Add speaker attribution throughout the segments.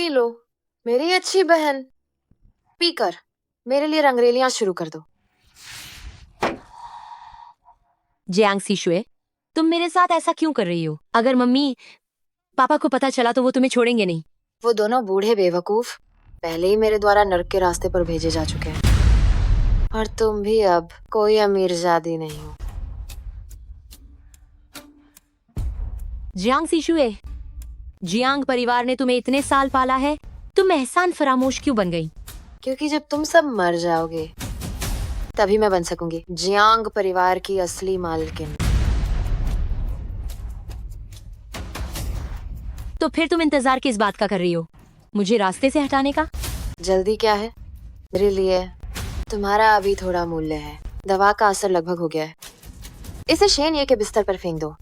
Speaker 1: P low, मेरी अच्छी बहन। पी कर मेरे लिए रंगरेलियां शुरू कर दो।
Speaker 2: जियांग सीशुए, तुम मेरे साथ ऐसा क्यों कर रही हो? अगर मम्मी पापा को पता चला तो वो तुम्हें छोड़ेंगे नहीं।
Speaker 1: वो दोनों बूढ़े बेवकूफ पहले ही मेरे द्वारा नर्क के रास्ते पर भेजे जा चुके हैं, और तुम भी अब कोई अमीरजादी नहीं हो।
Speaker 2: जियांग सीशुए, जियांग परिवार ने तुम्हें इतने साल पाला है, तुम एहसान फरामोश क्यों बन गई?
Speaker 1: क्योंकि जब तुम सब मर जाओगे तभी मैं बन सकूंगी जियांग परिवार की असली मालकिन।
Speaker 2: तो फिर तुम इंतजार किस बात का कर रही हो? मुझे रास्ते से हटाने का?
Speaker 1: जल्दी क्या है? मेरे लिए तुम्हारा अभी थोड़ा मूल्य है। दवा का असर लगभग हो गया है। इसे शेन ये के बिस्तर पर फेंक दो।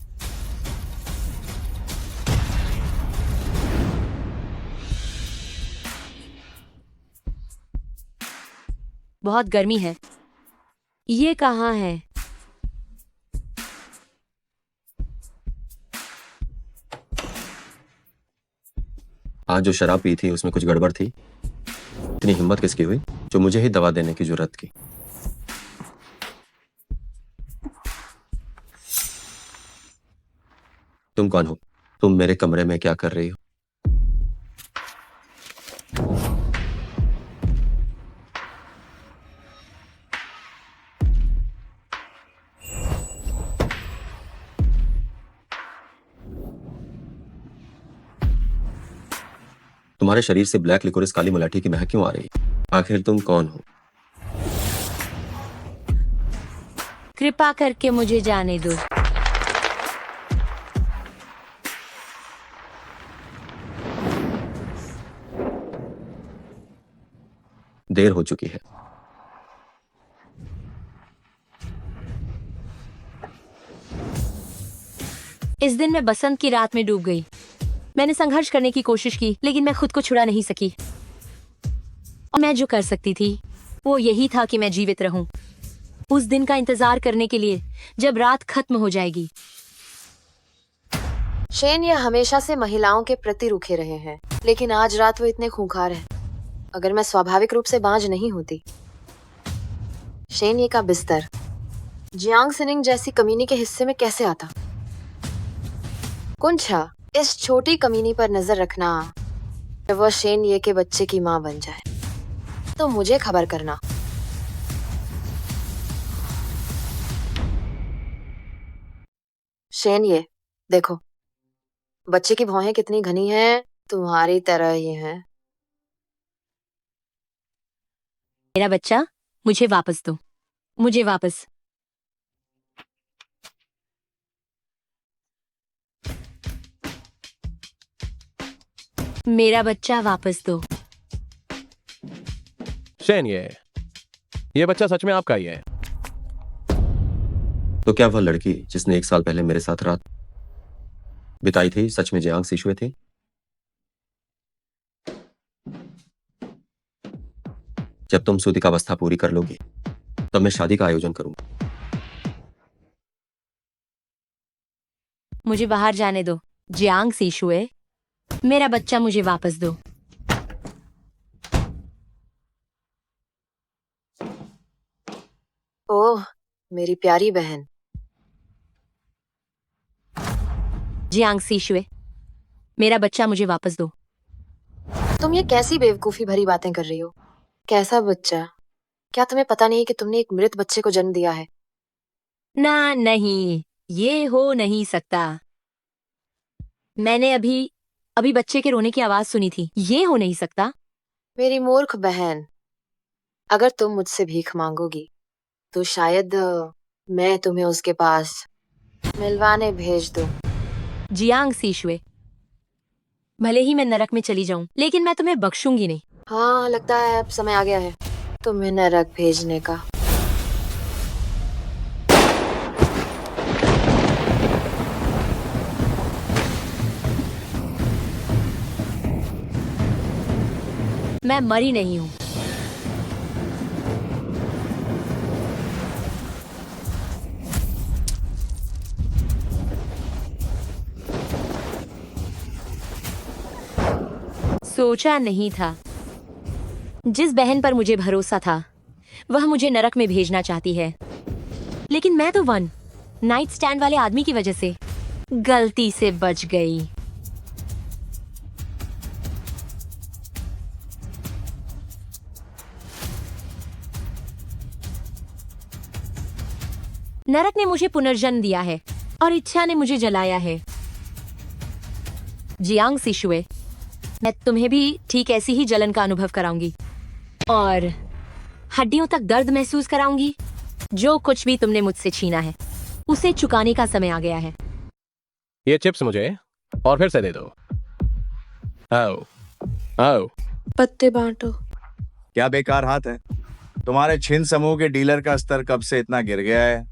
Speaker 2: बहुत गर्मी है। ये कहाँ है?
Speaker 3: आज जो शराब पी थी उसमें कुछ गड़बड़ थी। इतनी हिम्मत किसकी हुई जो मुझे ही दवा देने की जरूरत की? तुम कौन हो? तुम मेरे कमरे में क्या कर रही हो? तुम्हारे शरीर से ब्लैक लिकोरिस काली मलाठी की महक क्यों आ रही है? आखिर तुम कौन हो?
Speaker 2: कृपा करके मुझे जाने दो।
Speaker 3: देर हो चुकी है।
Speaker 2: इस दिन मैं बसंत की रात में डूब गई। मैंने संघर्ष करने की कोशिश की, लेकिन मैं खुद को छुड़ा नहीं सकी। और मैं जो कर सकती थी वो यही था कि मैं जीवित रहूं, उस दिन का इंतजार करने के लिए जब रात खत्म हो जाएगी।
Speaker 1: शेन ये हमेशा से महिलाओं के प्रति रूखे रहे हैं, लेकिन आज रात वो इतने खूंखार हैं। अगर मैं स्वाभाविक रूप से बांझ नहीं होती, शेन ये का बिस्तर जियांग सिनिंग जैसी कमीनी के हिस्से में कैसे आता? कुंछा, इस छोटी कमीनी पर नजर रखना। जब वह शेन ये के बच्चे की माँ बन जाए तो मुझे खबर करना। शेन ये देखो, बच्चे की भौहें कितनी घनी हैं, तुम्हारी तरह ही हैं।
Speaker 2: मेरा बच्चा, मुझे वापस दो। मुझे वापस। मेरा बच्चा वापस दो।
Speaker 4: शेन, ये बच्चा सच में आपका ही है?
Speaker 3: तो क्या वह लड़की जिसने 1 साल पहले मेरे साथ रात बिताई थी सच में जियांग सीशुए थी? जब तुम सूतिकावस्था पूरी कर लोगी तब मैं शादी का आयोजन करूंगा।
Speaker 2: मुझे बाहर जाने दो। जियांग सीशुए, मेरा बच्चा मुझे वापस दो।
Speaker 1: ओह, मेरी प्यारी बहन।
Speaker 2: जियांग सीशुए, मेरा बच्चा मुझे वापस दो।
Speaker 1: तुम ये कैसी बेवकूफी भरी बातें कर रही हो? कैसा बच्चा? क्या तुम्हें पता नहीं कि तुमने एक मृत बच्चे को जन्म दिया है?
Speaker 2: ना, नहीं, ये हो नहीं सकता। मैंने अभी अभी बच्चे के रोने की आवाज सुनी थी। ये हो नहीं सकता।
Speaker 1: मेरी मूर्ख बहन, अगर तुम मुझसे भीख मांगोगी तो शायद मैं तुम्हें उसके पास मिलवाने भेज दूं।
Speaker 2: जियांग सीशुए, भले ही मैं नरक में चली जाऊं, लेकिन मैं तुम्हें बख्शूंगी नहीं।
Speaker 1: हाँ, लगता है अब समय आ गया है तुम्हें नरक भेजने का।
Speaker 2: मैं मरी नहीं हूं। सोचा नहीं था। जिस बहन पर मुझे भरोसा था वह मुझे नरक में भेजना चाहती है, लेकिन मैं तो वन नाइट स्टैंड वाले आदमी की वजह से गलती से बच गई। नरक ने मुझे पुनर्जन्म दिया है और इच्छा ने मुझे जलाया है। जियांग सिशुए, मैं तुम्हें भी ठीक ऐसी ही जलन का अनुभव कराऊंगी और हड्डियों तक दर्द महसूस कराऊंगी। जो कुछ भी तुमने मुझसे छीना है उसे चुकाने का समय आ गया है।
Speaker 4: ये चिप्स मुझे और फिर से दे दो। आओ आओ।
Speaker 1: पत्ते बांटो।
Speaker 5: क्या बेकार हाथ है। तुम्हारे छिन समूह के डीलर का स्तर कब से इतना गिर गया है।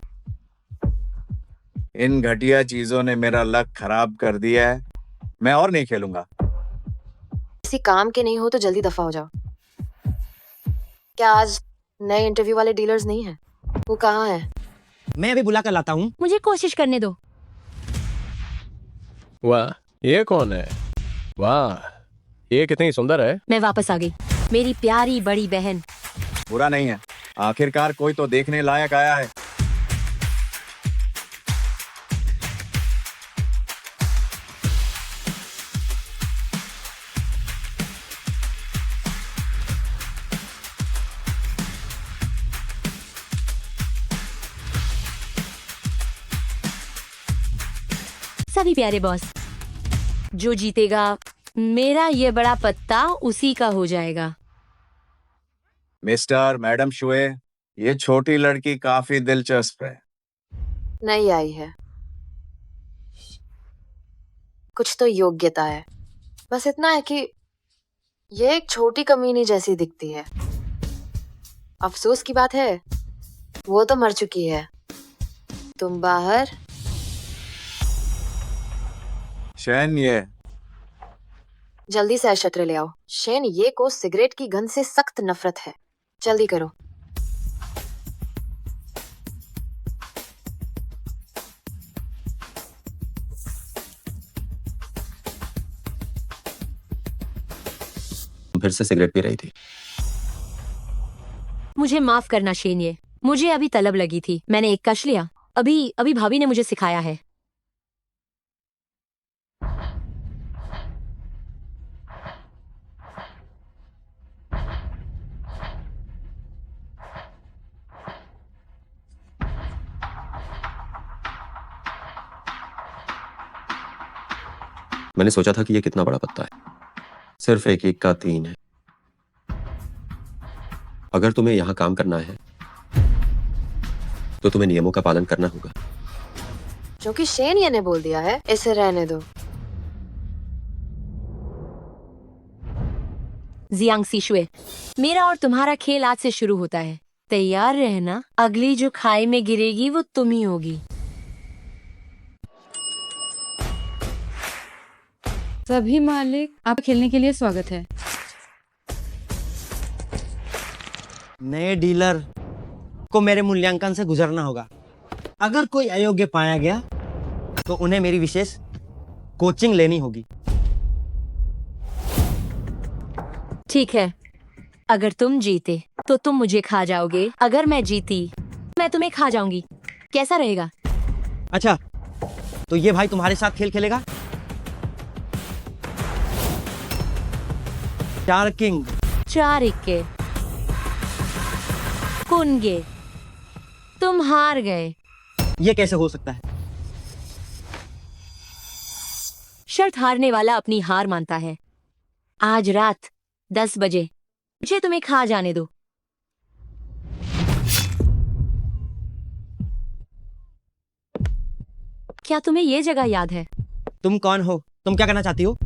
Speaker 5: इन घटिया चीजों ने मेरा लक खराब कर दिया है। मैं और नहीं खेलूंगा।
Speaker 1: किसी काम के नहीं हो तो जल्दी दफा हो जाओ। क्या आज नए इंटरव्यू वाले डीलर्स नहीं है? वो कहाँ है?
Speaker 6: मैं अभी बुला कर लाता हूँ।
Speaker 2: मुझे कोशिश करने दो।
Speaker 4: वाह, ये कौन है? वाह, ये कितनी सुंदर है।
Speaker 2: मैं वापस आ गई, मेरी प्यारी बड़ी बहन।
Speaker 5: बुरा नहीं है, आखिरकार कोई तो देखने लायक आया है।
Speaker 2: सभी प्यारे बॉस, जो जीतेगा मेरा ये बड़ा पत्ता उसी का हो जाएगा।
Speaker 5: मिस्टर मैडम शुए, ये छोटी लड़की काफी दिलचस्प है।
Speaker 1: नहीं आई है। कुछ तो योग्यता है, बस इतना है कि ये एक छोटी कमीनी जैसी दिखती है। अफसोस की बात है वो तो मर चुकी है। तुम बाहर।
Speaker 5: शैन, ये
Speaker 1: जल्दी से अशत्र ले आओ। शेन, ये को सिगरेट की गंध से सख्त नफरत है। जल्दी करो।
Speaker 3: फिर से सिगरेट पी रही थी।
Speaker 2: मुझे माफ करना शेन, ये मुझे अभी तलब लगी थी, मैंने एक कश लिया। अभी अभी भाभी ने मुझे सिखाया है।
Speaker 3: मैंने सोचा था कि ये कितना बड़ा पत्ता है, सिर्फ एक एक का 3 है। अगर तुम्हें यहां काम करना है तो तुम्हें नियमों का पालन करना होगा।
Speaker 1: जो कि शेन ये ने बोल दिया है, इसे रहने दो।
Speaker 2: जियांग सिशुए, मेरा और तुम्हारा खेल आज से शुरू होता है। तैयार रहना, अगली जो खाई में गिरेगी वो तुम ही होगी।
Speaker 7: सभी मालिक, आप खेलने के लिए स्वागत है।
Speaker 6: नए डीलर को मेरे मूल्यांकन से गुजरना होगा। अगर कोई अयोग्य पाया गया तो उन्हें मेरी विशेष कोचिंग लेनी होगी।
Speaker 2: ठीक है, अगर तुम जीते तो तुम मुझे खा जाओगे, अगर मैं जीती मैं तुम्हें खा जाऊंगी। कैसा रहेगा?
Speaker 6: अच्छा, तो ये भाई तुम्हारे साथ खेल खेलेगा? 4 किंग।
Speaker 2: 4 इक्के। कुनगे, तुम हार गए।
Speaker 6: ये कैसे हो सकता है?
Speaker 2: शर्त हारने वाला अपनी हार मानता है। आज रात 10 बजे मुझे तुम्हें खा जाने दो। क्या तुम्हें ये जगह याद है?
Speaker 6: तुम कौन हो? तुम क्या करना चाहती हो?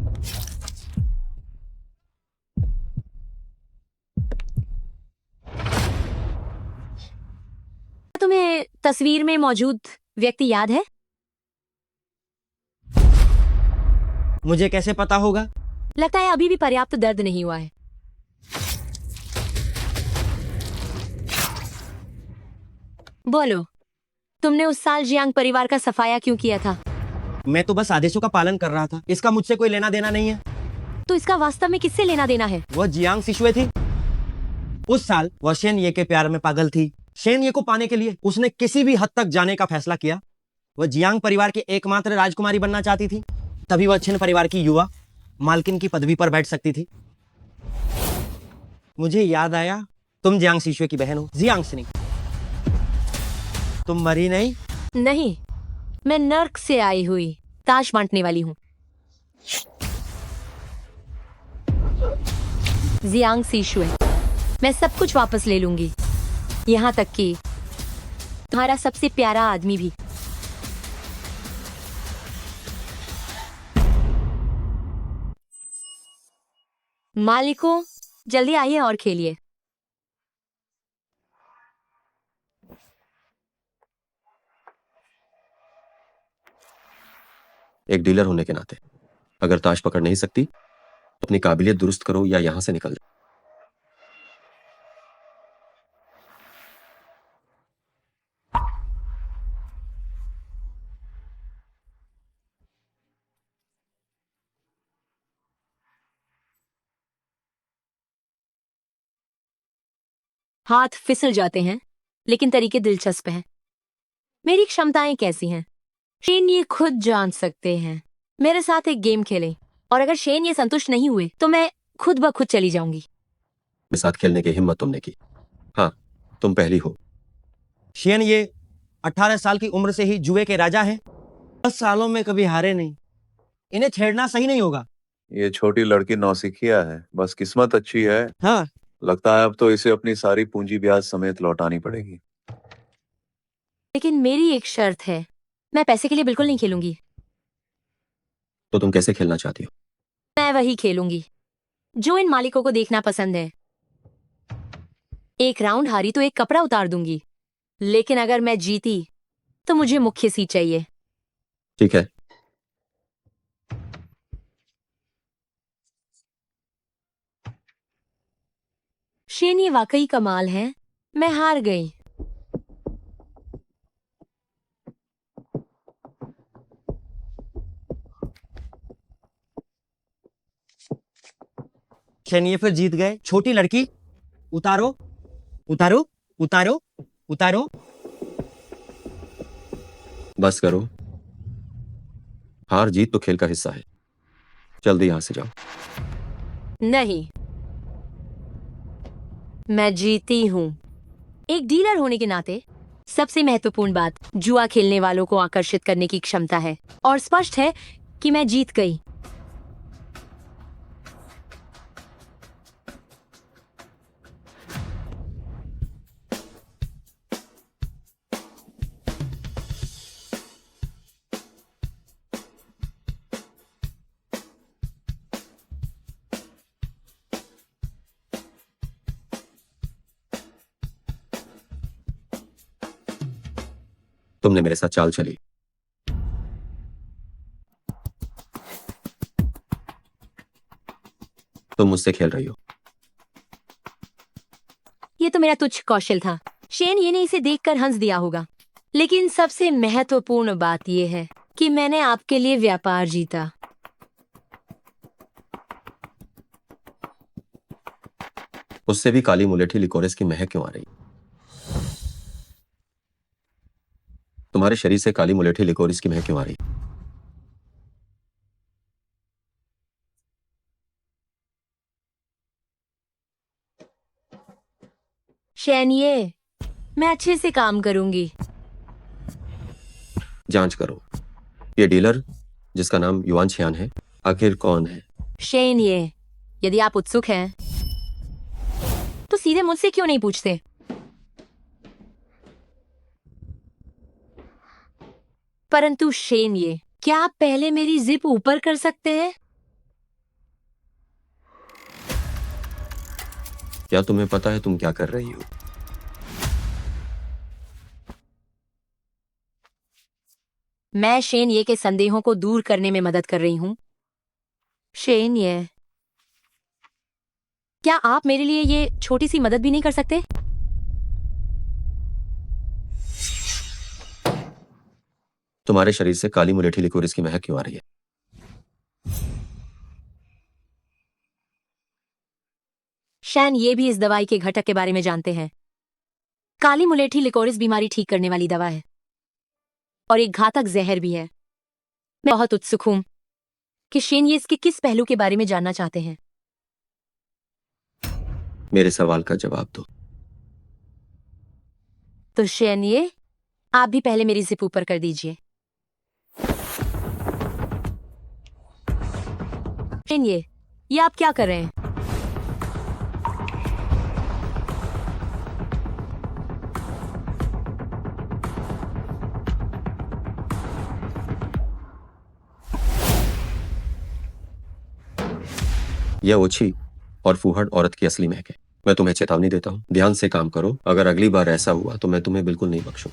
Speaker 2: तुम्हें तस्वीर में मौजूद व्यक्ति याद है?
Speaker 6: मुझे कैसे पता होगा?
Speaker 2: लगता है अभी भी पर्याप्त दर्द नहीं हुआ है। बोलो, तुमने उस साल जियांग परिवार का सफाया क्यों किया था?
Speaker 6: मैं तो बस आदेशों का पालन कर रहा था। इसका मुझसे कोई लेना देना नहीं है।
Speaker 2: तो इसका वास्तव में किससे लेना देना है?
Speaker 6: वो जियांग सिशुए थी। उस साल वह शेन ये के प्यार में पागल थी। शेन ये को पाने के लिए उसने किसी भी हद तक जाने का फैसला किया। वह जियांग परिवार की एकमात्र राजकुमारी बनना चाहती थी, तभी वह छिन परिवार की युवा मालकिन की पदवी पर बैठ सकती थी। मुझे याद आया, तुम जियांग सिशुए की बहन हो, जियांग सिनिंग। तुम मरी नहीं?
Speaker 2: नहीं, मैं नर्क से आई हुई ताश बांटने वाली हूँ। जियांग सीशुए, मैं सब कुछ वापस ले लूंगी, यहाँ तक कि तुम्हारा सबसे प्यारा आदमी भी। मालिकों, जल्दी आइए और खेलिए।
Speaker 3: एक डीलर होने के नाते अगर ताश पकड़ नहीं सकती तो अपनी काबिलियत दुरुस्त करो या यहां से निकल जाओ।
Speaker 2: हाथ फिसल जाते हैं, लेकिन तरीके दिलचस्प हैं। मेरी क्षमताएं कैसी हैं? शेन ये खुद जान सकते हैं। मेरे साथ एक गेम खेलें, और अगर शेन ये संतुष्ट नहीं हुए तो मैं खुद ब खुद चली जाऊंगी।
Speaker 3: मेरे साथ खेलने की हिम्मत तुमने की। हाँ, तुम पहली हो।
Speaker 6: शेन ये 18 साल की उम्र से ही जुए के राजा हैं। 10 सालों में कभी हारे नहीं। इन्हें छेड़ना सही नहीं होगा।
Speaker 5: ये छोटी लड़की नौसिखिया है, बस किस्मत अच्छी है।
Speaker 6: हाँ,
Speaker 5: लगता है अब तो इसे अपनी सारी पूंजी ब्याज समेत लौटानी पड़ेगी।
Speaker 2: लेकिन मेरी एक शर्त है, मैं पैसे के लिए बिल्कुल नहीं खेलूंगी।
Speaker 3: तो तुम कैसे खेलना चाहती हो?
Speaker 2: मैं वही खेलूंगी जो इन मालिकों को देखना पसंद है। एक राउंड हारी तो एक कपड़ा उतार दूंगी, लेकिन अगर मैं जीती तो मुझे मुख्य सीट चाहिए।
Speaker 3: ठीक है।
Speaker 2: शेन ये वाकई कमाल है। मैं हार गई।
Speaker 6: शेन ये फिर जीत गए। छोटी लड़की, उतारो उतारो उतारो उतारो।
Speaker 3: बस करो, हार जीत तो खेल का हिस्सा है। जल्दी यहां से जाओ।
Speaker 2: नहीं, मैं जीती हूं। एक डीलर होने के नाते सबसे महत्वपूर्ण बात जुआ खेलने वालों को आकर्षित करने की क्षमता है, और स्पष्ट है कि मैं जीत गई।
Speaker 3: तुमने मेरे साथ चाल चली। तुम मुझसे खेल रही हो।
Speaker 2: ये तो मेरा तुच्छ कौशल था। शेन ये ने इसे देखकर हंस दिया होगा, लेकिन सबसे महत्वपूर्ण बात यह है कि मैंने आपके लिए व्यापार जीता।
Speaker 3: उससे भी काली मुलेठी लिकोरिस की महक क्यों आ रही? तुम्हारे शरीर से काली मुलेठी लिकोरिस की महक क्यों आ रही?
Speaker 2: शेन ये, मैं अच्छे से काम करूंगी।
Speaker 3: जांच करो, ये डीलर जिसका नाम युआन छियान है आखिर कौन है?
Speaker 2: शेन ये, यदि आप उत्सुक हैं तो सीधे मुझसे क्यों नहीं पूछते? परंतु शेन ये, क्या आप पहले मेरी जिप ऊपर कर सकते हैं?
Speaker 3: क्या तुम्हें पता है तुम क्या कर रही हो?
Speaker 2: मैं शेन ये के संदेहों को दूर करने में मदद कर रही हूं। शेन ये, क्या आप मेरे लिए ये छोटी सी मदद भी नहीं कर सकते?
Speaker 3: तुम्हारे शरीर से काली मुलेठी लिकोरिस की महक क्यों आ रही है?
Speaker 2: शैन ये भी इस दवाई के घटक के बारे में जानते हैं। काली मुलेठी लिकोरिस बीमारी ठीक करने वाली दवा है और एक घातक जहर भी है। मैं बहुत उत्सुक हूं कि शेन ये इसके किस पहलू के बारे में जानना चाहते हैं।
Speaker 3: मेरे सवाल का जवाब दो।
Speaker 2: तो शेन ये आप भी पहले मेरी जिप ऊपर कर दीजिए। शेन ये आप क्या कर रहे हैं?
Speaker 3: यह ओछी और फूहड़ औरत की असली महक है। मैं तुम्हें चेतावनी देता हूँ, ध्यान से काम करो। अगर अगली बार ऐसा हुआ तो मैं तुम्हें बिल्कुल नहीं बख्शूं।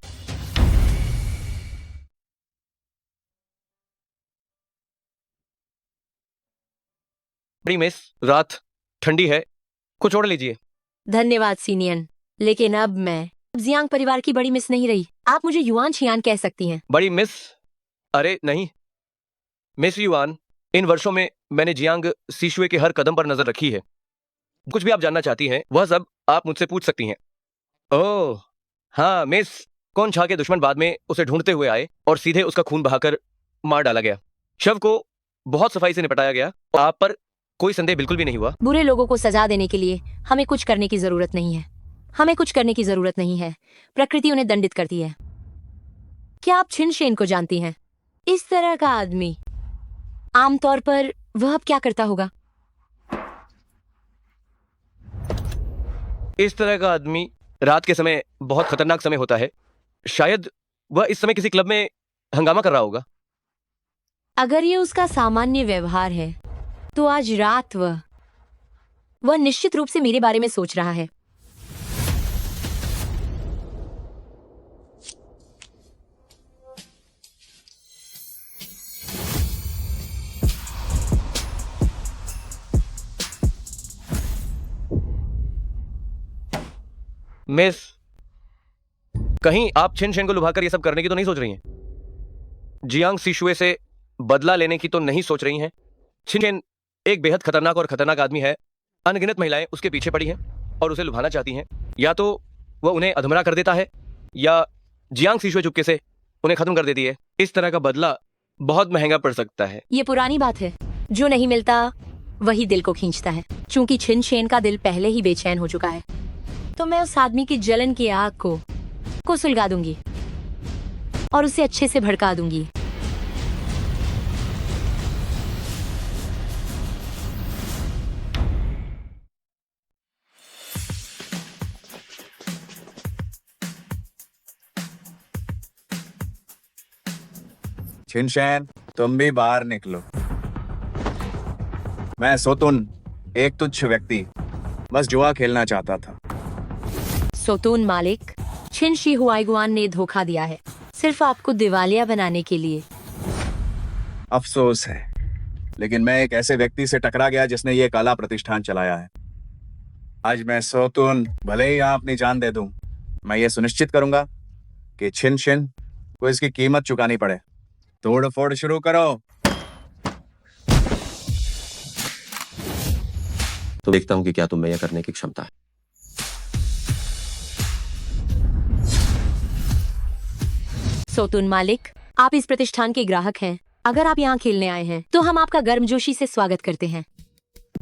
Speaker 4: बड़ी मिस, रात ठंडी है, कुछ और लीजिए।
Speaker 2: धन्यवाद सीनियन, लेकिन अब मैं जियांग परिवार की बड़ी मिस नहीं रही। आप मुझे युआन छियान कह सकती हैं।
Speaker 4: बड़ी मिस? अरे नहीं मिस युआन, इन वर्षों में मैंने जियांग सीशुए के हर कदम पर नजर रखी है। कुछ भी आप जानना चाहती हैं वह सब आप मुझसे पूछ सकती हैं। ओह हाँ मिस, कौन छा के दुश्मन बाद में उसे ढूंढते हुए आए और सीधे उसका खून बहाकर मार डाला गया। शव को बहुत सफाई से निपटाया गया और आप पर कोई संदेह बिल्कुल भी नहीं हुआ।
Speaker 2: बुरे लोगों को सजा देने के लिए हमें कुछ करने की जरूरत नहीं है। हमें कुछ करने की जरूरत नहीं है। प्रकृति उन्हें दंडित करती है। क्या आप छिन शेन को जानती हैं? इस तरह का आदमी आमतौर पर वह अब क्या करता होगा?
Speaker 4: इस तरह का आदमी रात के समय बहुत खतरनाक समय होता है। शायद वह इस समय किसी क्लब में हंगामा कर रहा होगा।
Speaker 2: अगर ये उसका सामान्य व्यवहार है तो आज रात वह निश्चित रूप से मेरे बारे में सोच रहा है।
Speaker 4: मिस, कहीं आप छिन शेन को लुभाकर ये सब करने की तो नहीं सोच रही हैं? जियांग सीशुए से बदला लेने की तो नहीं सोच रही हैं? छिन शेन एक बेहद खतरनाक आदमी है। अनगिनत महिलाएं उसके पीछे पड़ी हैं और उसे लुभाना चाहती हैं। या तो वह उन्हें अधमरा कर देता है या जियांग सीशुए चुपके से उन्हें खत्म कर देती है। इस तरह का बदला बहुत महंगा पड़ सकता है।
Speaker 2: ये पुरानी बात है, जो नहीं मिलता वही दिल को खींचता है। चूंकि छिन शेन का दिल पहले ही बेचैन हो चुका है, तो मैं उस आदमी की जलन की आग को सुलगा दूंगी और उसे अच्छे से भड़का दूंगी।
Speaker 5: छिनशैन, तुम भी बाहर निकलो। मैं सोतुन, एक तुच्छ व्यक्ति, बस जुआ खेलना चाहता था।
Speaker 2: सोतून मालिक, छिन शी हुआईगुआन ने धोखा दिया है, सिर्फ आपको दिवालिया बनाने के लिए।
Speaker 5: अफसोस है, लेकिन मैं एक ऐसे व्यक्ति से टकरा गया जिसने ये काला प्रतिष्ठान चलाया है। आज मैं सोतुन भले ही यहाँ अपनी जान दे दूं, मैं ये सुनिश्चित करूंगा कि छिन शिन को इसकी कीमत चुकानी पड़े। तोड़ फोड़ शुरू करो।
Speaker 3: तो देखता हूं कि क्या तुम में यह करने की क्षमता है।
Speaker 2: सोतुन मालिक, आप इस प्रतिष्ठान के ग्राहक हैं। अगर आप यहाँ खेलने आए हैं तो हम आपका गर्मजोशी से स्वागत करते हैं,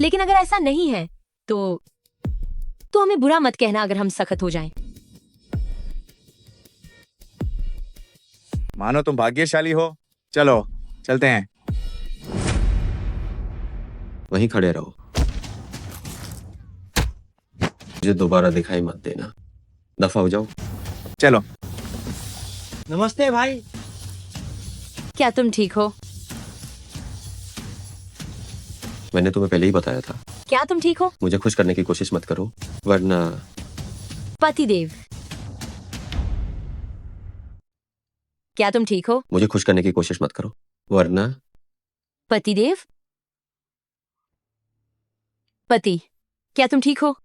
Speaker 2: लेकिन अगर ऐसा नहीं है तो हमें बुरा मत कहना अगर हम सख्त हो जाएं।
Speaker 5: मानो तुम भाग्यशाली हो। चलो चलते हैं।
Speaker 3: वहीं खड़े रहो, मुझे दोबारा दिखाई मत देना। दफा हो जाओ।
Speaker 5: चलो।
Speaker 6: नमस्ते भाई।
Speaker 2: क्या तुम ठीक हो?
Speaker 3: मैंने तुम्हें पहले ही बताया था।
Speaker 2: क्या तुम ठीक हो?
Speaker 3: मुझे खुश करने की कोशिश मत करो, वरना।
Speaker 2: पतिदेव, क्या तुम ठीक हो?
Speaker 3: मुझे खुश करने की कोशिश मत करो, वरना।
Speaker 2: पतिदेव, पति, क्या तुम ठीक हो?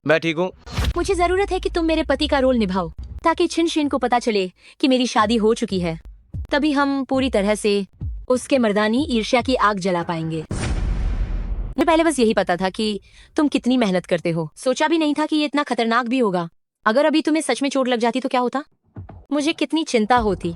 Speaker 4: मैं ठीक हूँ।
Speaker 2: मुझे जरूरत है कि तुम मेरे पति का रोल निभाओ, ताकि छिन शिन को पता चले कि मेरी शादी हो चुकी है। तभी हम पूरी तरह से उसके मर्दानी ईर्ष्या की आग जला पाएंगे। मुझे पहले बस यही पता था कि तुम कितनी मेहनत करते हो। सोचा भी नहीं था कि ये इतना खतरनाक भी होगा। अगर अभी तुम्हें सच में चोट लग जाती तो क्या होता? मुझे कितनी चिंता होती।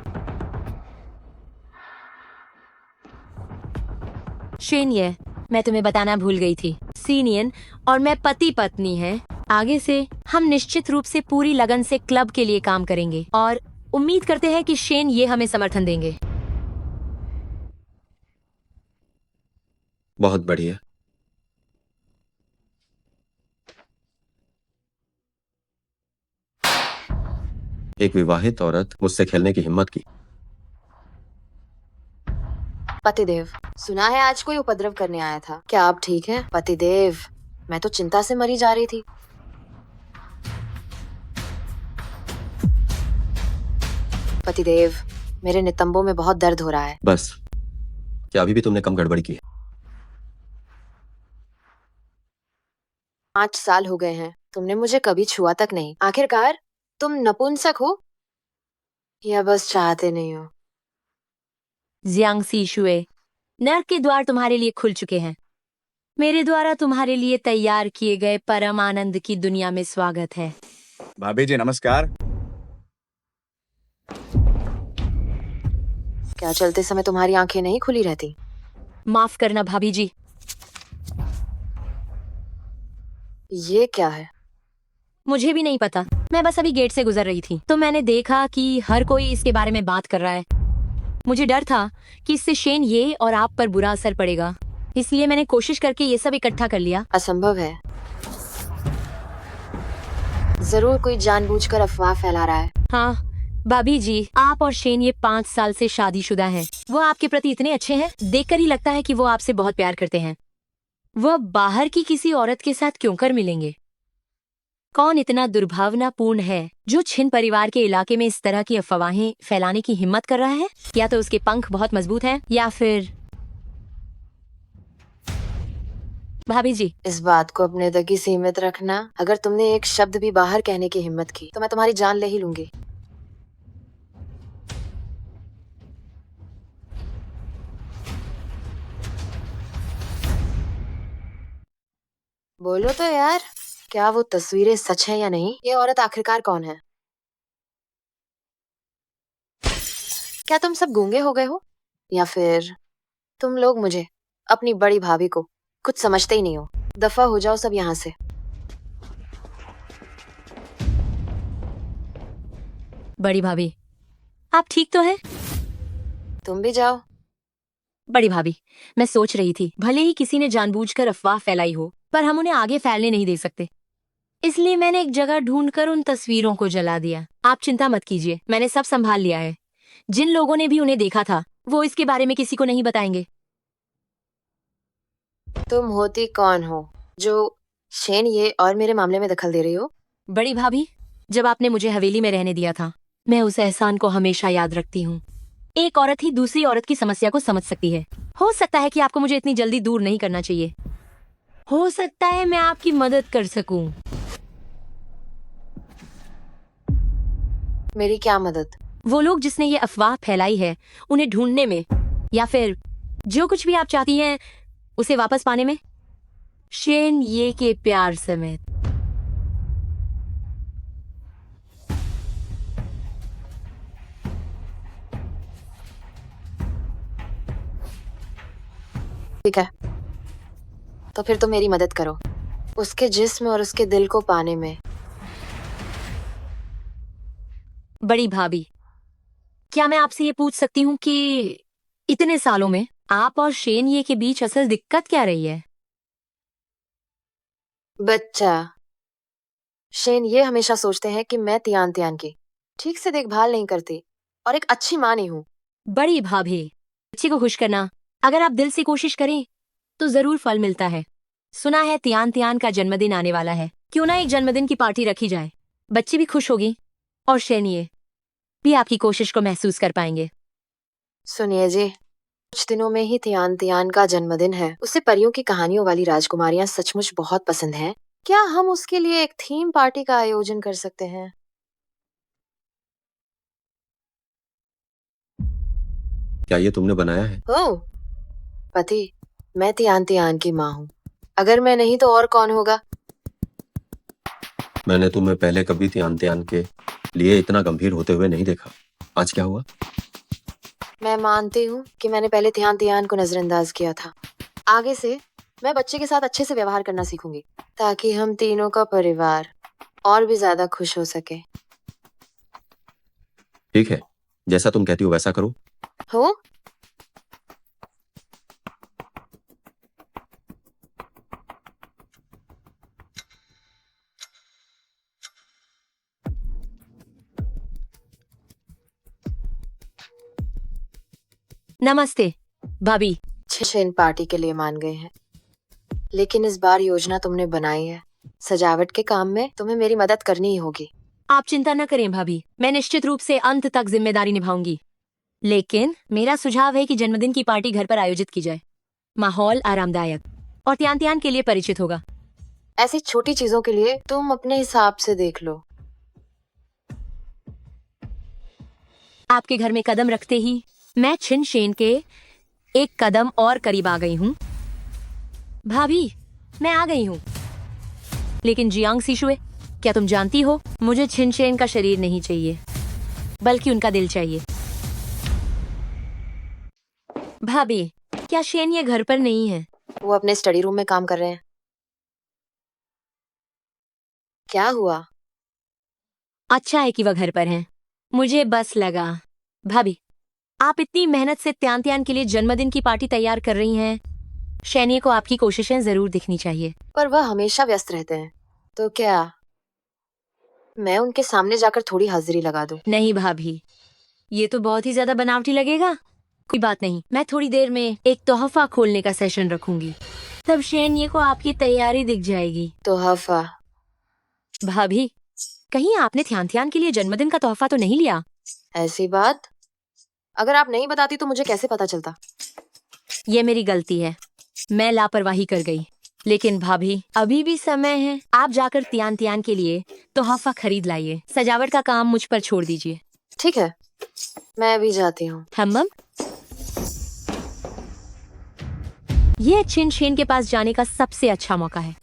Speaker 2: शेन, ये मैं तुम्हें बताना भूल गई थी। सीनियन और मैं पति पत्नी हैं। आगे से हम निश्चित रूप से पूरी लगन से क्लब के लिए काम करेंगे और उम्मीद करते हैं कि शेन ये हमें समर्थन देंगे।
Speaker 3: बहुत बढ़िया। एक विवाहित औरत मुझसे खेलने की हिम्मत की।
Speaker 1: पतिदेव, सुना है आज कोई उपद्रव करने आया था। क्या आप ठीक हैं? पतिदेव, मैं तो चिंता से मरी जा रही थी। पतिदेव, मेरे नितंबों में बहुत दर्द हो रहा है।
Speaker 3: बस, क्या अभी भी तुमने कम गड़बड़ी की है?
Speaker 1: 5 साल हो गए हैं, तुमने मुझे कभी छुआ तक नहीं। आखिरकार तुम नपुंसक हो या बस चाहते नहीं हो?
Speaker 2: जियांग सीशुए, नर्क के द्वार तुम्हारे लिए खुल चुके हैं। मेरे द्वारा तुम्हारे लिए तैयार किए गए परम आनंद की दुनिया में स्वागत है।
Speaker 5: भाभी जी नमस्कार।
Speaker 1: क्या चलते समय तुम्हारी आंखें नहीं खुली रहती?
Speaker 2: माफ करना भाभी जी।
Speaker 1: ये क्या है?
Speaker 2: मुझे भी नहीं पता। मैं बस अभी गेट से गुजर रही थी तो मैंने देखा कि हर कोई इसके बारे में बात कर रहा है। मुझे डर था कि इससे शेन ये और आप पर बुरा असर पड़ेगा, इसलिए मैंने कोशिश करके ये सब इकट्ठा कर लिया।
Speaker 1: असंभव है। जरूर कोई जानबूझकर अफवाह फैला रहा है।
Speaker 2: हाँ भाभी जी, आप और शेन ये 5 साल से शादीशुदा हैं। वो आपके प्रति इतने अच्छे हैं, देखकर ही लगता है कि वो आपसे बहुत प्यार करते हैं। वह बाहर की किसी औरत के साथ क्यों कर मिलेंगे? कौन इतना दुर्भावनापूर्ण है जो छिन परिवार के इलाके में इस तरह की अफवाहें फैलाने की हिम्मत कर रहा है? या तो उसके पंख बहुत मजबूत हैं या फिर भाभी जी।
Speaker 1: इस बात को अपने तक ही सीमित रखना। अगर तुमने एक शब्द भी बाहर कहने की हिम्मत की तो मैं तुम्हारी जान ले ही लूंगी। बोलो तो यार, क्या वो तस्वीरें सच है या नहीं? ये औरत आखिरकार कौन है? क्या तुम सब गूंगे हो गए हो या फिर तुम लोग मुझे, अपनी बड़ी भाभी को, कुछ समझते ही नहीं हो? दफा हो जाओ सब यहाँ से।
Speaker 2: बड़ी भाभी, आप ठीक तो हैं?
Speaker 1: तुम भी जाओ।
Speaker 2: बड़ी भाभी, मैं सोच रही थी भले ही किसी ने जानबूझकर अफवाह फैलाई हो, पर हम उन्हें आगे फैलने नहीं दे सकते। इसलिए मैंने एक जगह ढूंढकर उन तस्वीरों को जला दिया। आप चिंता मत कीजिए, मैंने सब संभाल लिया है। जिन लोगों ने भी उन्हें देखा था वो इसके बारे में किसी को नहीं बताएंगे।
Speaker 1: तुम होती कौन हो जो शेन ये और मेरे मामले में दखल दे रही हो?
Speaker 2: बड़ी भाभी, जब आपने मुझे हवेली में रहने दिया था, मैं उस एहसान को हमेशा याद रखती हूँ। एक औरत ही दूसरी औरत की समस्या को समझ सकती है। हो सकता है कि आपको मुझे इतनी जल्दी दूर नहीं करना चाहिए। हो सकता है मैं आपकी मदद कर सकूं।
Speaker 1: मेरी क्या मदद?
Speaker 2: वो लोग जिसने ये अफवाह फैलाई है उन्हें ढूंढने में, या फिर जो कुछ भी आप चाहती हैं उसे वापस पाने में, शेन ये के प्यार समेत।
Speaker 1: ठीक है, तो फिर तुम मेरी मदद करो उसके जिस्म और उसके दिल को पाने में।
Speaker 2: बड़ी भाभी, क्या मैं आपसे ये पूछ सकती हूँ कि इतने सालों में आप और शेन ये के बीच असल दिक्कत क्या रही है?
Speaker 1: बच्चा, शेन ये हमेशा सोचते हैं कि मैं तियान तियान की ठीक से देखभाल नहीं करती और एक अच्छी माँ नहीं हूँ।
Speaker 2: बड़ी भाभी, बच्चे को खुश करना, अगर आप दिल से कोशिश करें तो जरूर फल मिलता है। सुना है तियान तियान का जन्मदिन आने वाला है, क्यों ना एक जन्मदिन की पार्टी रखी जाए। बच्ची भी खुश होगी और शेनिए भी आपकी कोशिश को महसूस कर पाएंगे।
Speaker 1: सुनिए जी, कुछ दिनों में ही तियान तियान का जन्मदिन है। उसे परियों की कहानियों वाली राजकुमारियां सचमुच बहुत पसंद हैं। क्या हम उसके लिए एक थीम पार्टी का आयोजन कर सकते हैं?
Speaker 3: क्या ये तुमने बनाया है?
Speaker 1: ओह पति, मैं तियान तियान की माँ हूँ। अगर मैं नहीं तो और कौन होगा?
Speaker 3: मैंने तुम्हें पहले कभी त्यान त्यान के लिए इतना गंभीर होते हुए नहीं देखा। आज क्या हुआ?
Speaker 1: मैं मानती हूँ कि मैंने पहले ध्यान ध्यान को नजरअंदाज किया था। आगे से मैं बच्चे के साथ अच्छे से व्यवहार करना सीखूंगी ताकि हम तीनों का परिवार और भी ज्यादा खुश हो सके।
Speaker 3: ठीक है, जैसा तुम कहती हो वैसा करो।
Speaker 1: हो?
Speaker 2: नमस्ते भाभी।
Speaker 1: छिन पार्टी के लिए मान गए हैं, लेकिन इस बार योजना तुमने बनाई है। सजावट के काम में तुम्हें मेरी मदद करनी ही होगी।
Speaker 2: आप चिंता न करें भाभी, मैं निश्चित रूप से अंत तक जिम्मेदारी निभाऊंगी। लेकिन मेरा सुझाव है कि जन्मदिन की पार्टी घर पर आयोजित की जाए। माहौल आरामदायक और त्यान त्यान के लिए परिचित होगा।
Speaker 1: ऐसी छोटी चीजों के लिए तुम अपने हिसाब से देख लो।
Speaker 2: आपके घर में कदम रखते ही मैं छिन शेन के एक कदम और करीब आ गई हूँ। भाभी, मैं आ गई हूँ। लेकिन जियांग सीशुए, क्या तुम जानती हो, मुझे छिन शेन का शरीर नहीं चाहिए, बल्कि उनका दिल चाहिए। भाभी, क्या शेन ये घर पर नहीं है?
Speaker 1: वो अपने स्टडी रूम में काम कर रहे हैं। क्या हुआ?
Speaker 2: अच्छा है कि वह घर पर हैं। मुझे बस लगा। भाभी, आप इतनी मेहनत से त्यान त्यान के लिए जन्मदिन की पार्टी तैयार कर रही हैं। शैनी को आपकी कोशिशें जरूर दिखनी चाहिए।
Speaker 1: पर वह हमेशा व्यस्त रहते हैं, तो क्या मैं उनके सामने जाकर थोड़ी हाजिरी लगा दूं?
Speaker 2: नहीं भाभी, ये तो बहुत ही ज्यादा बनावटी लगेगा। कोई बात नहीं, मैं थोड़ी देर में एक तोहफा खोलने का सेशन रखूंगी। तब शैनी को आपकी तैयारी दिख जाएगी।
Speaker 1: तोहफा?
Speaker 2: भाभी, कहीं आपने ध्यान ध्यान के लिए जन्मदिन का तोहफा तो नहीं लिया?
Speaker 1: ऐसी बात अगर आप नहीं बताती तो मुझे कैसे पता चलता?
Speaker 2: ये मेरी गलती है, मैं लापरवाही कर गई। लेकिन भाभी, अभी भी समय है। आप जाकर त्यान त्यान के लिए तोहफा खरीद लाइए। सजावट का काम मुझ पर छोड़ दीजिए।
Speaker 1: ठीक है, मैं भी जाती हूँ।
Speaker 2: हम्मम, ये छिन शेन के पास जाने का सबसे अच्छा मौका है।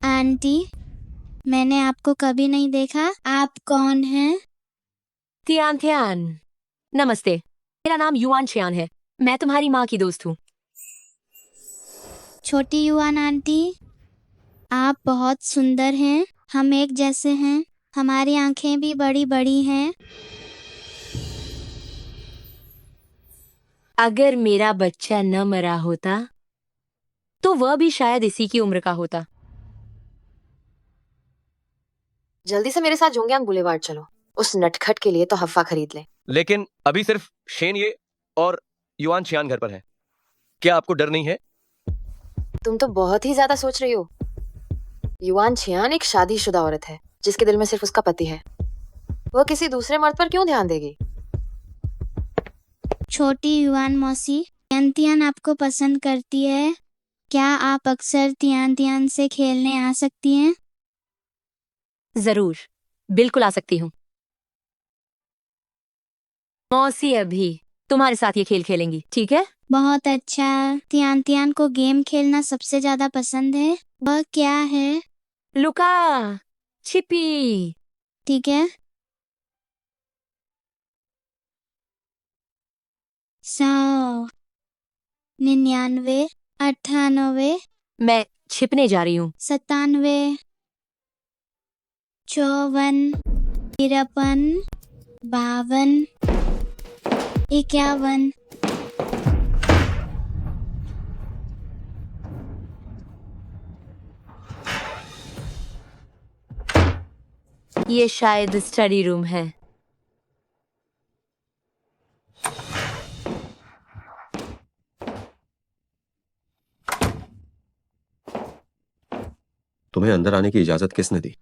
Speaker 8: आंटी, मैंने आपको कभी नहीं देखा। आप कौन हैं?
Speaker 2: त्यान त्यान, नमस्ते। मेरा नाम युआन छियान है। मैं तुम्हारी माँ की दोस्त हूँ।
Speaker 8: छोटी युवान आंटी, आप बहुत सुंदर हैं। हम एक जैसे हैं। हमारी आंखें भी बड़ी बड़ी हैं।
Speaker 2: अगर मेरा बच्चा न मरा होता तो वह भी शायद इसी की उम्र का होता।
Speaker 1: जल्दी से मेरे साथ जोंगयांग बुलेवार्ड चलो। उस नटखट के लिए तोहफा खरीद ले।
Speaker 4: लेकिन अभी सिर्फ शेन ये और युआन छियान घर पर है। क्या आपको डर नहीं है?
Speaker 1: तुम तो बहुत ही ज्यादा सोच रही हो। युआन छियान एक शादीशुदा औरत है जिसके दिल में सिर्फ उसका पति है। वह किसी दूसरे मर्द पर क्यों ध्यान देगी?
Speaker 8: छोटी युवान मौसी, तियान तियान आपको पसंद करती है। क्या आप अक्सर तियान तियान से खेलने आ सकती हैं?
Speaker 2: जरूर, बिल्कुल आ सकती हूँ। मौसी अभी तुम्हारे साथ ये खेल खेलेंगी, ठीक है?
Speaker 8: बहुत अच्छा। तियान तियान को गेम खेलना सबसे ज्यादा पसंद है। वह क्या है?
Speaker 2: लुका छिपी।
Speaker 8: ठीक है। 100, 99, 98,
Speaker 2: मैं छिपने जा रही हूँ।
Speaker 8: 97, 54, 53, 52, 51।
Speaker 2: ये शायद स्टडी रूम है।
Speaker 3: तुम्हें अंदर आने की इजाजत किसने दी?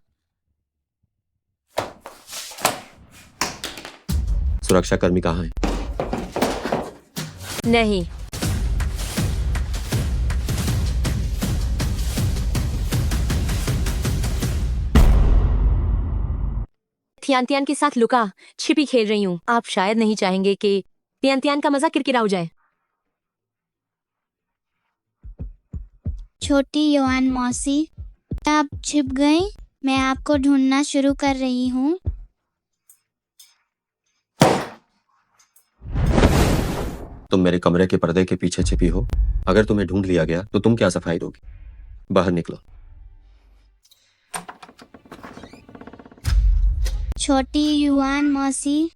Speaker 3: सुरक्षाकर्मी कहाँ है?
Speaker 2: नहीं, थियान तियान के साथ लुका छिपी खेल रही हूँ। आप शायद नहीं चाहेंगे कि तियान तियान का मजा किरकिरा हो जाए।
Speaker 8: छोटी युआन मौसी, आप छिप गई? मैं आपको ढूंढना शुरू कर रही हूँ।
Speaker 3: तुम मेरे कमरे के पर्दे के पीछे छिपी हो। अगर तुम्हें ढूंढ लिया गया तो तुम क्या सफाई दोगी? बाहर निकलो।
Speaker 8: छोटी युआन मौसी,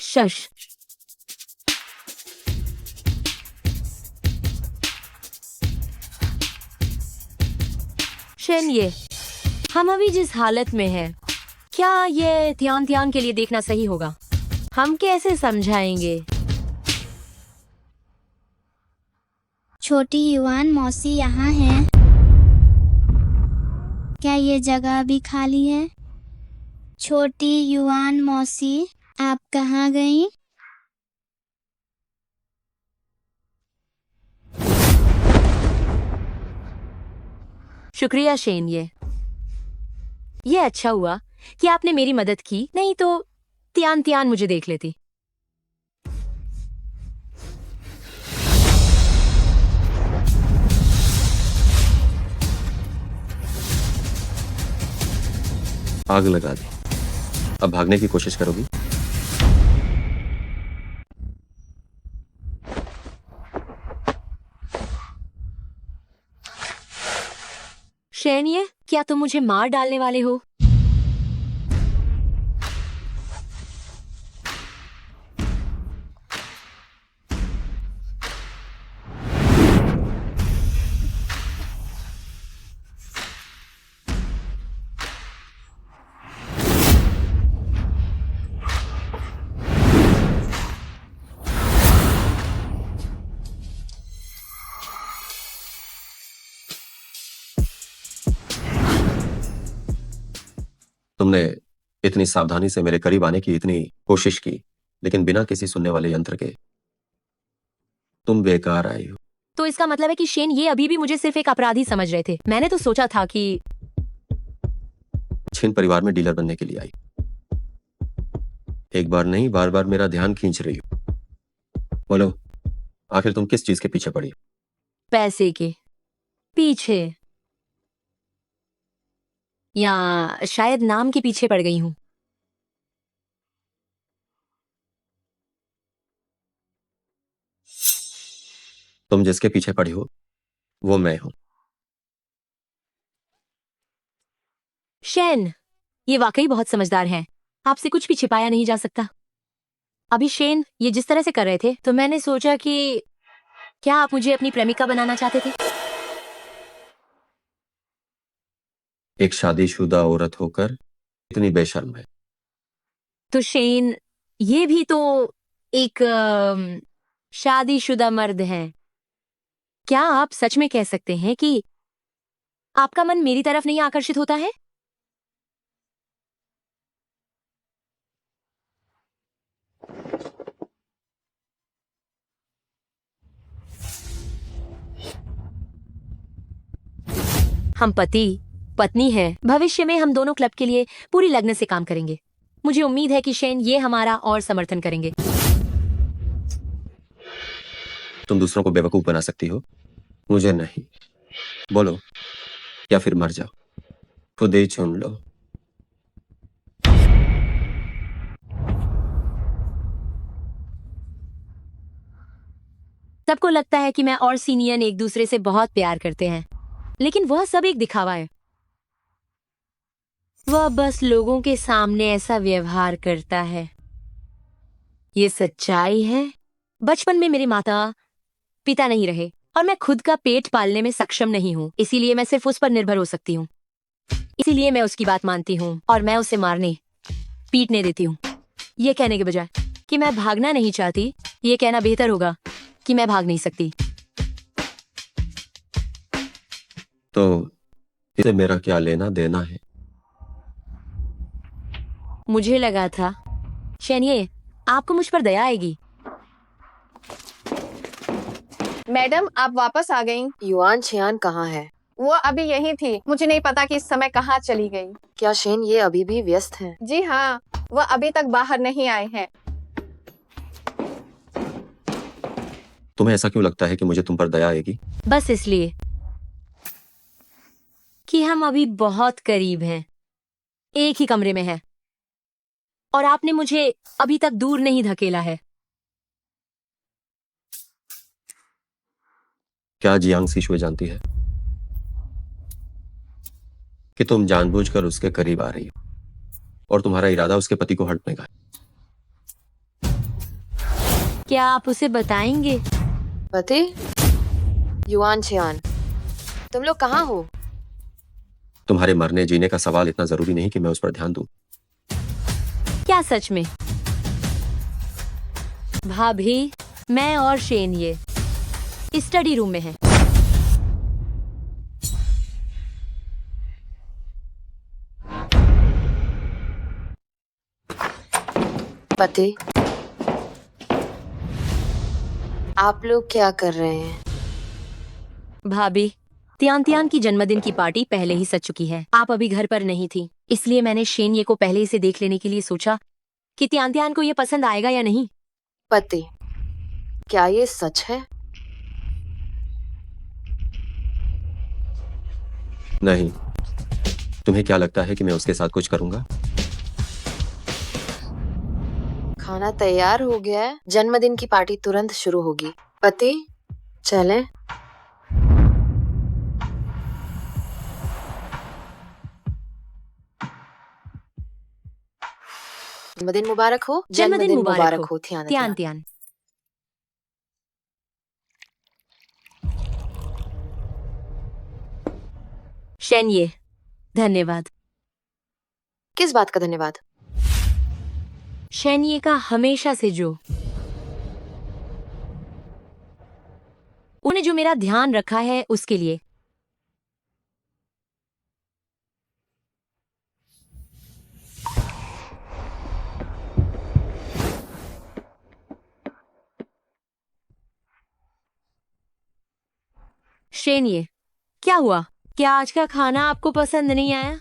Speaker 2: शश। शेन, ये हम अभी जिस हालत में हैं, क्या ये ध्यान ध्यान के लिए देखना सही होगा? हम कैसे समझाएंगे?
Speaker 8: छोटी युआन मौसी यहाँ है। क्या ये जगह अभी खाली है? छोटी युआन मौसी, आप कहाँ गई?
Speaker 2: शुक्रिया शेन, ये अच्छा हुआ कि आपने मेरी मदद की, नहीं तो त्यान त्यान मुझे देख लेती।
Speaker 3: आग लगा दी। अब भागने की कोशिश करोगी?
Speaker 2: शेन, क्या तुम मुझे मार डालने वाले हो?
Speaker 3: तुमने इतनी सावधानी से मेरे करीब आने की इतनी कोशिश की, लेकिन बिना किसी सुनने वाले यंत्र के तुम बेकार आई हो।
Speaker 2: तो इसका मतलब है कि शेन ये अभी भी मुझे सिर्फ एक अपराधी समझ रहे थे। मैंने तो सोचा था कि
Speaker 3: छिन परिवार में डीलर बनने के लिए आई। एक बार नहीं, बार बार मेरा ध्यान खींच रही हो। बोलो, आखिर तुम किस चीज के पीछे पड़ी?
Speaker 2: पैसे के पीछे, या शायद नाम के पीछे पड़ गई हूँ।
Speaker 3: तुम जिसके पीछे पड़ी हो वो मैं हूं।
Speaker 2: शेन, ये वाकई बहुत समझदार हैं। आपसे कुछ भी छिपाया नहीं जा सकता। अभी शेन ये जिस तरह से कर रहे थे, तो मैंने सोचा कि क्या आप मुझे अपनी प्रेमिका बनाना चाहते थे?
Speaker 3: एक शादीशुदा औरत होकर इतनी बेशर्म है।
Speaker 2: तो शेन, ये भी तो एक शादीशुदा मर्द है। क्या आप सच में कह सकते हैं कि आपका मन मेरी तरफ नहीं आकर्षित होता है? हम पति पत्नी हैं। भविष्य में हम दोनों क्लब के लिए पूरी लगन से काम करेंगे। मुझे उम्मीद है कि शेन ये हमारा और समर्थन करेंगे।
Speaker 3: तुम दूसरों को बेवकूफ बना सकती हो, मुझे नहीं। बोलो, या फिर मर जाओ। खुद ही चुन लो।
Speaker 2: सबको लगता है कि मैं और सीनियन एक दूसरे से बहुत प्यार करते हैं, लेकिन वह सब एक दिखावा है। वह बस लोगों के सामने ऐसा व्यवहार करता है। ये सच्चाई है। बचपन में मेरे माता पिता नहीं रहे और मैं खुद का पेट पालने में सक्षम नहीं हूँ, इसीलिए मैं सिर्फ उस पर निर्भर हो सकती हूँ। इसीलिए मैं उसकी बात मानती हूँ और मैं उसे मारने पीटने देती हूँ। ये कहने के बजाय कि मैं भागना नहीं चाहती, ये कहना बेहतर होगा कि मैं भाग नहीं सकती।
Speaker 3: तो इसे मेरा क्या लेना देना है?
Speaker 2: मुझे लगा था शेनिए आपको मुझ पर दया आएगी।
Speaker 9: मैडम, आप वापस आ गईं।
Speaker 1: युआन छियान कहाँ है?
Speaker 9: वो अभी यही थी, मुझे नहीं पता कि इस समय कहाँ चली गई।
Speaker 1: क्या शेन ये अभी भी व्यस्त हैं?
Speaker 9: जी हाँ, वो अभी तक बाहर नहीं आए हैं।
Speaker 3: तुम्हें ऐसा क्यों लगता है कि मुझे तुम पर दया आएगी?
Speaker 2: बस इसलिए कि हम अभी बहुत करीब हैं, एक ही कमरे में हैं, और आपने मुझे अभी तक दूर नहीं धकेला है।
Speaker 3: क्या जियांग सीशुए जानती है कि तुम जानबूझकर उसके करीब आ रही हो और तुम्हारा इरादा उसके पति को हड़पने का है?
Speaker 2: क्या आप उसे बताएंगे?
Speaker 1: पति? युआन छियान, तुम लोग कहाँ हो?
Speaker 3: तुम्हारे मरने जीने का सवाल इतना जरूरी नहीं कि मैं उस पर ध्यान दूं।
Speaker 2: क्या सच में? भाभी, मैं और शेन ये स्टडी रूम में हैं।
Speaker 1: पति, आप लोग क्या कर रहे हैं?
Speaker 2: भाभी, तियान तियान की जन्मदिन की पार्टी पहले ही सज चुकी है। आप अभी घर पर नहीं थी, इसलिए मैंने शेन ये को पहले इसे देख लेने के लिए सोचा कि तियान तियान को ये पसंद आएगा या नहीं।
Speaker 1: पति, क्या ये सच है?
Speaker 3: नहीं। तुम्हें क्या लगता है कि मैं उसके साथ कुछ करूंगा?
Speaker 1: खाना तैयार हो गया है, जन्मदिन की पार्टी तुरंत शुरू होगी। पति, चलें? जन्मदिन मुबारक हो।
Speaker 2: जन्मदिन मुबारक हो,
Speaker 1: थियान
Speaker 2: तियान तियान। शेन ये, धन्यवाद।
Speaker 1: किस बात का धन्यवाद?
Speaker 2: शेन ये का हमेशा से जो उन्हें जो मेरा ध्यान रखा है उसके लिए। शेन ये, क्या हुआ? क्या आज का खाना आपको पसंद नहीं आया?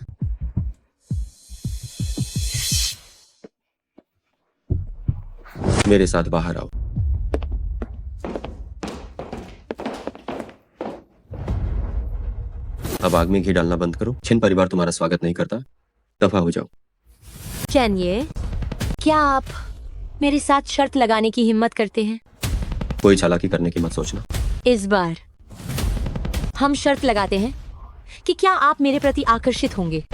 Speaker 3: मेरे साथ बाहर आओ। अब आग में घी डालना बंद करो। छिन परिवार तुम्हारा स्वागत नहीं करता, दफा हो जाओ।
Speaker 2: शेन ये, क्या आप मेरे साथ शर्त लगाने की हिम्मत करते हैं?
Speaker 3: कोई चालाकी करने की मत सोचना।
Speaker 2: इस बार हम शर्त लगाते हैं कि क्या आप मेरे प्रति आकर्षित होंगे?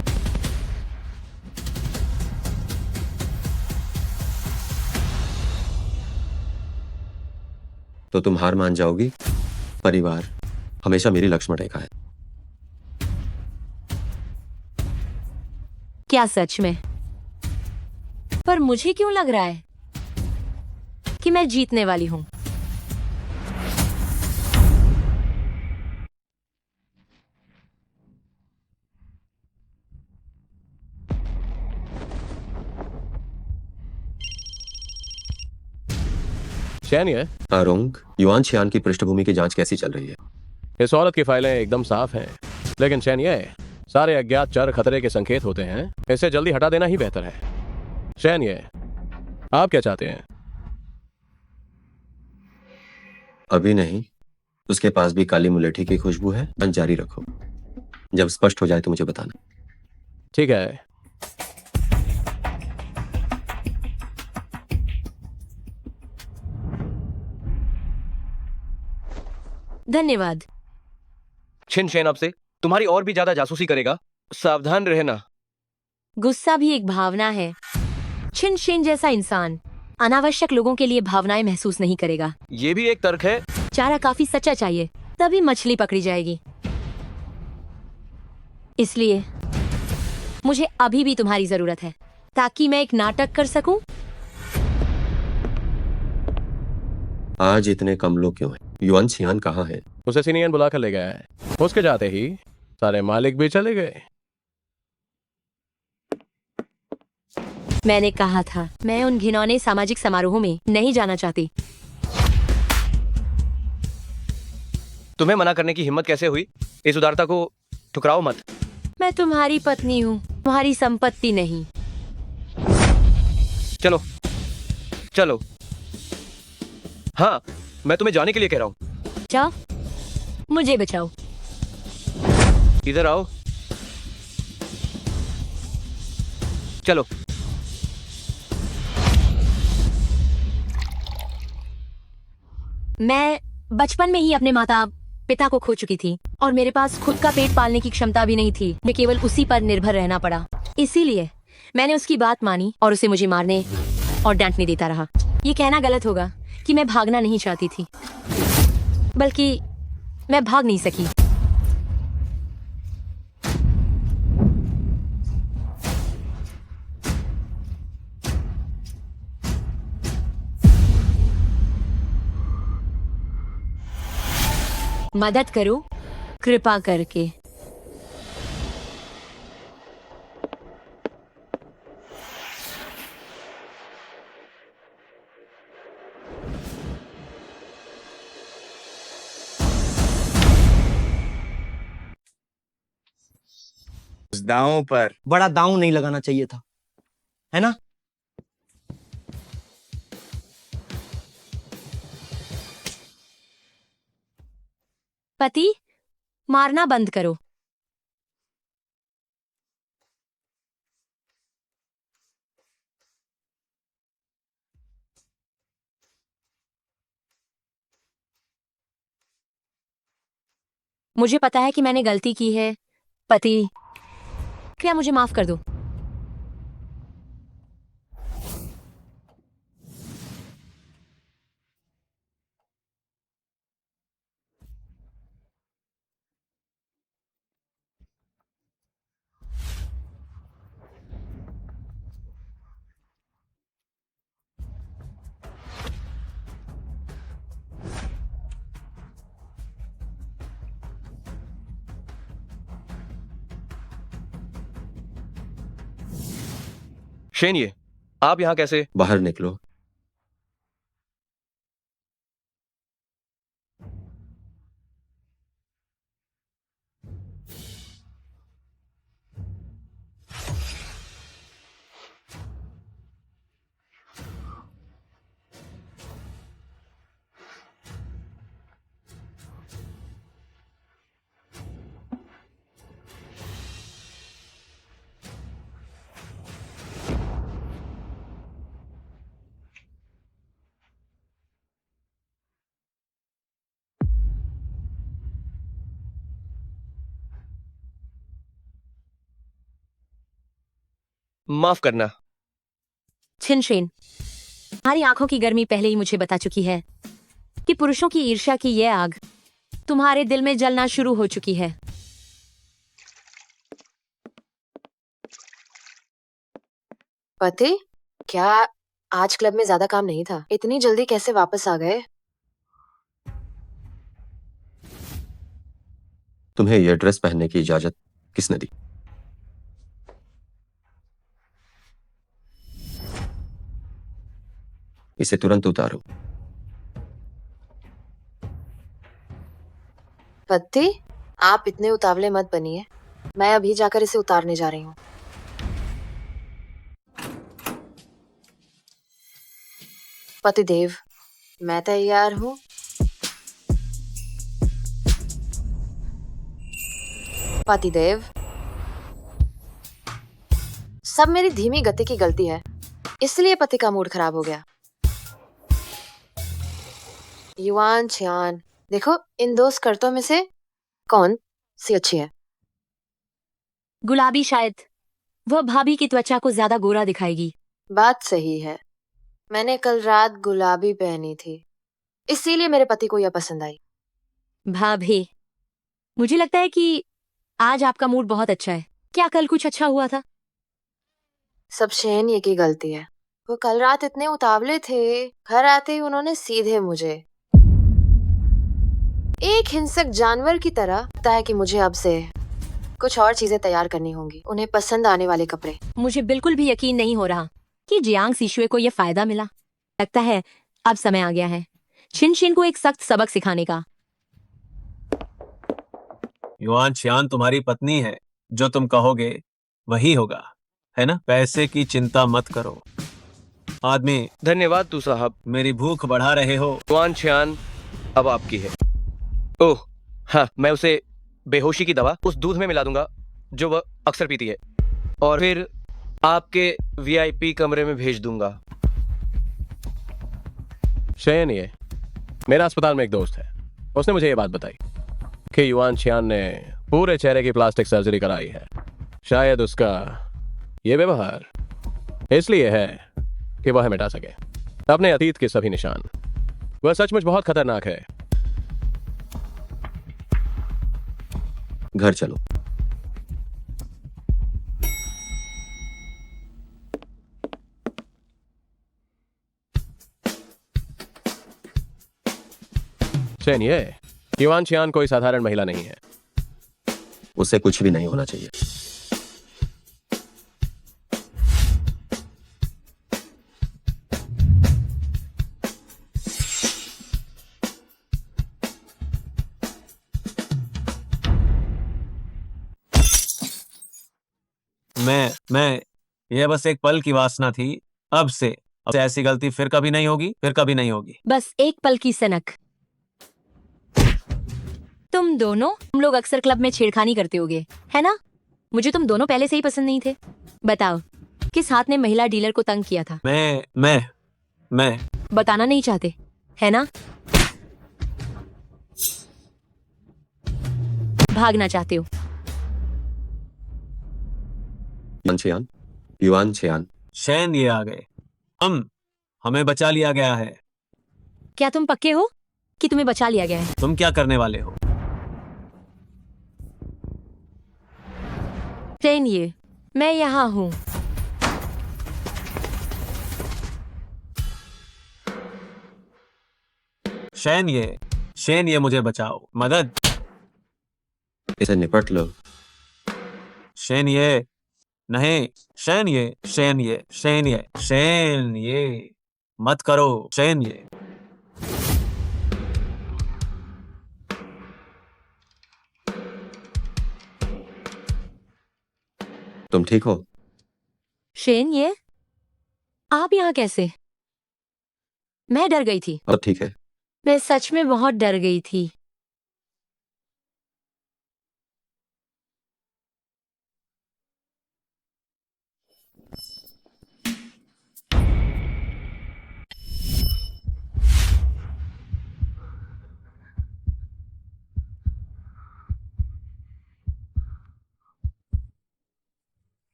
Speaker 3: तो तुम हार मान जाओगी? परिवार हमेशा मेरी लक्ष्मण रेखा है।
Speaker 2: क्या सच में? पर मुझे क्यों लग रहा है कि मैं जीतने वाली हूं?
Speaker 4: शेन ये,
Speaker 3: आरोंग, युआन छियान की पृष्ठभूमि की जांच कैसी चल रही है?
Speaker 4: इस औरत की फाइलें एकदम साफ हैं, लेकिन शेन ये, सारे अज्ञात चर खतरे के संकेत होते हैं। इसे जल्दी हटा देना ही बेहतर है। शेन ये, आप क्या चाहते हैं?
Speaker 3: अभी नहीं। उसके पास भी काली मुलेठी की खुशबू है। जांच जारी रखो। जब स्पष्ट हो जाए तो मुझे बताना।
Speaker 4: ठीक है।
Speaker 2: धन्यवाद।
Speaker 4: छिन शेन अब से तुम्हारी और भी ज्यादा जासूसी करेगा, सावधान रहना।
Speaker 2: गुस्सा भी एक भावना है। छिन शेन जैसा इंसान अनावश्यक लोगों के लिए भावनाएं महसूस नहीं करेगा।
Speaker 4: ये भी एक तर्क है।
Speaker 2: चारा काफी सच्चा चाहिए, तभी मछली पकड़ी जाएगी। इसलिए मुझे अभी भी तुम्हारी जरूरत है, ताकि मैं एक नाटक कर सकूं।
Speaker 3: आज इतने कम लोग क्यों हैं? युआन छियान कहाँ है?
Speaker 4: उसे सिनियन बुलाकर ले गया है। उसके जाते ही सारे मालिक भी चले गए।
Speaker 2: मैंने कहा था, मैं उन घिनौने सामाजिक समारोहों में नहीं जाना चाहती।
Speaker 4: तुम्हें मना करने की हिम्मत कैसे हुई? इस उदारता को ठुकराओ मत।
Speaker 2: मैं तुम्हारी पत्नी हूँ, तुम्हारी संपत्ति नहीं।
Speaker 4: चलो चलो। हाँ, मैं तुम्हें जाने के लिए कह रहा हूँ।
Speaker 2: जाओ, मुझे बचाओ।
Speaker 4: इधर आओ। चलो।
Speaker 2: मैं बचपन में ही अपने माता पिता को खो चुकी थी और मेरे पास खुद का पेट पालने की क्षमता भी नहीं थी। मैं केवल उसी पर निर्भर रहना पड़ा। इसीलिए मैंने उसकी बात मानी और उसे मुझे मारने और डांटने देता रहा। ये कहना गलत होगा कि मैं भागना नहीं चाहती थी, बल्कि मैं भाग नहीं सकी। मदद करो कृपा करके।
Speaker 5: उस दांव पर
Speaker 6: बड़ा दांव नहीं लगाना चाहिए था, है ना?
Speaker 2: पति, मारना बंद करो। मुझे पता है कि मैंने गलती की है पति, क्या मुझे माफ कर दो।
Speaker 4: शेन, ये आप यहाँ कैसे?
Speaker 3: बाहर निकलो।
Speaker 4: माफ करना।
Speaker 2: छिनशेन, तुम्हारी आंखों की गर्मी पहले ही मुझे बता चुकी है कि पुरुषों की ईर्ष्या की यह आग तुम्हारे दिल में जलना शुरू हो चुकी है।
Speaker 1: पति, क्या आज क्लब में ज्यादा काम नहीं था? इतनी जल्दी कैसे वापस आ गए?
Speaker 3: तुम्हें यह ड्रेस पहनने की इजाजत किसने दी? इसे तुरंत उतारो।
Speaker 1: पति, आप इतने उतावले मत बनिए। मैं अभी जाकर इसे उतारने जा रही हूँ। पतिदेव, मैं तैयार हूँ। पतिदेव, सब मेरी धीमी गति की गलती है, इसलिए पति का मूड खराब हो गया। युआन छियान, देखो इन दो स्कर्टों में से कौन सी अच्छी है?
Speaker 2: गुलाबी शायद, वह भाभी की त्वचा को ज्यादा गोरा दिखाएगी।
Speaker 1: बात सही है, मैंने कल रात गुलाबी पहनी थी, इसीलिए मेरे पति को यह पसंद आई।
Speaker 2: भाभी, मुझे लगता है कि आज आपका मूड बहुत अच्छा है। क्या कल कुछ अच्छा हुआ था?
Speaker 1: सब शेन ये की गलती है। वो कल रात इतने उतावले थे, घर आते ही उन्होंने सीधे मुझे एक हिंसक जानवर की तरह लगता है कि मुझे अब से कुछ और चीजें तैयार करनी होंगी, उन्हें पसंद आने वाले कपड़े।
Speaker 2: मुझे बिल्कुल भी यकीन नहीं हो रहा कि जियांग सीशुए को यह फायदा मिला। लगता है अब समय आ गया है छिनशिन को एक सख्त सबक सिखाने का।
Speaker 10: युआन छियान तुम्हारी पत्नी है, जो तुम कहोगे वही होगा, है ना? पैसे की चिंता मत करो आदमी।
Speaker 4: धन्यवाद तू साहब।
Speaker 10: मेरी भूख बढ़ा रहे हो।
Speaker 4: युआन छियान अब आपकी है। ओह हाँ, मैं उसे बेहोशी की दवा उस दूध में मिला दूंगा जो वह अक्सर पीती है, और फिर आपके वीआईपी कमरे में भेज दूंगा।
Speaker 11: शेन, ये मेरा अस्पताल में एक दोस्त है, उसने मुझे ये बात बताई कि युआन छियान ने पूरे चेहरे की प्लास्टिक सर्जरी कराई है। शायद उसका ये व्यवहार इसलिए है कि वह मिटा सके अपने अतीत के सभी निशान। वह सचमुच बहुत खतरनाक है।
Speaker 3: घर चलो।
Speaker 11: शेन, ये युआन छियान कोई साधारण महिला नहीं है।
Speaker 3: उसे कुछ भी नहीं होना चाहिए।
Speaker 10: मैं यह बस एक पल की वासना थी। अब से ऐसी गलती फिर कभी नहीं होगी, फिर कभी नहीं होगी।
Speaker 2: बस एक पल की सनक। तुम दोनों, हम लोग अक्सर क्लब में छेड़खानी करते होगे, है ना? मुझे तुम दोनों पहले से ही पसंद नहीं थे। बताओ, किस हाथ ने महिला डीलर को तंग किया था?
Speaker 10: मैं
Speaker 2: बताना नहीं चाहते, है ना? भागना चाहते हो?
Speaker 3: युआन छियान।
Speaker 10: शेन, ये आ गए। हमें बचा लिया गया है।
Speaker 2: क्या तुम पक्के हो कि तुम्हें बचा लिया गया है?
Speaker 10: तुम क्या करने वाले हो?
Speaker 2: शेन, ये मैं यहाँ हूँ।
Speaker 10: शेन, ये मुझे बचाओ, मदद।
Speaker 3: इसे निपट लो।
Speaker 10: शेन, ये नहीं। शेन, ये मत करो। शेन, ये
Speaker 3: तुम ठीक हो?
Speaker 2: शेन, ये आप यहाँ कैसे? मैं डर गई थी।
Speaker 3: अब ठीक है।
Speaker 2: मैं सच में बहुत डर गई थी।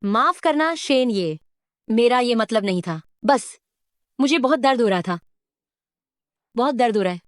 Speaker 2: माफ करना शेन, ये मेरा ये मतलब नहीं था। बस मुझे बहुत दर्द हो रहा था। बहुत दर्द हो रहा है।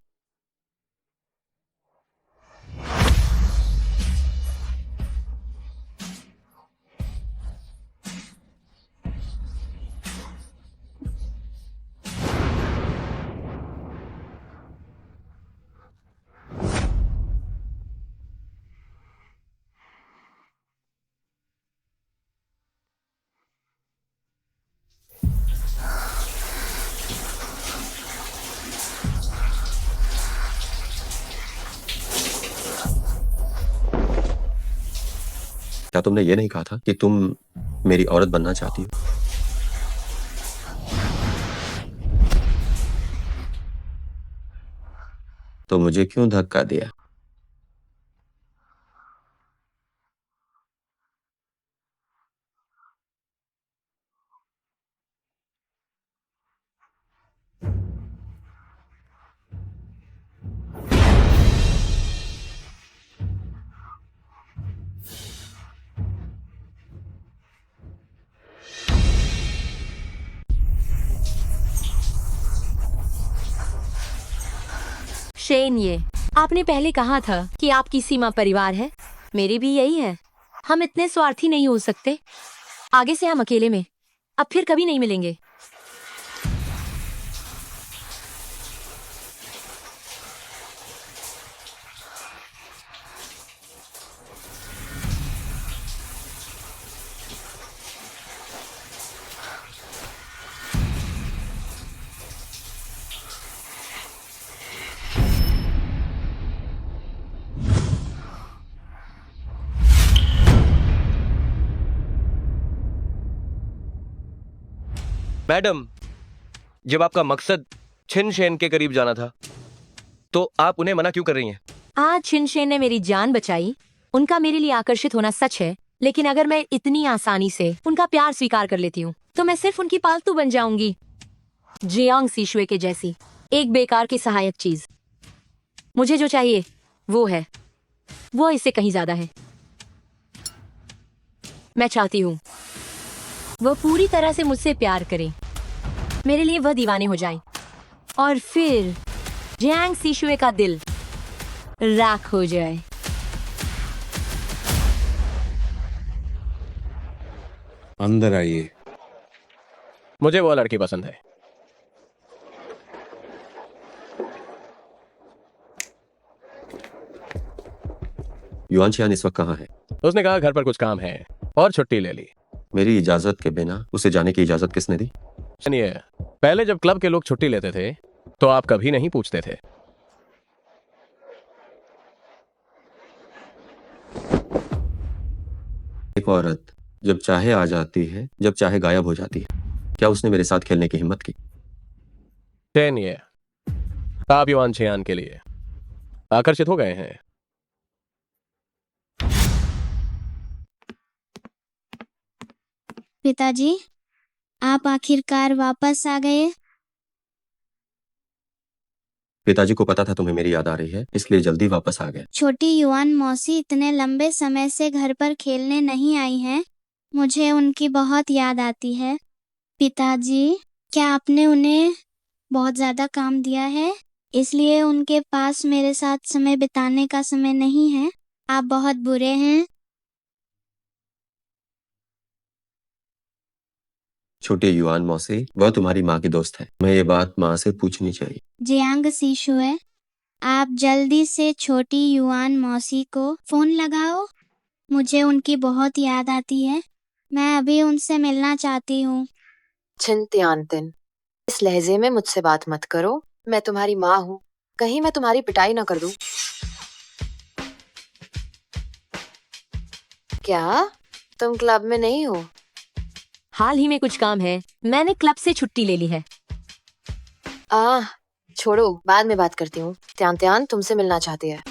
Speaker 3: क्या तुमने ये नहीं कहा था कि तुम मेरी औरत बनना चाहती हो? तो मुझे क्यों धक्का दिया?
Speaker 2: शेन, ये आपने पहले कहा था कि आपकी सीमा परिवार है। मेरी भी यही है। हम इतने स्वार्थी नहीं हो सकते। आगे से हम अकेले में अब फिर कभी नहीं मिलेंगे।
Speaker 4: मैडम, जब आपका मकसद छिन शेन के करीब जाना था तो आप उन्हें मना क्यों कर रही हैं?
Speaker 2: आज छिनशेन ने मेरी जान बचाई। उनका मेरे लिए आकर्षित होना सच है, लेकिन अगर मैं इतनी आसानी से उनका प्यार स्वीकार कर लेती हूँ तो मैं सिर्फ उनकी पालतू बन जाऊंगी, जियांग सीशुए के जैसी एक बेकार की सहायक चीज। मुझे जो चाहिए वो इससे कहीं ज्यादा है। मैं चाहती हूँ वो पूरी तरह से मुझसे प्यार करे, मेरे लिए वह दीवाने हो जाए, और फिर जियांग सीशुए का दिल राख हो जाए।
Speaker 5: अंदर आइए।
Speaker 11: मुझे वो लड़की पसंद है।
Speaker 3: युआन छियान इस वक्त कहाँ है?
Speaker 11: उसने कहा घर पर कुछ काम है और छुट्टी ले ली।
Speaker 3: मेरी इजाजत के बिना उसे जाने की इजाजत किसने दी?
Speaker 11: सुनिए, पहले जब क्लब के लोग छुट्टी लेते थे तो आप कभी नहीं पूछते थे।
Speaker 3: एक औरत जब चाहे आ जाती है, जब चाहे गायब हो जाती है। क्या उसने मेरे साथ खेलने की हिम्मत की?
Speaker 11: चैन ये आप युआन छियान के लिए आकर्षित हो गए हैं।
Speaker 8: पिताजी, आप आखिरकार वापस आ गए।
Speaker 3: पिताजी को पता था तुम्हें मेरी याद आ रही है, इसलिए जल्दी वापस आ गए।
Speaker 8: छोटी युआन मौसी इतने लंबे समय से घर पर खेलने नहीं आई हैं। मुझे उनकी बहुत याद आती है। पिताजी, क्या आपने उन्हें बहुत ज्यादा काम दिया है, इसलिए उनके पास मेरे साथ समय बिताने का समय नहीं है? आप बहुत बुरे हैं।
Speaker 3: छोटी युआन मौसी, वह तुम्हारी माँ की दोस्त है। मैं ये बात माँ से पूछनी चाहिए।
Speaker 8: जियांग सीशुए, आप जल्दी से छोटी युआन मौसी को फोन लगाओ। मुझे उनकी बहुत याद आती है। मैं अभी उनसे मिलना चाहती हूँ।
Speaker 1: छिन तियानतिन, इस लहजे में मुझसे बात मत करो। मैं तुम्हारी माँ हूँ, कहीं मैं तुम्हारी पिटाई ना कर दूं। क्या तुम क्लब में नहीं हो?
Speaker 2: हाल ही में कुछ काम है, मैंने क्लब से छुट्टी ले ली है।
Speaker 1: छोड़ो, बाद में बात करती हूँ। त्यान त्यान तुमसे मिलना चाहती है।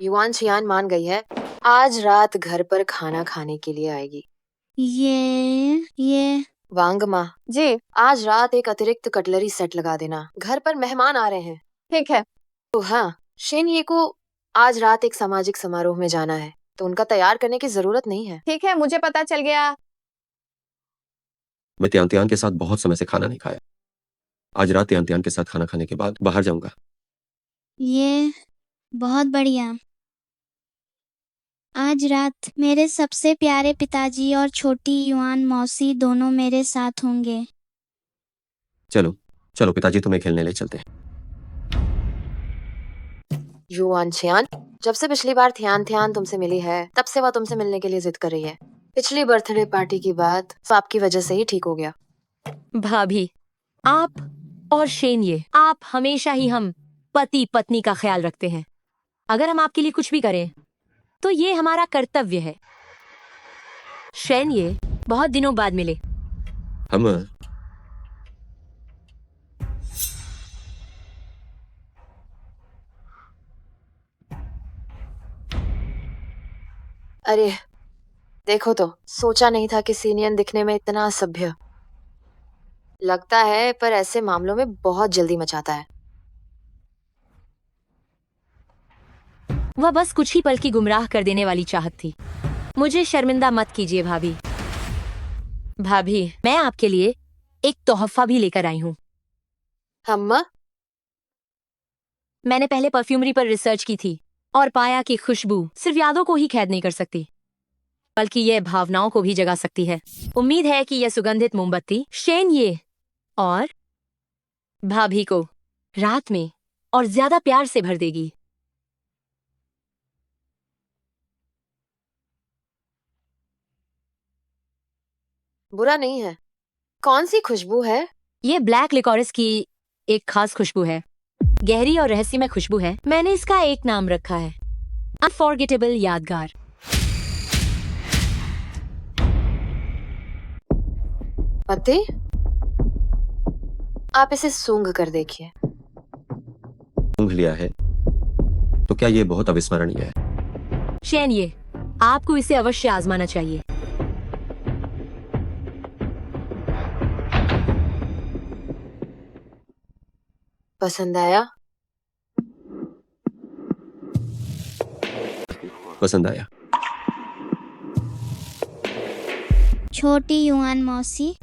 Speaker 1: युआन छियान मान गई है, आज रात घर पर खाना खाने के लिए आएगी।
Speaker 8: ये
Speaker 1: वांग माँ,
Speaker 9: जी
Speaker 1: आज रात एक अतिरिक्त कटलरी सेट लगा देना, घर पर मेहमान आ रहे हैं।
Speaker 9: ठीक है।
Speaker 1: तो हाँ, शेन ये को आज रात एक सामाजिक समारोह में जाना है, तो उनका तैयार करने की जरूरत नहीं है।
Speaker 9: ठीक है, मुझे पता चल गया।
Speaker 3: मैं त्यान त्यान के साथ बहुत समय से खाना नहीं खाया। आज रात त्यान त्यान के साथ खाना खाने के बाद बाहर जाऊंगा।
Speaker 8: ये बहुत बढ़िया। आज रात मेरे सबसे प्यारे पिताजी और छोटी युआन मौसी दोनों मेरे साथ होंगे।
Speaker 3: चलो चलो पिताजी तुम्हें खेलने ले चलते हैं।
Speaker 1: युआन छियान, जब से पिछली बार थियान थियान तुमसे मिली है, तब से वह तुमसे मिलने के लिए जिद कर रही है। पिछली बर्थडे पार्टी की बात आपकी वजह से ही ठीक हो गया।
Speaker 2: भाभी, आप और शेन ये, आप हमेशा ही हम पति पत्नी का ख्याल रखते हैं। अगर हम आपके लिए कुछ भी करें तो ये हमारा कर्तव्य है। शेन ये, बहुत दिनों बाद मिले।
Speaker 3: हम
Speaker 1: अरे देखो तो, सोचा नहीं था कि सीनियन दिखने में इतना असभ्य लगता है, पर ऐसे मामलों में बहुत जल्दी मचाता है।
Speaker 2: वह बस कुछ ही पल की गुमराह कर देने वाली चाहत थी। मुझे शर्मिंदा मत कीजिए भाभी। भाभी, मैं आपके लिए एक तोहफा भी लेकर आई हूँ।
Speaker 1: हम्मा,
Speaker 2: मैंने पहले परफ्यूमरी पर रिसर्च की थी और पाया कि खुशबू सिर्फ यादों को ही कैद नहीं कर सकती, बल्कि यह भावनाओं को भी जगा सकती है। उम्मीद है कि यह सुगंधित मोमबत्ती शेन ये और भाभी को रात में और ज्यादा प्यार से भर देगी।
Speaker 1: बुरा नहीं है। कौन सी खुशबू है?
Speaker 2: ये ब्लैक लिकोरिस की एक खास खुशबू है, गहरी और रहस्यमय खुशबू है। मैंने इसका एक नाम रखा है, अनफॉरगेटेबल यादगार।
Speaker 1: पति, आप इसे सूंघ कर देखिए।
Speaker 3: सूंघ लिया है तो क्या ये बहुत अविस्मरणीय है?
Speaker 2: शेन, ये आपको इसे अवश्य आजमाना चाहिए।
Speaker 1: पसंद आया?
Speaker 3: पसंद आया।
Speaker 8: छोटी युआन मौसी,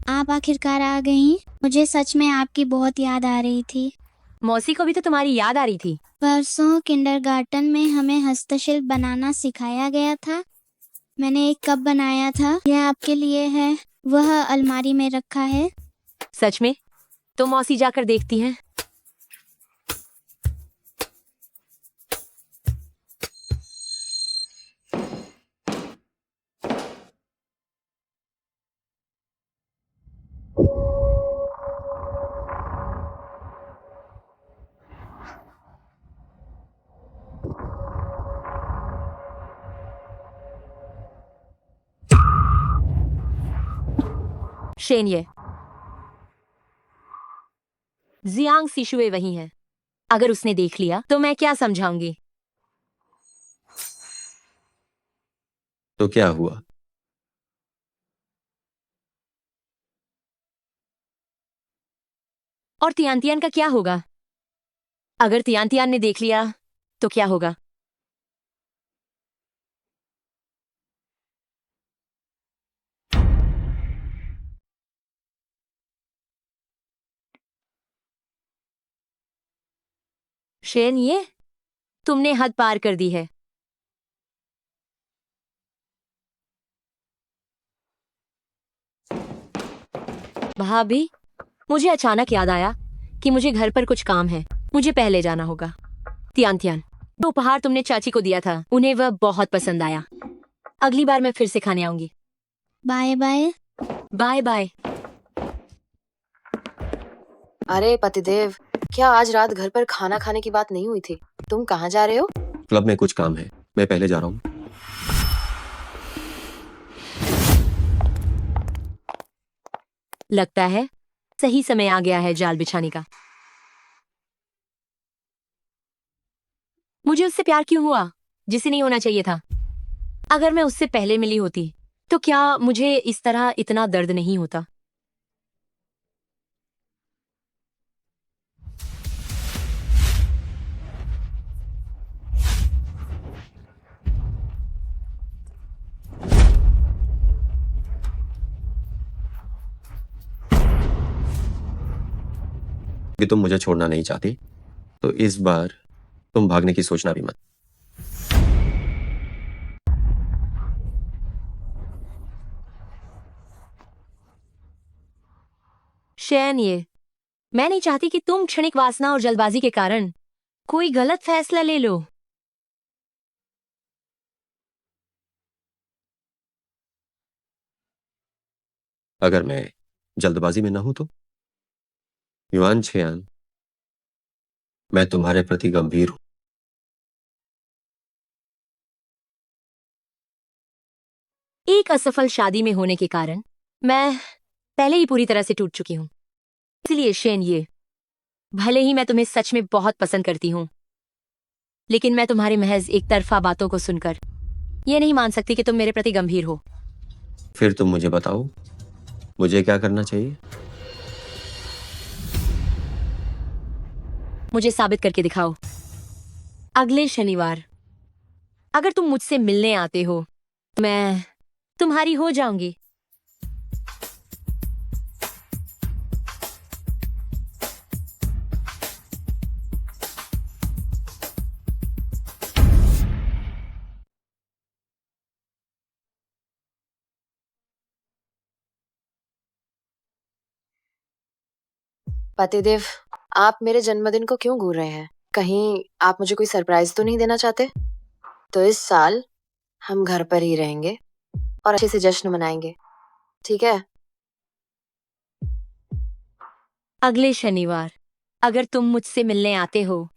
Speaker 8: आप आखिरकार आ गई। मुझे सच में आपकी बहुत याद आ रही थी।
Speaker 2: मौसी को भी तो तुम्हारी याद आ रही थी।
Speaker 8: परसों किंडरगार्टन में हमें हस्तशिल्प बनाना सिखाया गया था। मैंने एक कप बनाया था, यह आपके लिए है। वह अलमारी में रखा है।
Speaker 2: सच में? तो मौसी जाकर देखती हैं। शेन, ये जियांग सिशुए वही है। अगर उसने देख लिया तो मैं क्या समझाऊंगी?
Speaker 3: तो क्या हुआ?
Speaker 2: और तियानतियान का क्या होगा? अगर तियानतियान ने देख लिया तो क्या होगा? शेन, ये तुमने हद पार कर दी है। भाभी, मुझे अचानक याद आया कि मुझे घर पर कुछ काम है। मुझे पहले जाना होगा। तियानतियान, जो उपहार तुमने चाची को दिया था उन्हें वह बहुत पसंद आया। अगली बार मैं फिर से खाने आऊंगी।
Speaker 8: Bye bye.
Speaker 2: Bye bye.
Speaker 1: अरे पतिदेव, क्या आज रात घर पर खाना खाने की बात नहीं हुई थी? तुम कहाँ जा रहे हो?
Speaker 3: क्लब में कुछ काम है, मैं पहले जा रहा हूँ।
Speaker 2: लगता है सही समय आ गया है जाल बिछाने का। मुझे उससे प्यार क्यों हुआ जिसे नहीं होना चाहिए था? अगर मैं उससे पहले मिली होती तो क्या मुझे इस तरह इतना दर्द नहीं होता?
Speaker 3: कि तुम मुझे छोड़ना नहीं चाहती तो इस बार तुम भागने की सोचना भी मत।
Speaker 2: शैन, ये मैं नहीं चाहती कि तुम क्षणिक वासना और जल्दबाजी के कारण कोई गलत फैसला ले लो।
Speaker 3: अगर मैं जल्दबाजी में ना हूं तो? युआन छियान, मैं तुम्हारे प्रति गंभीर हूं।
Speaker 2: एक असफल शादी में होने के कारण मैं पहले ही पूरी तरह से टूट चुकी हूं। इसलिए शेन, ये भले ही मैं तुम्हें सच में बहुत पसंद करती हूं, लेकिन मैं तुम्हारी महज एक तरफा बातों को सुनकर यह नहीं मान सकती कि तुम मेरे प्रति गंभीर हो।
Speaker 3: फिर तुम मुझे बताओ, मुझे क्या करना चाहिए?
Speaker 2: मुझे साबित करके दिखाओ। अगले शनिवार अगर तुम मुझसे मिलने आते हो, मैं तुम्हारी हो जाऊंगी।
Speaker 1: पतिदेव, आप मेरे जन्मदिन को क्यों घूर रहे हैं? कहीं आप मुझे कोई सरप्राइज तो नहीं देना चाहते? तो इस साल हम घर पर ही रहेंगे और अच्छे से जश्न मनाएंगे, ठीक है?
Speaker 2: अगले शनिवार अगर तुम मुझसे मिलने आते हो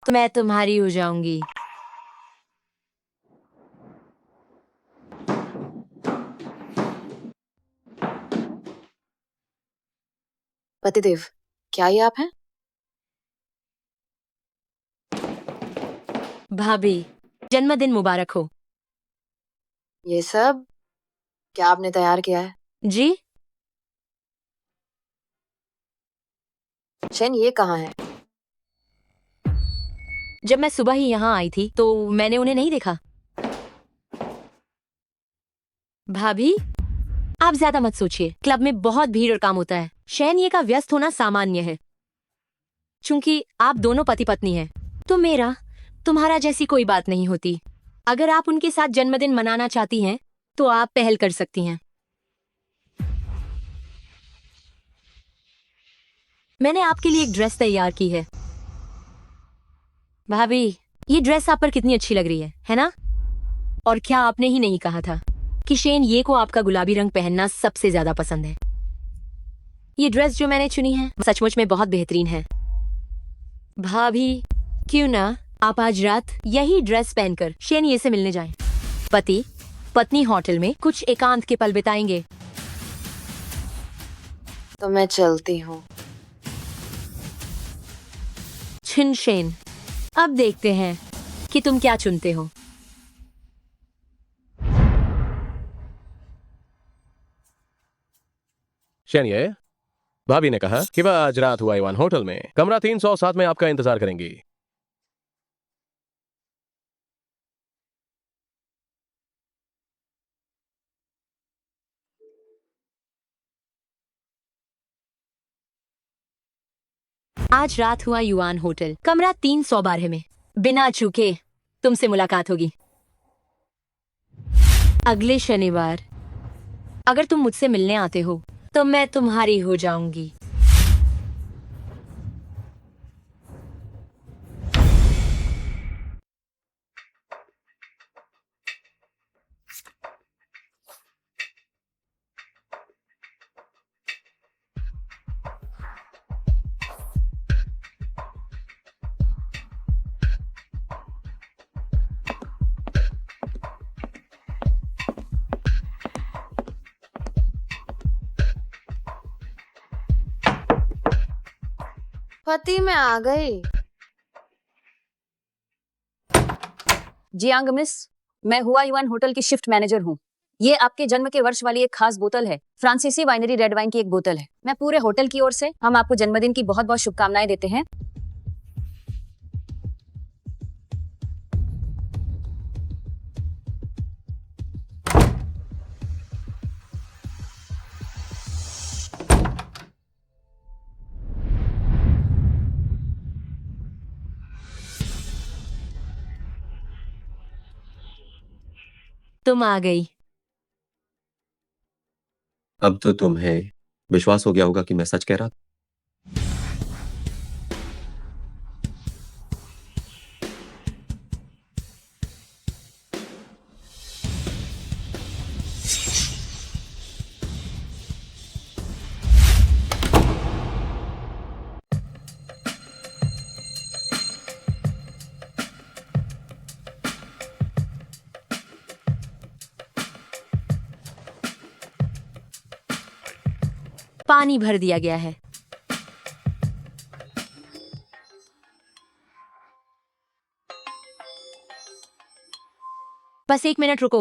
Speaker 2: तो मैं तुम्हारी हो जाऊंगी।
Speaker 1: पतिदेव, क्या ये आप हैं?
Speaker 2: भाभी, जन्मदिन मुबारक हो।
Speaker 1: ये सब क्या आपने तैयार किया है?
Speaker 2: जी,
Speaker 1: शेन, ये कहाँ है?
Speaker 2: जब मैं सुबह ही यहाँ आई थी तो मैंने उन्हें नहीं देखा। भाभी, आप ज्यादा मत सोचिए। क्लब में बहुत भीड़ और काम होता है। शैन ये का व्यस्त होना सामान्य है। चूंकि आप दोनों पति पत्नी हैं, तो मेरा तुम्हारा जैसी कोई बात नहीं होती। अगर आप उनके साथ जन्मदिन मनाना चाहती हैं, तो आप पहल कर सकती हैं। मैंने आपके लिए एक ड्रेस तैयार की है। भाभी, ये ड्रेस आप पर कितनी अच्छी लग रही है ना? और क्या आपने ही नहीं कहा था कि शेन ये को आपका गुलाबी रंग पहनना सबसे ज्यादा पसंद है? ये ड्रेस जो मैंने चुनी है सचमुच में बहुत बेहतरीन है। भाभी, क्यों ना आप आज रात यही ड्रेस पहनकर शेन ये से मिलने जाएं। पति पत्नी होटल में कुछ एकांत के पल बिताएंगे।
Speaker 1: तो मैं चलती हूँ।
Speaker 2: छिन शेन, अब देखते हैं कि तुम क्या चुनते हो।
Speaker 11: शेन ये भाभी ने कहा कि वह आज रात हुआ ईवान होटल में कमरा 307 में आपका इंतजार करेंगी।
Speaker 2: आज रात हुआ युआन होटल, कमरा 312 में। बिना चूके तुमसे मुलाकात होगी अगले शनिवार। अगर तुम मुझसे मिलने आते हो तो मैं तुम्हारी हो जाऊंगी।
Speaker 1: पति, मैं आ गई।
Speaker 12: जियांग मिस, मैं हुआ युआन होटल की शिफ्ट मैनेजर हूँ। ये आपके जन्म के वर्ष वाली एक खास बोतल है। फ्रांसीसी वाइनरी रेड वाइन की एक बोतल है। मैं पूरे होटल की ओर से हम आपको जन्मदिन की बहुत बहुत शुभकामनाएं देते हैं।
Speaker 2: तुम आ गई।
Speaker 3: अब तो तुम्हें विश्वास हो गया होगा कि मैं सच कह रहा था।
Speaker 2: पानी भर दिया गया है। बस 1 मिनट रुको।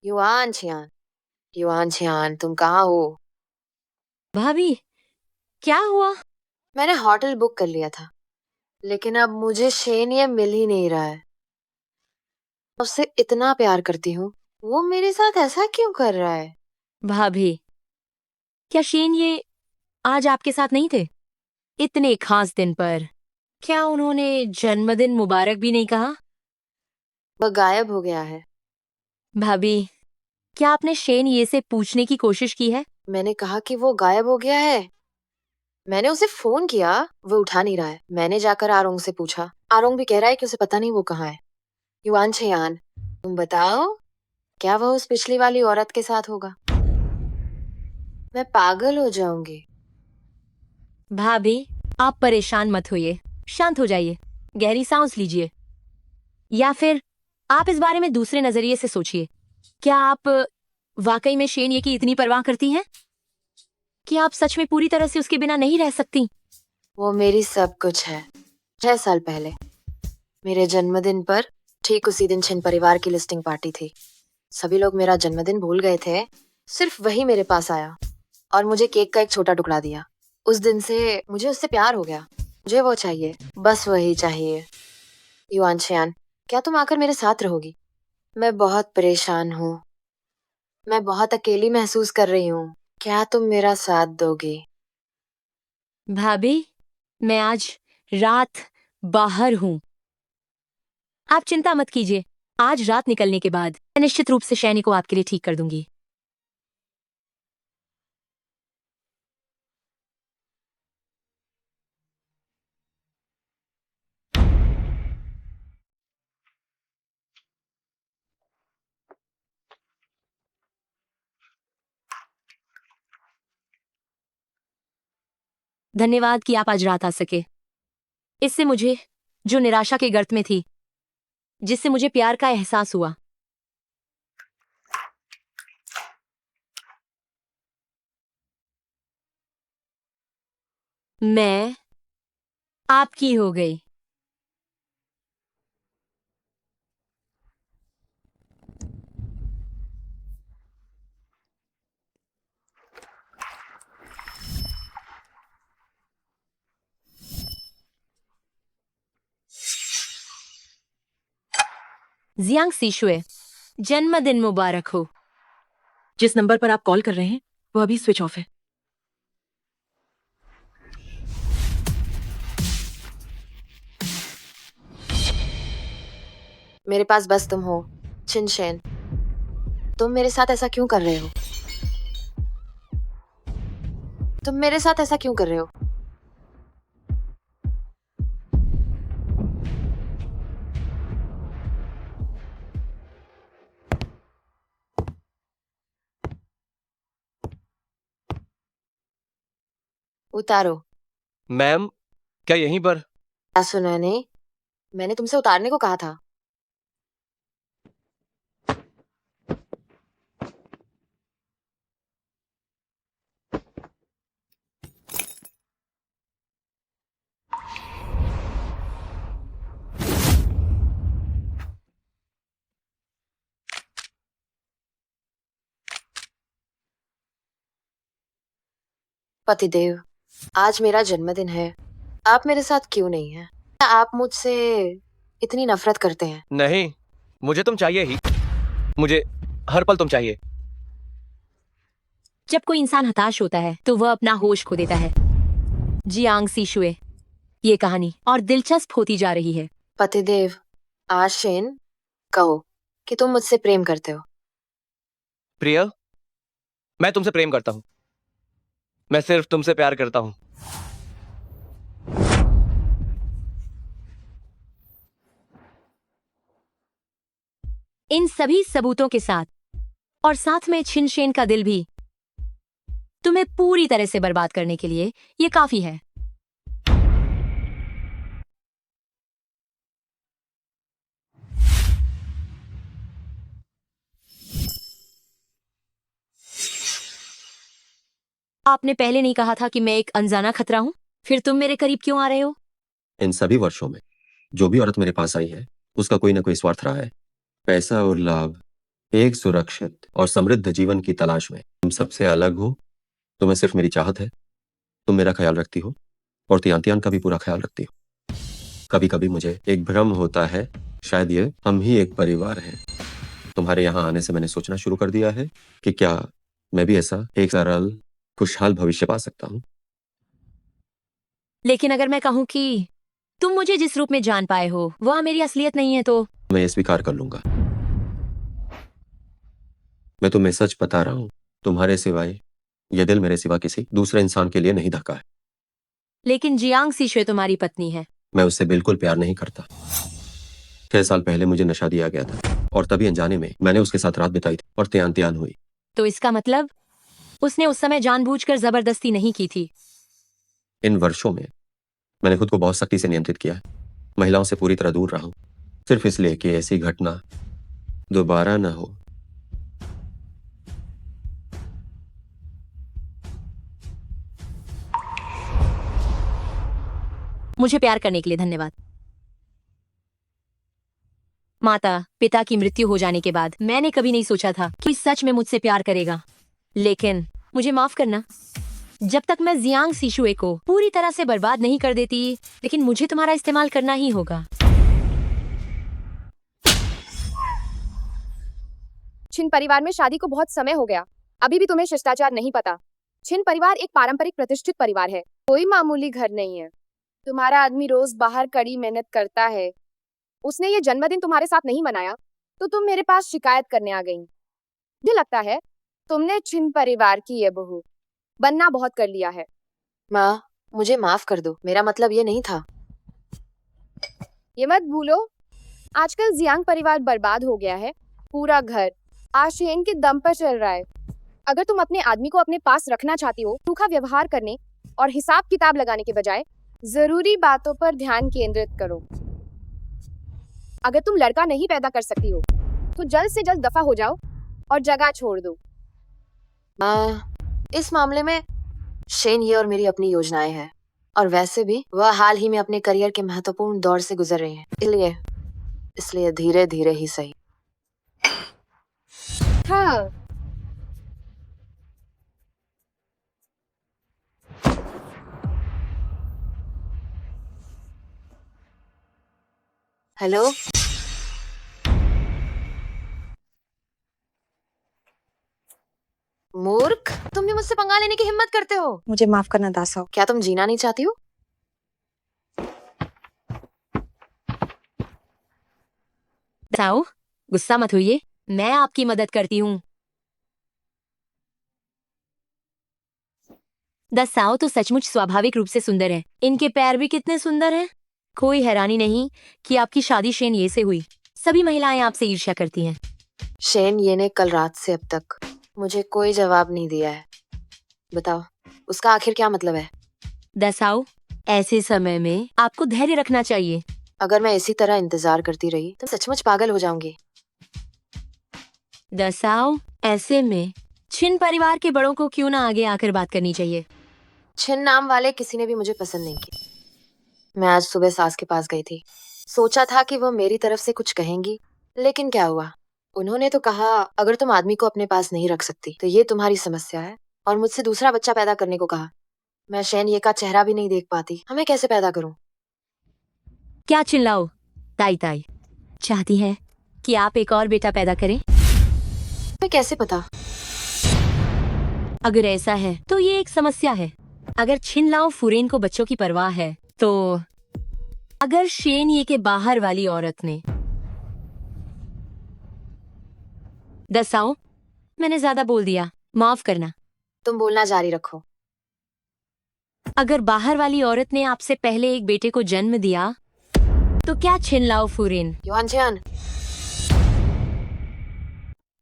Speaker 1: युआन छियान, युआन छियान, तुम कहाँ हो?
Speaker 2: भाभी, क्या हुआ?
Speaker 1: मैंने होटल बुक कर लिया था, लेकिन अब मुझे शेन ये मिल ही नहीं रहा है। उससे इतना प्यार करती हूँ, वो मेरे साथ ऐसा क्यों कर रहा है?
Speaker 2: भाभी, क्या शेन ये आज आपके साथ नहीं थे? इतने खास दिन पर क्या उन्होंने जन्मदिन मुबारक भी नहीं कहा?
Speaker 1: वह गायब हो गया है।
Speaker 2: भाभी, क्या आपने शेन ये से पूछने की कोशिश की है?
Speaker 1: मैंने कहा कि वो गायब हो गया है। मैंने उसे फोन किया, वो उठा नहीं रहा है। मैंने जाकर आरोंग से पूछा। आरोंग भी कह रहा है कि उसे पता नहीं वो कहाँ है। युआन छियान, तुम बताओ, क्या वह उस पिछली वाली औरत के साथ होगा? मैं पागल हो जाऊंगी।
Speaker 2: भाभी, आप परेशान मत होइए, शांत हो जाइए, गहरी सांस लीजिए, या फिर आप इस बारे में दूसरे नजरिए से सोचिए। क्या आप वाकई में शेन ये की इतनी परवाह करती हैं कि आप सच में पूरी तरह से उसके बिना नहीं रह सकती?
Speaker 1: वो मेरी सब कुछ है। 6 साल पहले मेरे जन्मदिन पर ठीक उसी दिन छिन परिवार की लिस्टिंग पार्टी थी। सभी लोग मेरा जन्मदिन भूल गए थे, सिर्फ वही मेरे पास आया और मुझे केक का एक छोटा टुकड़ा दिया। उस दिन से मुझे उससे प्यार हो गया। मुझे वो चाहिए, बस वही चाहिए। युआन छियान, क्या तुम आकर मेरे साथ रहोगी? मैं बहुत परेशान हूँ, मैं बहुत अकेली महसूस कर रही हूँ। क्या तुम मेरा साथ दोगी?
Speaker 2: भाभी, मैं आज रात बाहर हूँ। आप चिंता मत कीजिए, आज रात निकलने के बाद मैं निश्चित रूप से शैनी को आपके लिए ठीक कर दूंगी। धन्यवाद कि आप आज रात आ सके। इससे मुझे, जो निराशा के गर्त में थी, जिससे मुझे प्यार का एहसास हुआ, मैं आपकी हो गई। जियांग सीशुए, जन्मदिन मुबारक हो।
Speaker 13: जिस नंबर पर आप कॉल कर रहे हैं वो अभी स्विच ऑफ है।
Speaker 1: मेरे पास बस तुम हो, छिनशेन। तुम मेरे साथ ऐसा क्यों कर रहे हो? तुम मेरे साथ ऐसा क्यों कर रहे हो? उतारो।
Speaker 4: मैम, क्या यहीं पर?
Speaker 1: क्या सुना नहीं? मैंने तुमसे उतारने को कहा था। पतिदेव, आज मेरा जन्मदिन है। आप मेरे साथ क्यों नहीं हैं? आप मुझसे इतनी नफरत करते हैं?
Speaker 4: नहीं, मुझे तुम चाहिए ही। मुझे हर पल तुम चाहिए।
Speaker 2: जब कोई इंसान हताश होता है तो वह अपना होश खो देता है। जियांग सीशुए, ये कहानी और दिलचस्प होती जा रही है।
Speaker 1: पतिदेव, आज शेन, कहो कि तुम मुझसे प्रेम करते हो।
Speaker 4: प्रिया, मैं तुमसे प्रेम करता हूं। मैं सिर्फ तुमसे प्यार करता हूं।
Speaker 2: इन सभी सबूतों के साथ और साथ में छिनशेन का दिल भी तुम्हें पूरी तरह से बर्बाद करने के लिए ये काफी है। आपने पहले नहीं कहा था कि मैं एक अनजाना खतरा हूं? फिर तुम मेरे करीब क्यों आ रहे हो?
Speaker 3: इन सभी वर्षों में जो भी औरत मेरे पास आई है उसका कोई ना कोई स्वार्थ रहा है। पैसा और लाभ, एक सुरक्षित और समृद्ध जीवन की तलाश में। तुम सबसे अलग हो। तुम्हें सिर्फ मेरी चाहत है। तुम मेरा ख्याल रखती हो और तियान का भी पूरा ख्याल रखती हो। कभी कभी मुझे एक भ्रम होता है, शायद ये हम ही एक परिवार हैं। तुम्हारे यहाँ आने से मैंने सोचना शुरू कर दिया है कि क्या मैं भी ऐसा एक सरल खुशहाल भविष्य पा सकता हूँ।
Speaker 2: लेकिन अगर मैं कहूं कि तुम मुझे जिस रूप में जान पाए हो वह मेरी असलियत नहीं है तो?
Speaker 3: मैं ये स्वीकार कर लूंगा। मैं तुम्हें सच बता रहा हूं, तुम्हारे सिवाय यह दिल मेरे सिवा किसी दूसरे इंसान के लिए नहीं धका है।
Speaker 2: लेकिन जियांग सीशुए तुम्हारी पत्नी है।
Speaker 3: मैं उससे बिल्कुल प्यार नहीं करता। 6 साल पहले मुझे नशा दिया गया था और तभी अनजाने में मैंने उसके साथ रात बिताई थी और त्यान हुई।
Speaker 2: तो इसका मतलब उसने उस समय जानबूझकर जबरदस्ती नहीं की थी।
Speaker 3: इन वर्षों में मैंने खुद को बहुत सख्ती से नियंत्रित किया है। महिलाओं से पूरी तरह दूर रहा हूं, सिर्फ इसलिए कि ऐसी घटना दोबारा न हो।
Speaker 2: मुझे प्यार करने के लिए धन्यवाद। माता पिता की मृत्यु हो जाने के बाद मैंने कभी नहीं सोचा था कि सच में मुझसे प्यार करेगा, लेकिन मुझे माफ करना। जब तक मैं जियांग सीशुए को पूरी तरह से बर्बाद नहीं कर देती, लेकिन मुझे तुम्हारा इस्तेमाल करना ही होगा।
Speaker 9: छिन परिवार में शादी को बहुत समय हो गया, अभी भी तुम्हें शिष्टाचार नहीं पता। छिन परिवार एक पारंपरिक प्रतिष्ठित परिवार है, कोई मामूली घर नहीं है। तुम्हारा आदमी रोज बाहर कड़ी मेहनत करता है। उसने ये जन्मदिन तुम्हारे साथ नहीं मनाया तो तुम मेरे पास शिकायत करने आ गई। मुझे लगता है तुमने छिन परिवार की ये बहू बनना बहुत कर लिया है।
Speaker 1: माँ, मुझे माफ कर दो, मेरा मतलब ये नहीं था।
Speaker 9: ये मत भूलो, आजकल जियांग परिवार बर्बाद हो गया है। पूरा घर आशेन के दम पर चल रहा है। अगर तुम अपने आदमी को अपने पास रखना चाहती हो, रूखा व्यवहार करने और हिसाब किताब लगाने के बजाय जरूरी बातों पर ध्यान केंद्रित करो। अगर तुम लड़का नहीं पैदा कर सकती हो तो जल्द से जल्द दफा हो जाओ और जगह छोड़ दो।
Speaker 1: माँ, इस मामले में शेन ये और मेरी अपनी योजनाएं हैं, और वैसे भी वह हाल ही में अपने करियर के महत्वपूर्ण दौर से गुजर रही हैं। इसलिए धीरे धीरे ही सही।
Speaker 9: हाँ,
Speaker 1: हेलो, मूर्ख, तुम भी मुझसे पंगा लेने की हिम्मत करते हो।
Speaker 14: मुझे माफ करना दासाओ।
Speaker 1: क्या तुम जीना नहीं चाहती हो?
Speaker 2: दासाओ, गुस्सा मत होइए, मैं आपकी मदद करती हूँ। दासाओ तो सचमुच स्वाभाविक रूप से सुंदर है। इनके पैर भी कितने सुंदर हैं। कोई हैरानी नहीं कि आपकी शादी शेन ये से हुई। सभी महिलाएं आपसे ईर्ष्या करती हैं।
Speaker 1: शेन ये ने कल रात से अब तक मुझे कोई जवाब नहीं दिया है। बताओ, उसका आखिर क्या मतलब है?
Speaker 2: दासाओ, ऐसे समय में आपको धैर्य रखना चाहिए।
Speaker 1: अगर मैं इसी तरह इंतजार करती रही तो सचमुच पागल हो जाऊंगी।
Speaker 2: दासाओ, ऐसे में छिन परिवार के बड़ों को क्यों ना आगे आकर बात करनी चाहिए।
Speaker 1: छिन नाम वाले किसी ने भी मुझे पसंद नहीं किया। मैं आज सुबह सास के पास गई थी, सोचा था कि वो मेरी तरफ से कुछ कहेंगी, लेकिन क्या हुआ, उन्होंने तो कहा अगर तुम आदमी को अपने पास नहीं रख सकती तो ये तुम्हारी समस्या है, और मुझसे दूसरा बच्चा पैदा करने को कहा। मैं शेन ये का चेहरा भी नहीं देख पाती, हमें कैसे पैदा करूं?
Speaker 2: क्या चिल्लाओ? ताई ताई चाहती है कि आप एक और बेटा पैदा करें।
Speaker 1: मैं कैसे पता?
Speaker 2: अगर ऐसा है तो ये एक समस्या है। अगर छिन लाओ फुरेन को बच्चों की परवाह है तो अगर शेन ये के बाहर वाली औरत ने। दसाओ, मैंने ज्यादा बोल दिया, माफ करना।
Speaker 1: तुम बोलना जारी रखो।
Speaker 2: अगर बाहर वाली औरत ने आपसे पहले एक बेटे को जन्म दिया तो क्या छिन लाओ फुरेन?
Speaker 1: योहान चियान,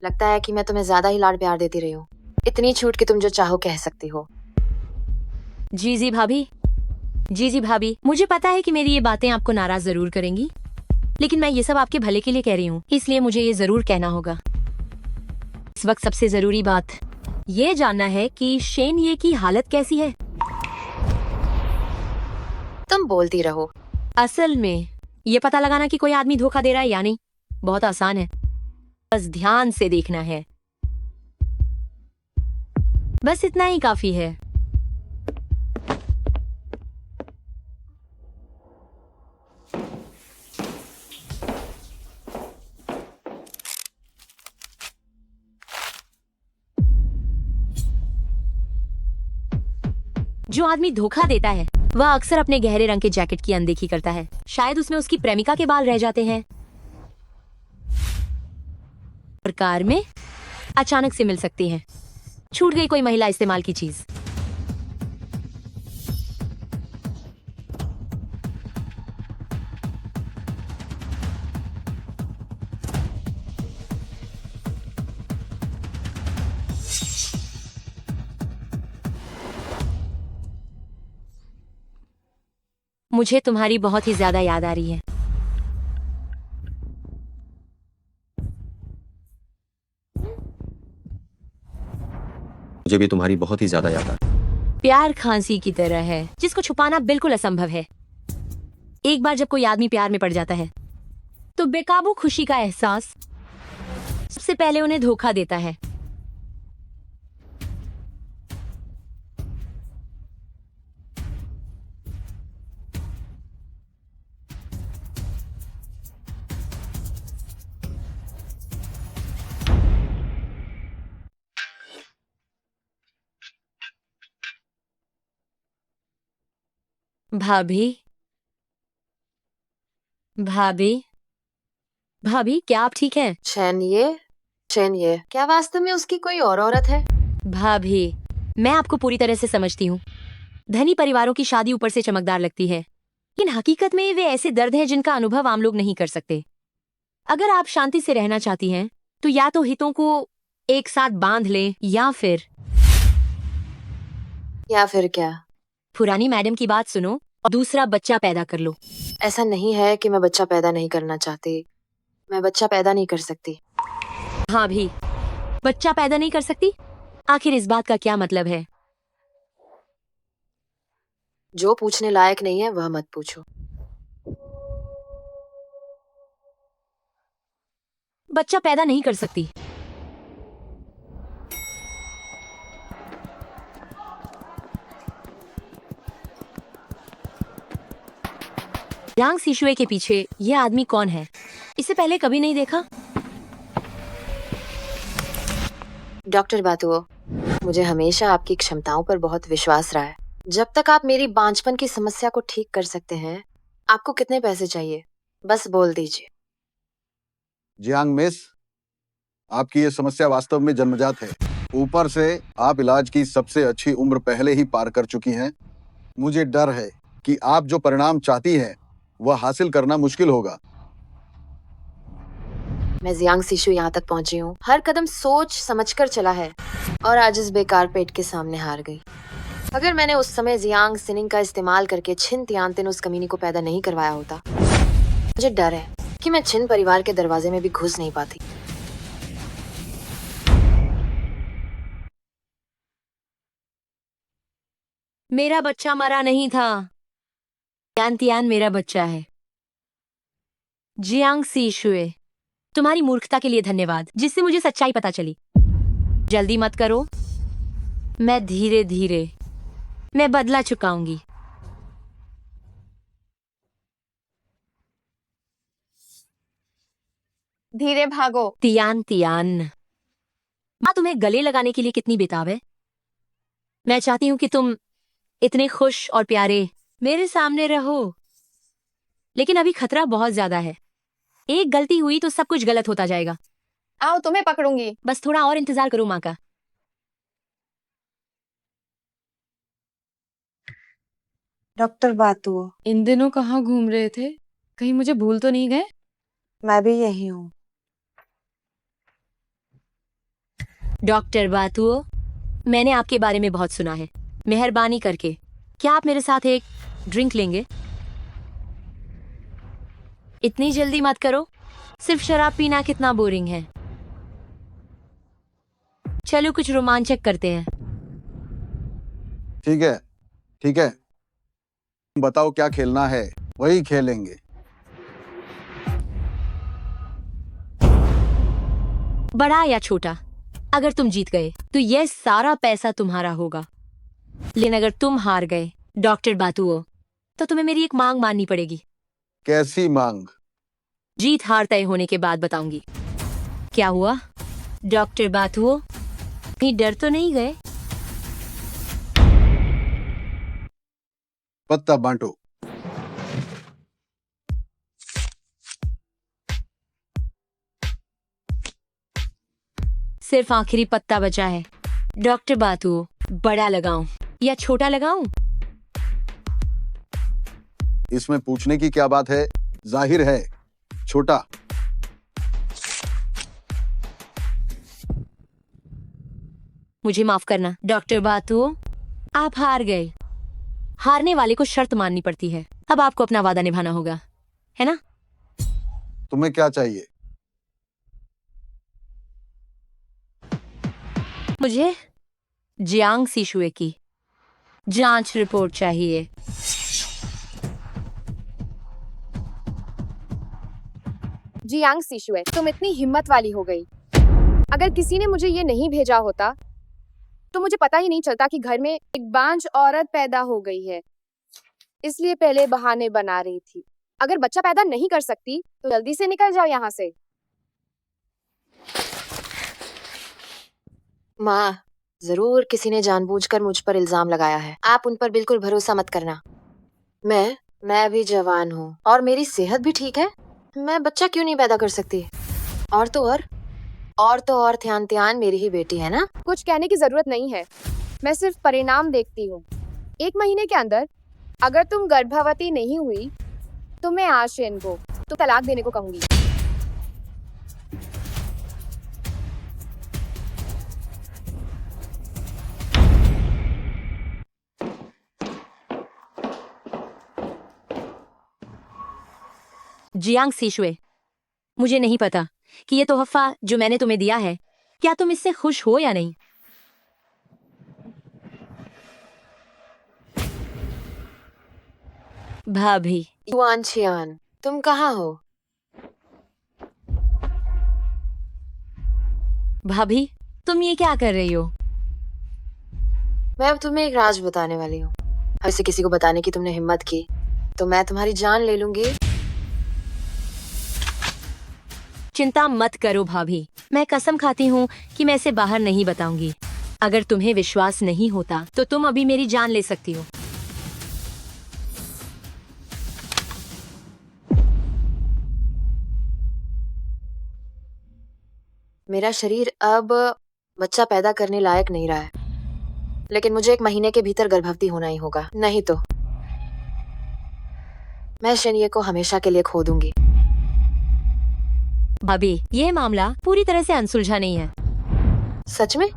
Speaker 1: लगता है कि मैं तुम्हें ज्यादा ही लाड प्यार देती रही हूँ। इतनी छूट कि तुम जो चाहो कह सकती हो।
Speaker 2: जीजी भाभी, जीजी भाभी, मुझे पता है कि मेरी ये बातें आपको नाराज जरूर करेंगी, लेकिन मैं ये सब आपके भले के लिए कह रही हूँ, इसलिए मुझे ये जरूर कहना होगा। इस वक्त सबसे जरूरी बात ये जानना है कि शेन ये की हालत कैसी है।
Speaker 1: तुम बोलती रहो।
Speaker 2: असल में ये पता लगाना कि कोई आदमी धोखा दे रहा है या नहीं बहुत आसान है, बस ध्यान से देखना है। बस इतना ही काफी है। जो आदमी धोखा देता है वह अक्सर अपने गहरे रंग के जैकेट की अनदेखी करता है। शायद उसमें उसकी प्रेमिका के बाल रह जाते हैं और कार में अचानक से मिल सकती हैं। छूट गई कोई महिला इस्तेमाल की चीज। मुझे तुम्हारी बहुत ही ज्यादा याद आ रही है।
Speaker 3: मुझे भी तुम्हारी बहुत ही ज्यादा याद आ रही है।
Speaker 2: प्यार खांसी की तरह है जिसको छुपाना बिल्कुल असंभव है। एक बार जब कोई आदमी प्यार में पड़ जाता है तो बेकाबू खुशी का एहसास सबसे पहले उन्हें धोखा देता है। भाभी, भाभी, भाभी, क्या आप ठीक हैं?
Speaker 1: चैन ये क्या वास्तव में उसकी कोई और औरत है?
Speaker 2: भाभी, मैं आपको पूरी तरह से समझती हूँ। धनी परिवारों की शादी ऊपर से चमकदार लगती है, लेकिन हकीकत में वे ऐसे दर्द हैं जिनका अनुभव आम लोग नहीं कर सकते। अगर आप शांति से रहना चाहती हैं, तो या तो हितों को एक साथ बांध लें या फिर
Speaker 1: क्या?
Speaker 2: पुरानी मैडम की बात सुनो और दूसरा बच्चा पैदा कर लो।
Speaker 1: ऐसा नहीं है कि मैं बच्चा पैदा नहीं करना चाहती, मैं बच्चा पैदा नहीं कर सकती।
Speaker 2: हाँ भी, बच्चा पैदा नहीं कर सकती? आखिर इस बात का क्या मतलब है?
Speaker 1: जो पूछने लायक नहीं है वह मत पूछो।
Speaker 2: बच्चा पैदा नहीं कर सकती। यांग सिशुए के पीछे यह आदमी कौन है? इसे पहले कभी नहीं देखा।
Speaker 1: डॉक्टर बातुओ, मुझे हमेशा आपकी क्षमताओं पर बहुत विश्वास रहा है। जब तक आप मेरी बांझपन की समस्या को ठीक कर सकते हैं, आपको कितने पैसे चाहिए? बस बोल दीजिए।
Speaker 14: जियांग मिस, आपकी ये समस्या वास्तव में जन्मजात है। ऊपर से आप इलाज की सबसे अच्छी उम्र पहले ही पार कर चुकी हैं। मुझे डर है कि आप जो परिणाम चाहती हैं वह हासिल करना मुश्किल होगा।
Speaker 1: मैं जियांग सिशु यहाँ तक पहुंची हूँ, हर कदम सोच समझकर चला है और आज इस बेकार पेट के सामने हार गई। अगर मैंने उस समय जियांग सिनिंग का इस्तेमाल करके छिन तियानतिन उस कमीनी को पैदा नहीं करवाया होता, मुझे डर है कि मैं छिन परिवार के दरवाजे में भी घुस नहीं पाती।
Speaker 2: मेरा बच्चा मरा नहीं था। तियान तियान मेरा बच्चा है। जियांग सिशुए, तुम्हारी मूर्खता के लिए धन्यवाद, जिससे मुझे सच्चाई पता चली। जल्दी मत करो, मैं धीरे धीरे मैं बदला चुकाऊंगी।
Speaker 9: धीरे भागो।
Speaker 2: तियान तियान, माँ तुम्हें गले लगाने के लिए कितनी बेताब है। मैं चाहती हूँ कि तुम इतने खुश और प्यारे मेरे सामने रहो, लेकिन अभी खतरा बहुत ज्यादा है। एक गलती हुई तो सब कुछ गलत होता जाएगा।
Speaker 9: आओ, तुम्हें पकड़ूंगी।
Speaker 2: बस थोड़ा और इंतजार करो माँ का।
Speaker 7: डॉक्टर बातुओ, इन दिनों कहाँ घूम रहे थे? कहीं मुझे भूल तो नहीं गए?
Speaker 1: मैं भी यही हूँ।
Speaker 2: डॉक्टर बातुओ, मैंने आपके बारे में बहुत सुना है। मेहरबानी करके क्या आप मेरे साथ एक ड्रिंक लेंगे? इतनी जल्दी मत करो, सिर्फ शराब पीना कितना बोरिंग है। चलो कुछ रोमांचक करते हैं।
Speaker 14: ठीक है, ठीक है, बताओ क्या खेलना है, वही खेलेंगे।
Speaker 2: बड़ा या छोटा, अगर तुम जीत गए तो यह सारा पैसा तुम्हारा होगा, लेकिन अगर तुम हार गए डॉक्टर बातुओ, तो तुम्हें मेरी एक मांग माननी पड़ेगी।
Speaker 14: कैसी मांग?
Speaker 2: जीत हार तय होने के बाद बताऊंगी। क्या हुआ डॉक्टर बातुओ, कहीं डर तो नहीं गए?
Speaker 14: पत्ता बांटो।
Speaker 2: सिर्फ आखिरी पत्ता बचा है। डॉक्टर बातुओ, बड़ा लगाऊं या छोटा लगाऊं?
Speaker 14: इसमें पूछने की क्या बात है, जाहिर है छोटा।
Speaker 2: मुझे माफ करना डॉक्टर बातुओ, आप हार गए। हारने वाले को शर्त माननी पड़ती है। अब आपको अपना वादा निभाना होगा, है ना?
Speaker 14: तुम्हें क्या चाहिए?
Speaker 2: मुझे जियांग सिशुए की जांच रिपोर्ट चाहिए।
Speaker 9: जियांग सीशुए, तुम इतनी हिम्मत वाली हो गई। अगर किसी ने मुझे ये नहीं भेजा होता तो मुझे पता ही नहीं चलता कि घर में एक बांझ औरत पैदा हो गई है। इसलिए पहले बहाने बना रही थी। अगर बच्चा पैदा नहीं कर सकती तो जल्दी से निकल जाओ यहाँ से।
Speaker 1: माँ, जरूर किसी ने जानबूझकर मुझ पर इल्जाम लगाया है। आप उन पर बिल्कुल भरोसा मत करना। मैं भी जवान हूँ और मेरी सेहत भी ठीक है। मैं बच्चा क्यों नहीं पैदा कर सकती? और तो और ध्यान त्यान मेरी ही बेटी है ना।
Speaker 9: कुछ कहने की जरूरत नहीं है, मैं सिर्फ परिणाम देखती हूँ। 1 महीने के अंदर अगर तुम गर्भवती नहीं हुई तो मैं आशेन को तो तलाक देने को कहूंगी।
Speaker 2: जियांग सीशुए, मुझे नहीं पता कि ये तोहफा जो मैंने तुम्हें दिया है, क्या तुम इससे खुश हो या नहीं। भाभी,
Speaker 1: युआन छियान, तुम कहाँ हो?
Speaker 2: भाभी, तुम ये क्या कर रही हो?
Speaker 1: मैं अब तुम्हें एक राज बताने वाली हूँ। ऐसे किसी को बताने की तुमने हिम्मत की तो मैं तुम्हारी जान ले लूंगी।
Speaker 2: चिंता मत करो भाभी, मैं कसम खाती हूँ कि मैं इसे बाहर नहीं बताऊंगी। अगर तुम्हें विश्वास नहीं होता तो तुम अभी मेरी जान ले सकती हो।
Speaker 1: मेरा शरीर अब बच्चा पैदा करने लायक नहीं रहा है, लेकिन मुझे 1 महीने के भीतर गर्भवती होना ही होगा, नहीं तो मैं शेनिये को हमेशा के लिए खो दूंगी।
Speaker 2: भाभी, ये मामला पूरी तरह से अनसुलझा नहीं है।
Speaker 1: सच में?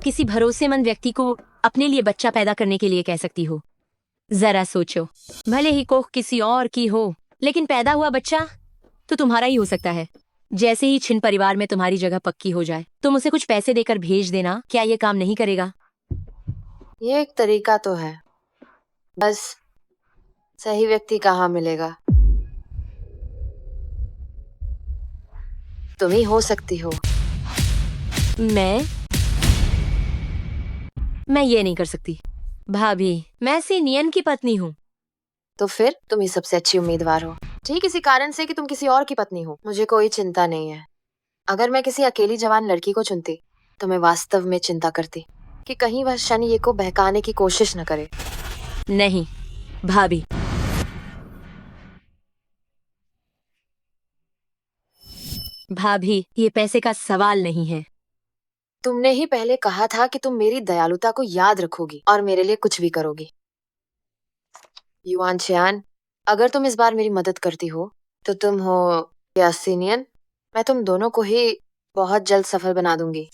Speaker 2: किसी भरोसेमंद व्यक्ति को अपने लिए बच्चा पैदा करने के लिए कह सकती हो। जरा सोचो, भले ही कोख किसी और की हो, लेकिन पैदा हुआ बच्चा तो तुम्हारा ही हो सकता है। जैसे ही छिन परिवार में तुम्हारी जगह पक्की हो जाए, तुम उसे कुछ पैसे देकर भेज देना। क्या ये काम नहीं करेगा?
Speaker 1: ये एक तरीका तो है, बस सही व्यक्ति कहाँ मिलेगा? तुम ही हो सकती हो।
Speaker 2: मैं ये नहीं कर सकती भाभी, मैं सीनियन की पत्नी हूँ।
Speaker 1: तो फिर तुम ही सबसे अच्छी उम्मीदवार हो। ठीक इसी कारण से कि तुम किसी और की पत्नी हो, मुझे कोई चिंता नहीं है। अगर मैं किसी अकेली जवान लड़की को चुनती तो मैं वास्तव में चिंता करती कि कहीं वह शेनिये को बहकाने की कोशिश न करे।
Speaker 2: नहीं भाभी, ये पैसे का सवाल नहीं है।
Speaker 1: तुमने ही पहले कहा था कि तुम मेरी दयालुता को याद रखोगी और मेरे लिए कुछ भी करोगी। युआन छियान, अगर तुम इस बार मेरी मदद करती हो तो तुम हो या सीनियन, मैं तुम दोनों को ही बहुत जल्द सफल बना दूंगी।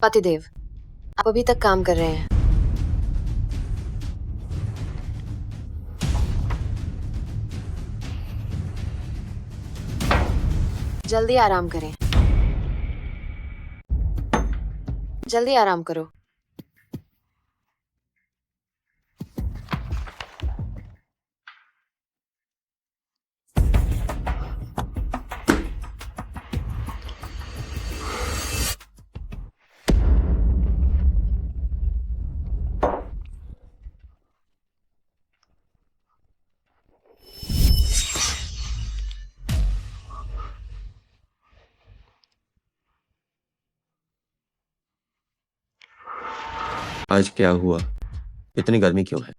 Speaker 1: पतिदेव, आप अभी तक काम कर रहे हैं। जल्दी आराम करें, जल्दी आराम करो।
Speaker 3: आज क्या हुआ? इतनी गर्मी क्यों है?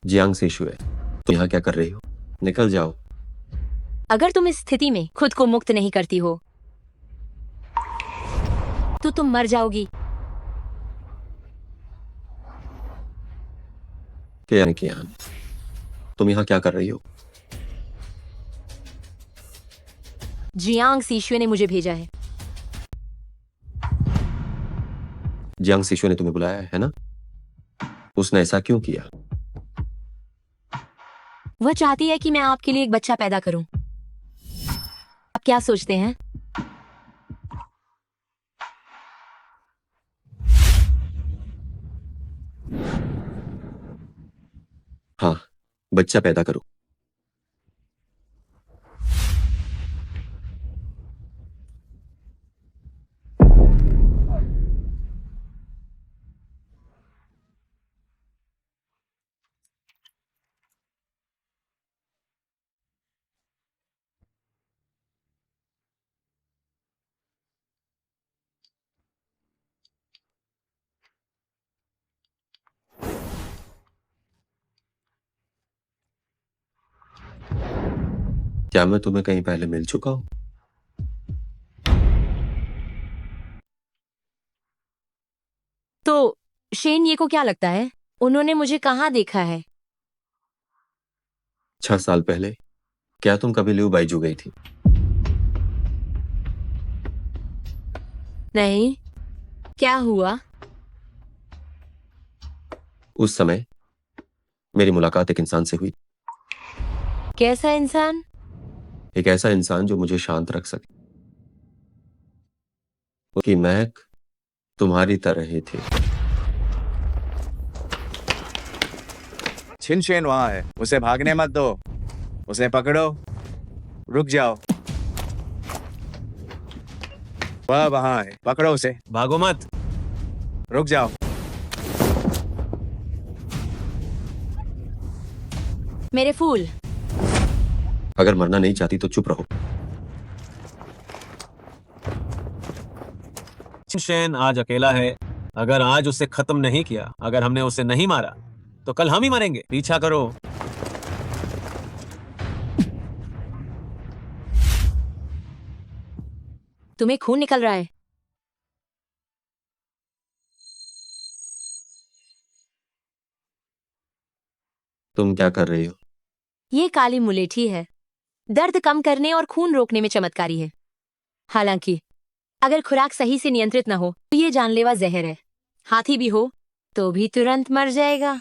Speaker 3: जियांग सीशुए, तुम यहाँ क्या कर रही हो? निकल जाओ।
Speaker 2: अगर तुम इस स्थिति में खुद को मुक्त नहीं करती हो तो तुम मर जाओगी।
Speaker 3: कियान, तुम यहाँ क्या कर रही हो?
Speaker 2: जियांग सीशुए ने मुझे भेजा है।
Speaker 3: जियांग शिशु ने तुम्हें बुलाया है ना? उसने ऐसा क्यों किया?
Speaker 2: वह चाहती है कि मैं आपके लिए एक बच्चा पैदा करूं। आप क्या सोचते हैं?
Speaker 3: हाँ, बच्चा पैदा करो। क्या मैं तुम्हें कहीं पहले मिल चुका हूं?
Speaker 2: तो शेन ये को क्या लगता है? उन्होंने मुझे कहाँ देखा है?
Speaker 3: 6 साल पहले क्या तुम कभी लिऊ बाइजू गई थी?
Speaker 2: नहीं। क्या हुआ?
Speaker 3: उस समय मेरी मुलाकात एक इंसान से हुई।
Speaker 2: कैसा इंसान?
Speaker 3: एक ऐसा इंसान जो मुझे शांत रख सके। उसकी महक तुम्हारी तरह ही थी।
Speaker 5: छिनशेन वहां है, उसे भागने मत दो। उसे पकड़ो, रुक जाओ। वह वहां है, पकड़ो उसे।
Speaker 10: भागो मत।
Speaker 5: रुक जाओ।
Speaker 2: मेरे फूल।
Speaker 3: अगर मरना नहीं चाहती तो चुप रहो।
Speaker 10: शेन आज अकेला है। अगर आज उसे खत्म नहीं किया, अगर हमने उसे नहीं मारा, तो कल हम ही मरेंगे। पीछा करो।
Speaker 2: तुम्हें खून निकल रहा है।
Speaker 3: तुम क्या कर रही हो?
Speaker 2: ये काली मुलेठी है। दर्द कम करने और खून रोकने में चमत्कारी है। हालांकि अगर खुराक सही से नियंत्रित न हो तो ये जानलेवा जहर है। हाथी भी हो तो भी तुरंत मर जाएगा।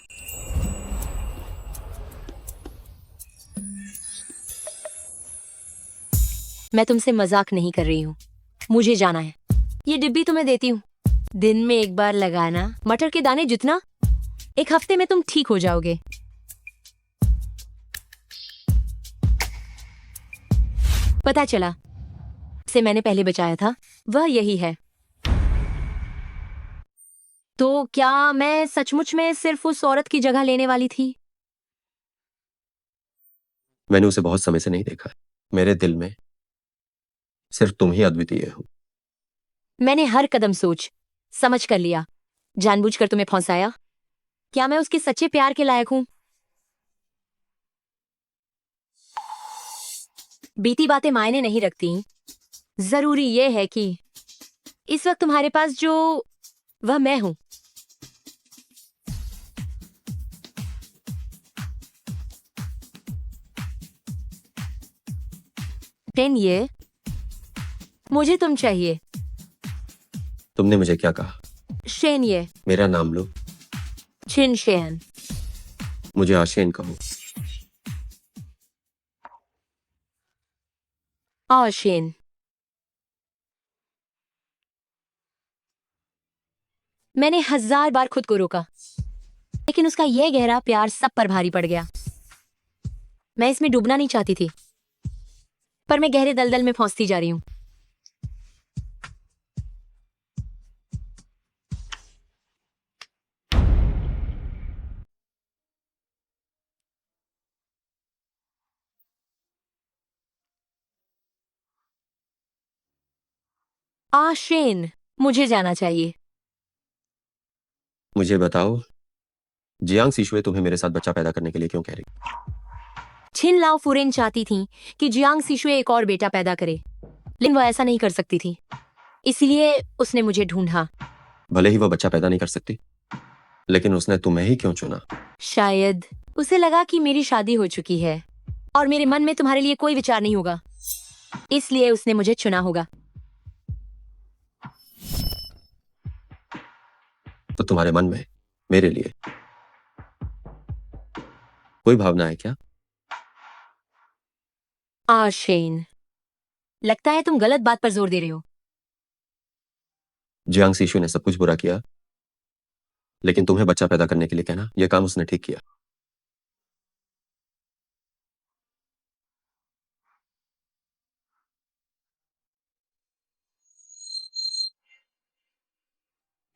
Speaker 2: मैं तुमसे मजाक नहीं कर रही हूँ। मुझे जाना है। ये डिब्बी तुम्हें देती हूँ। दिन में एक बार लगाना। मटर के दाने जितना, 1 हफ्ते में तुम ठीक हो जाओगे। पता चला से मैंने पहले बचाया था, वह यही है। तो क्या मैं सचमुच में सिर्फ उस औरत की जगह लेने वाली थी?
Speaker 3: मैंने उसे बहुत समय से नहीं देखा। मेरे दिल में सिर्फ तुम ही अद्वितीय हो।
Speaker 2: मैंने हर कदम सोच समझ कर लिया। जानबूझकर तुम्हें फंसाया। क्या मैं उसके सच्चे प्यार के लायक हूं? बीती बातें मायने नहीं रखती। जरूरी यह है कि इस वक्त तुम्हारे पास जो, वह मैं हूं। ये मुझे तुम चाहिए।
Speaker 3: तुमने मुझे क्या कहा?
Speaker 2: शेन ये।
Speaker 3: मेरा नाम लो।
Speaker 2: छिन शेन।
Speaker 3: मुझे आशेन कहो।
Speaker 2: आशेन। मैंने 1000 बार खुद को रोका, लेकिन उसका यह गहरा प्यार सब पर भारी पड़ गया। मैं इसमें डूबना नहीं चाहती थी, पर मैं गहरे दलदल में फंसती जा रही हूं। आशेन, मुझे जाना चाहिए।
Speaker 3: मुझे बताओ, जियांग शिशुए तुम्हें मेरे साथ बच्चा पैदा करने के लिए क्यों कह रही?
Speaker 2: छिन लाओ फुरेन चाहती थी कि जियांग शिशुए एक और बेटा पैदा करे, लेकिन वह ऐसा नहीं कर सकती थी। इसलिए उसने मुझे ढूंढा।
Speaker 3: भले ही वह बच्चा पैदा नहीं कर सकती, लेकिन उसने तुम्हें ही क्यों चुना?
Speaker 2: शायद उसे लगा कि मेरी शादी हो चुकी है और मेरे मन में तुम्हारे लिए कोई विचार नहीं होगा, इसलिए उसने मुझे चुना होगा।
Speaker 3: तो तुम्हारे मन में मेरे लिए कोई भावना है क्या?
Speaker 2: शेन, लगता है तुम गलत बात पर जोर दे रहे हो।
Speaker 3: जियांग सीशु ने सब कुछ बुरा किया, लेकिन तुम्हें बच्चा पैदा करने के लिए कहना, यह काम उसने ठीक किया।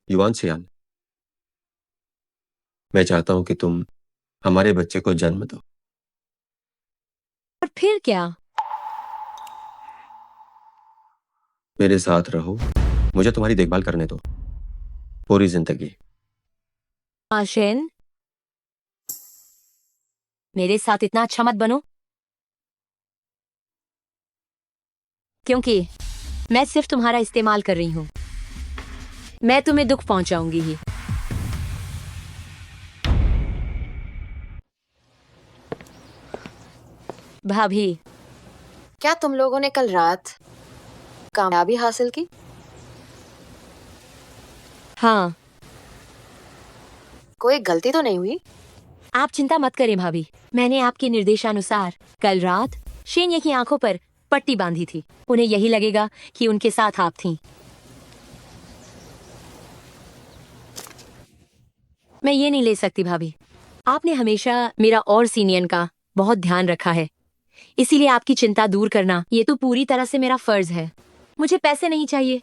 Speaker 3: युवान छियान, मैं चाहता हूं कि तुम हमारे बच्चे को जन्म दो।
Speaker 2: और फिर क्या?
Speaker 3: मेरे साथ रहो, मुझे तुम्हारी देखभाल करने दो पूरी जिंदगी।
Speaker 2: शेन, मेरे साथ इतना अच्छा मत बनो, क्योंकि मैं सिर्फ तुम्हारा इस्तेमाल कर रही हूं। मैं तुम्हें दुख पहुंचाऊंगी ही। भाभी,
Speaker 1: क्या तुम लोगों ने कल रात कामयाबी हासिल की?
Speaker 2: हाँ।
Speaker 1: कोई गलती तो नहीं हुई?
Speaker 2: आप चिंता मत करें भाभी, मैंने आपके निर्देशानुसार कल रात शेन की आंखों पर पट्टी बांधी थी। उन्हें यही लगेगा कि उनके साथ आप थीं। मैं ये नहीं ले सकती भाभी, आपने हमेशा मेरा और सीनियन का बहुत ध्यान रखा है, इसीलिए आपकी चिंता दूर करना ये तो पूरी तरह से मेरा फर्ज है। मुझे पैसे नहीं चाहिए।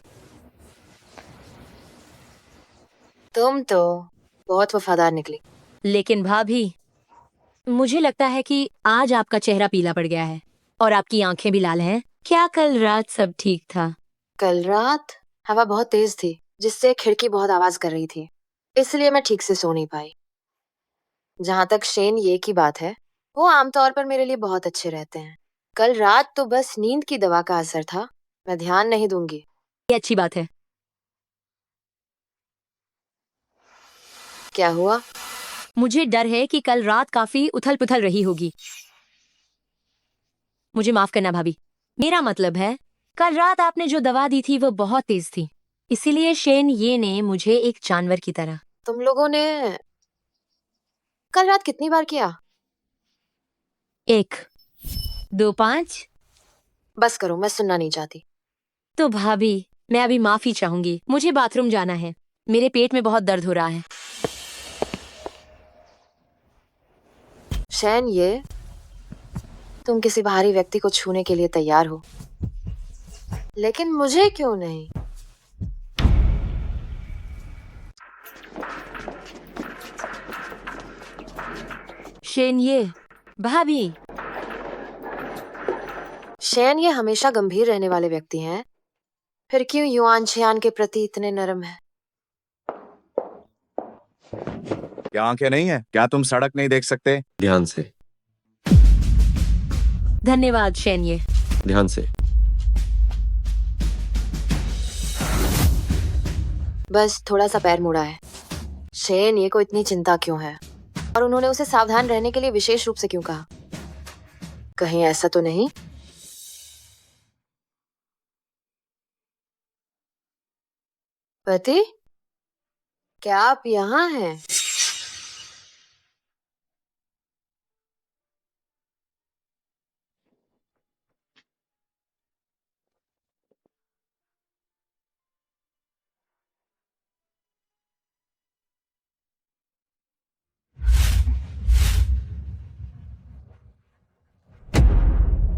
Speaker 1: तुम तो बहुत वफादार निकली।
Speaker 2: लेकिन भाभी, मुझे लगता है कि आज आपका चेहरा पीला पड़ गया है और आपकी आंखें भी लाल हैं। क्या कल रात सब ठीक था?
Speaker 1: कल रात हवा बहुत तेज थी, जिससे खिड़की बहुत आवाज कर रही थी, इसलिए मैं ठीक से सो नहीं पाई। जहाँ तक शेन ये की बात है, वो आमतौर पर मेरे लिए बहुत अच्छे रहते हैं। कल रात तो बस नींद की दवा का असर था। मैं ध्यान नहीं दूंगी।
Speaker 2: ये अच्छी बात है।
Speaker 1: क्या हुआ?
Speaker 2: मुझे डर है कि कल रात काफी उथल पुथल रही होगी। मुझे माफ करना भाभी, मेरा मतलब है कल रात आपने जो दवा दी थी वो बहुत तेज थी, इसीलिए शेन ये ने मुझे एक जानवर की तरह।
Speaker 1: तुम लोगों ने कल रात कितनी बार किया?
Speaker 2: 1, 2, 5।
Speaker 1: बस करो, मैं सुनना नहीं चाहती।
Speaker 2: तो भाभी, मैं अभी माफी चाहूंगी, मुझे बाथरूम जाना है। मेरे पेट में बहुत दर्द हो रहा है।
Speaker 1: शैन, ये तुम किसी बाहरी व्यक्ति को छूने के लिए तैयार हो, लेकिन मुझे क्यों नहीं?
Speaker 2: शेन, ये भाभी।
Speaker 1: शैन ये हमेशा गंभीर रहने वाले व्यक्ति हैं, फिर क्यों युआन छियान के प्रति इतने नरम हैं?
Speaker 5: क्या आंखें नहीं है? क्या तुम सड़क नहीं देख सकते?
Speaker 3: ध्यान से।
Speaker 2: धन्यवाद शेन, ये
Speaker 3: ध्यान से।
Speaker 1: बस थोड़ा सा पैर मुड़ा है। शेन ये को इतनी चिंता क्यों है? और उन्होंने उसे सावधान रहने के लिए विशेष रूप से क्यों कहा? कहीं ऐसा तो नहीं? पति, क्या आप यहाँ हैं?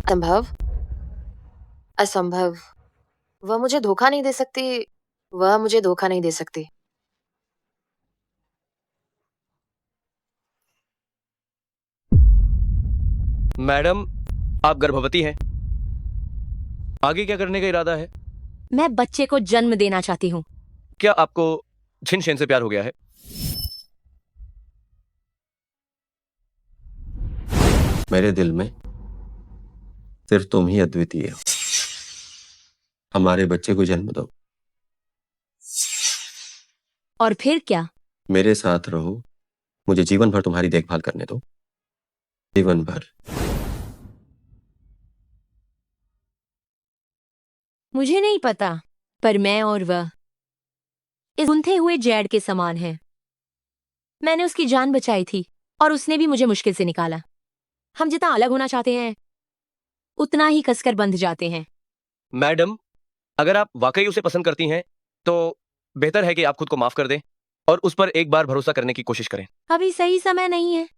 Speaker 1: संभव, असंभव, वह मुझे धोखा नहीं दे सकती। वह मुझे धोखा नहीं दे सकती।
Speaker 4: मैडम, आप गर्भवती हैं। आगे क्या करने का इरादा है?
Speaker 2: मैं बच्चे को जन्म देना चाहती हूँ।
Speaker 4: क्या आपको छिन शेन से प्यार हो गया है?
Speaker 3: मेरे दिल में सिर्फ तुम ही अद्वितीय हो। हमारे बच्चे को जन्म दो।
Speaker 2: और फिर क्या?
Speaker 3: मेरे साथ रहो, मुझे जीवन भर तुम्हारी देखभाल करने दो। जीवन भर।
Speaker 2: मुझे नहीं पता, पर मैं और वह इस गूंथे हुए जैड के समान है। मैंने उसकी जान बचाई थी और उसने भी मुझे मुश्किल से निकाला। हम जितना अलग होना चाहते हैं उतना ही कसकर बंध जाते हैं।
Speaker 4: मैडम, अगर आप वाकई उसे पसंद करती हैं तो बेहतर है कि आप खुद को माफ कर दें और उस पर एक बार भरोसा करने की कोशिश करें।
Speaker 2: अभी सही समय नहीं है।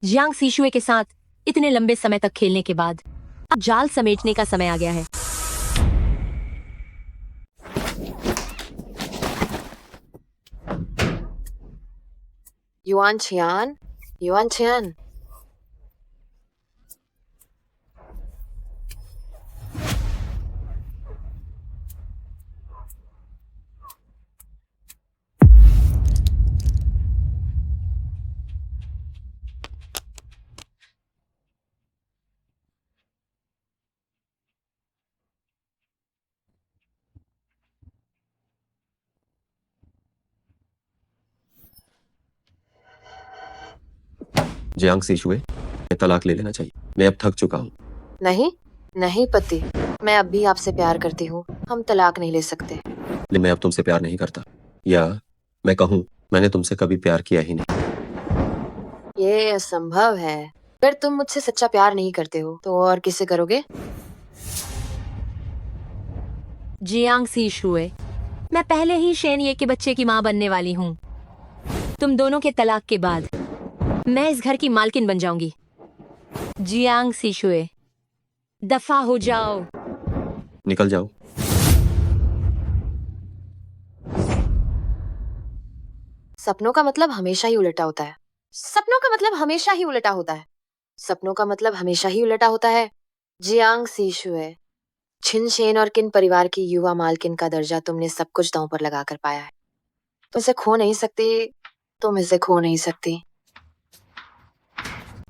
Speaker 2: जियांग सीशुए के साथ इतने लंबे समय तक खेलने के बाद अब जाल समेटने का समय आ गया है।
Speaker 1: युआन छियान, युआन छियान,
Speaker 3: जियांग सीशुए, मैं तलाक ले लेना चाहिए। मैं अब थक चुका हूँ।
Speaker 1: नहीं, नहीं पति, मैं अब भी आपसे प्यार करती हूँ। हम तलाक नहीं ले सकते।
Speaker 3: लेकिन मैं अब तुमसे प्यार नहीं करता, या मैं कहूँ मैंने तुमसे कभी प्यार किया ही नहीं।
Speaker 1: ये असंभव है। अगर तुम मुझसे सच्चा प्यार नहीं करते हो तो और किससे करोगे?
Speaker 2: जियांग सीशुए, मैं पहले ही शेन ये के बच्चे की माँ बनने वाली हूँ। तुम दोनों के तलाक के बाद मैं इस घर की मालकिन बन जाऊंगी। जियांग सीशुए, दफा हो जाओ।
Speaker 3: निकल जाओ।
Speaker 1: सपनों का मतलब हमेशा ही उल्टा होता है। सपनों का मतलब हमेशा ही उल्टा होता है। सपनों का मतलब हमेशा ही उल्टा होता है। जियांग सीशुए, छिन शेन और किन परिवार की युवा मालकिन का दर्जा तुमने सब कुछ दांव पर लगाकर पाया है। तुम इसे खो नहीं सकती, तुम इसे खो नहीं सकती,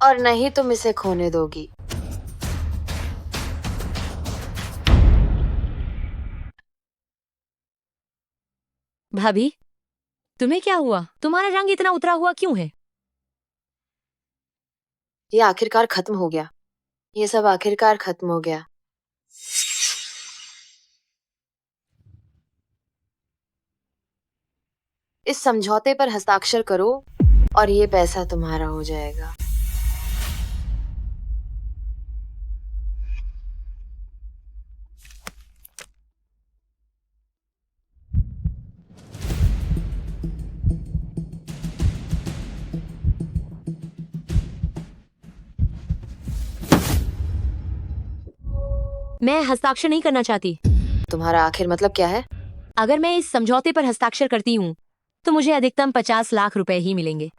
Speaker 1: और नहीं तुम इसे खोने दोगी।
Speaker 2: भाभी, तुम्हें क्या हुआ? तुम्हारा रंग इतना उतरा हुआ क्यों है?
Speaker 1: ये आखिरकार खत्म हो गया। ये सब आखिरकार खत्म हो गया। इस समझौते पर हस्ताक्षर करो और ये पैसा तुम्हारा हो जाएगा।
Speaker 2: मैं हस्ताक्षर नहीं करना चाहती।
Speaker 1: तुम्हारा आखिर मतलब क्या है?
Speaker 2: अगर मैं इस समझौते पर हस्ताक्षर करती हूँ तो मुझे अधिकतम 50 लाख रुपए ही मिलेंगे।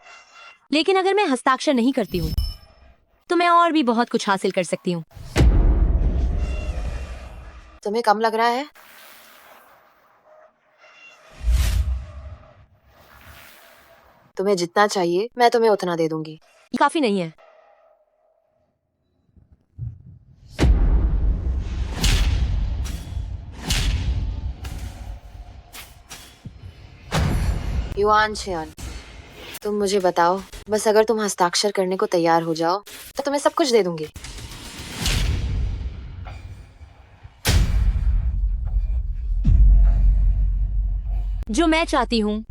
Speaker 2: लेकिन अगर मैं हस्ताक्षर नहीं करती हूँ तो मैं और भी बहुत कुछ हासिल कर सकती हूँ।
Speaker 1: तुम्हें कम लग रहा है? तुम्हें जितना चाहिए मैं तुम्हें उतना दे दूंगी।
Speaker 2: ये काफी नहीं है।
Speaker 1: युआन छियान, तुम मुझे बताओ, बस अगर तुम हस्ताक्षर करने को तैयार हो जाओ तो तुम्हें सब कुछ दे दूंगी।
Speaker 2: जो मैं चाहती हूँ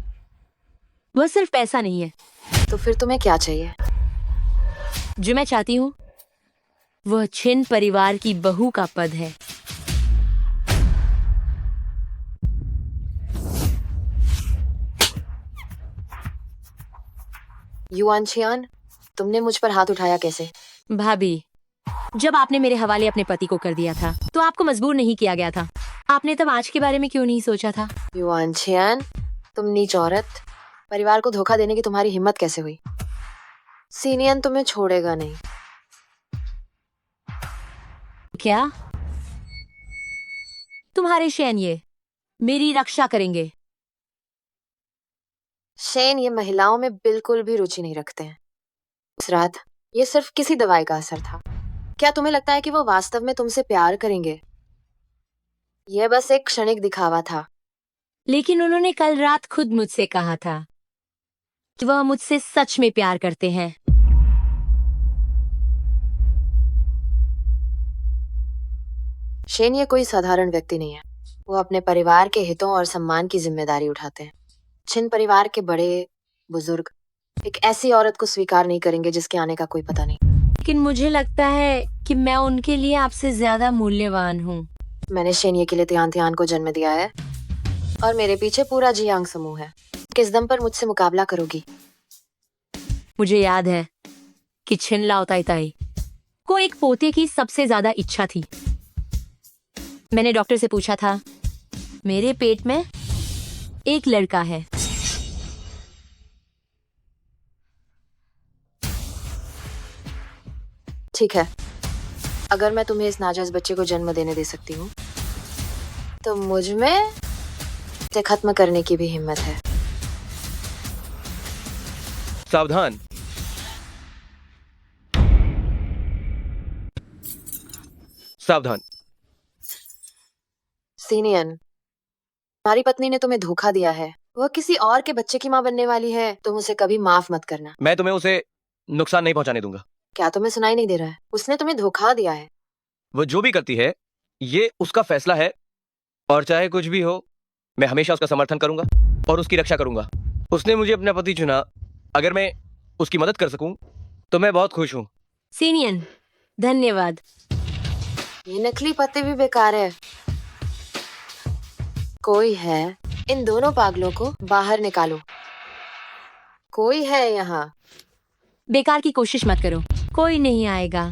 Speaker 2: वह सिर्फ पैसा नहीं है।
Speaker 1: तो फिर तुम्हें क्या चाहिए?
Speaker 2: जो मैं चाहती हूँ वह छिन परिवार की बहू का पद है।
Speaker 1: युआन छियान, तुमने मुझ पर हाथ उठाया कैसे?
Speaker 2: भाभी, जब आपने मेरे हवाले अपने पति को कर दिया था तो आपको मजबूर नहीं किया गया था। आपने तब आज के बारे में क्यों नहीं सोचा था?
Speaker 1: युआन छियान, तुम नीच औरत, परिवार को धोखा देने की तुम्हारी हिम्मत कैसे हुई? सीनियन तुम्हें छोड़ेगा नहीं।
Speaker 2: क्या तुम्हारे शेन ये मेरी रक्षा करेंगे?
Speaker 1: शेन ये महिलाओं में बिल्कुल भी रुचि नहीं रखते हैं। उस रात ये सिर्फ किसी दवाई का असर था। क्या तुम्हें लगता है कि वो वास्तव में तुमसे प्यार करेंगे? यह बस एक क्षणिक दिखावा था।
Speaker 2: लेकिन उन्होंने कल रात खुद मुझसे कहा था कि वह मुझसे सच में प्यार करते हैं।
Speaker 1: शेन ये कोई साधारण व्यक्ति नहीं है। वो अपने परिवार के हितों और सम्मान की जिम्मेदारी उठाते हैं। छिन परिवार के बड़े बुजुर्ग एक ऐसी औरत को स्वीकार नहीं करेंगे जिसके आने का कोई पता नहीं।
Speaker 2: लेकिन मुझे लगता है कि मैं उनके लिए आपसे ज्यादा मूल्यवान हूँ।
Speaker 1: मैंने शेनिये के लिए तियान तियान को जन्म दिया है और मेरे पीछे पूरा जियांग समूह है। किस दम पर मुझसे मुकाबला करोगी?
Speaker 2: मुझे याद है कि छिन लाओ ताई ताई को एक पोते की सबसे ज्यादा इच्छा थी। मैंने डॉक्टर से पूछा था, मेरे पेट में एक लड़का है।
Speaker 1: ठीक है, अगर मैं तुम्हें इस नाजायज बच्चे को जन्म देने दे सकती हूँ तो मुझ में इसे खत्म करने की भी हिम्मत है।
Speaker 4: सावधान। सावधान।
Speaker 1: सीनियन, तुम्हारी पत्नी ने तुम्हें धोखा दिया है। वह किसी और के बच्चे की माँ बनने वाली है। तुम उसे कभी माफ मत करना।
Speaker 4: मैं तुम्हें उसे नुकसान नहीं पहुंचाने दूंगा।
Speaker 1: क्या तुम्हें सुनाई नहीं दे रहा है? उसने तुम्हें धोखा दिया है।
Speaker 4: वो जो भी करती है ये उसका फैसला है और चाहे कुछ भी हो मैं हमेशा उसका समर्थन करूंगा और उसकी रक्षा करूंगा। उसने मुझे अपना पति चुना। अगर मैं उसकी मदद कर सकूं तो मैं बहुत खुश हूं।
Speaker 2: सीनियन, धन्यवाद।
Speaker 1: ये नकली पति भी बेकार है। कोई है, इन दोनों पागलों को बाहर निकालो। कोई है यहाँ।
Speaker 2: बेकार की कोशिश मत करो, कोई नहीं आएगा।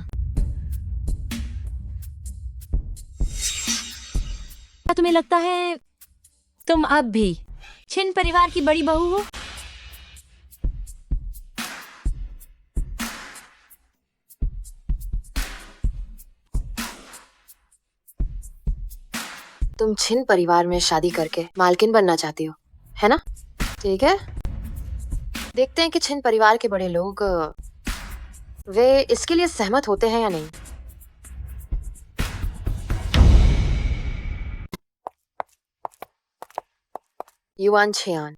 Speaker 2: क्या तुम्हें लगता है तुम अब भी छिन परिवार की बड़ी बहू हो?
Speaker 1: तुम छिन परिवार में शादी करके मालकिन बनना चाहती हो, है ना? ठीक है, देखते हैं कि छिन परिवार के बड़े लोग वे इसके लिए सहमत होते हैं या नहीं। युआन छियान,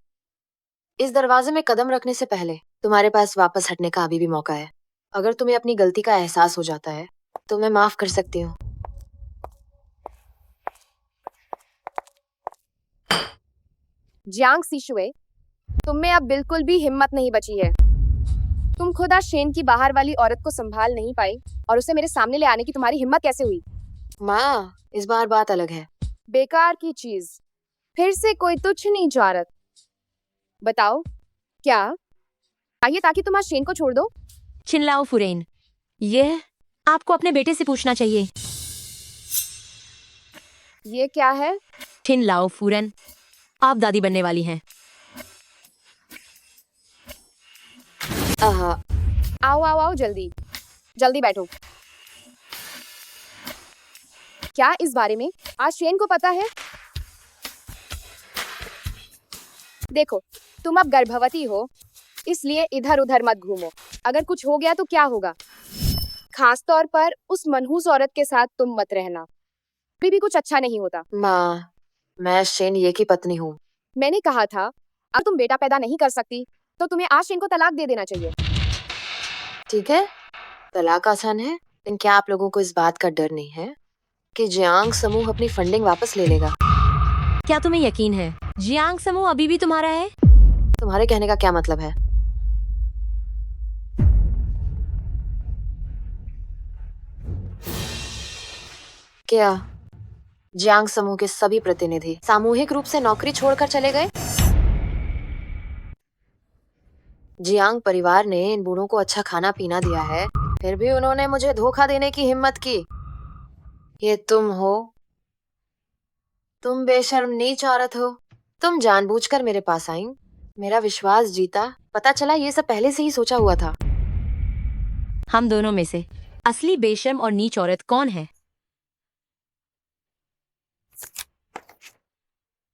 Speaker 1: इस दरवाजे में कदम रखने से पहले तुम्हारे पास वापस हटने का अभी भी मौका है। अगर तुम्हें अपनी गलती का एहसास हो जाता है तो मैं माफ कर सकती हूँ।
Speaker 9: जियांग सीशुए, तुम में अब बिल्कुल भी हिम्मत नहीं बची है। तुम खुद आज शेन की बाहर वाली औरत को संभाल नहीं पाई और उसे मेरे सामने ले आने की तुम्हारी हिम्मत कैसे हुई?
Speaker 1: माँ, इस बार बात अलग है।
Speaker 9: बेकार की चीज, फिर से कोई तुच्छ नीच औरत। बताओ क्या आइए ताकि तुम आज शेन को छोड़ दो?
Speaker 2: छिनलाओ फुरेन, यह आपको अपने बेटे से पूछना चाहिए।
Speaker 9: ये क्या है?
Speaker 2: छिनलाओ फुरेन, आप दादी बनने वाली हैं।
Speaker 9: आओ आओ आओ, जल्दी जल्दी बैठो। क्या इस बारे में आज शेन को पता है? देखो, तुम अब गर्भवती हो, इसलिए इधर उधर मत घूमो। अगर कुछ हो गया तो क्या होगा? खास तौर पर उस मनहूस औरत के साथ तुम मत रहना, अभी भी कुछ अच्छा नहीं होता।
Speaker 1: माँ, मैं शेन ये की पत्नी हूँ।
Speaker 9: मैंने कहा था, अब तुम बेटा पैदा नहीं कर सकती तो तुम्हें आज शेन को तलाक दे देना चाहिए।
Speaker 1: ठीक है, तलाक आसान है, लेकिन क्या आप लोगों को इस बात का डर नहीं है कि जियांग समूह अपनी फंडिंग वापस ले लेगा?
Speaker 2: क्या तुम्हें यकीन है जियांग समूह अभी भी तुम्हारा है?
Speaker 1: तुम्हारे कहने का क्या मतलब है? क्या जियांग समूह के सभी प्रतिनिधि सामूहिक रूप से नौकरी छोड़कर चले गए? जियांग परिवार ने इन बूढ़ों को अच्छा खाना पीना दिया है, फिर भी उन्होंने मुझे धोखा देने की हिम्मत की। ये तुम हो? तुम बेशर्म नीच औरत हो। तुम जानबूझकर मेरे पास आई, मेरा विश्वास जीता। पता चला ये सब पहले से ही सोचा हुआ था।
Speaker 2: हम दोनों में से असली बेशर्म और नीच औरत कौन है?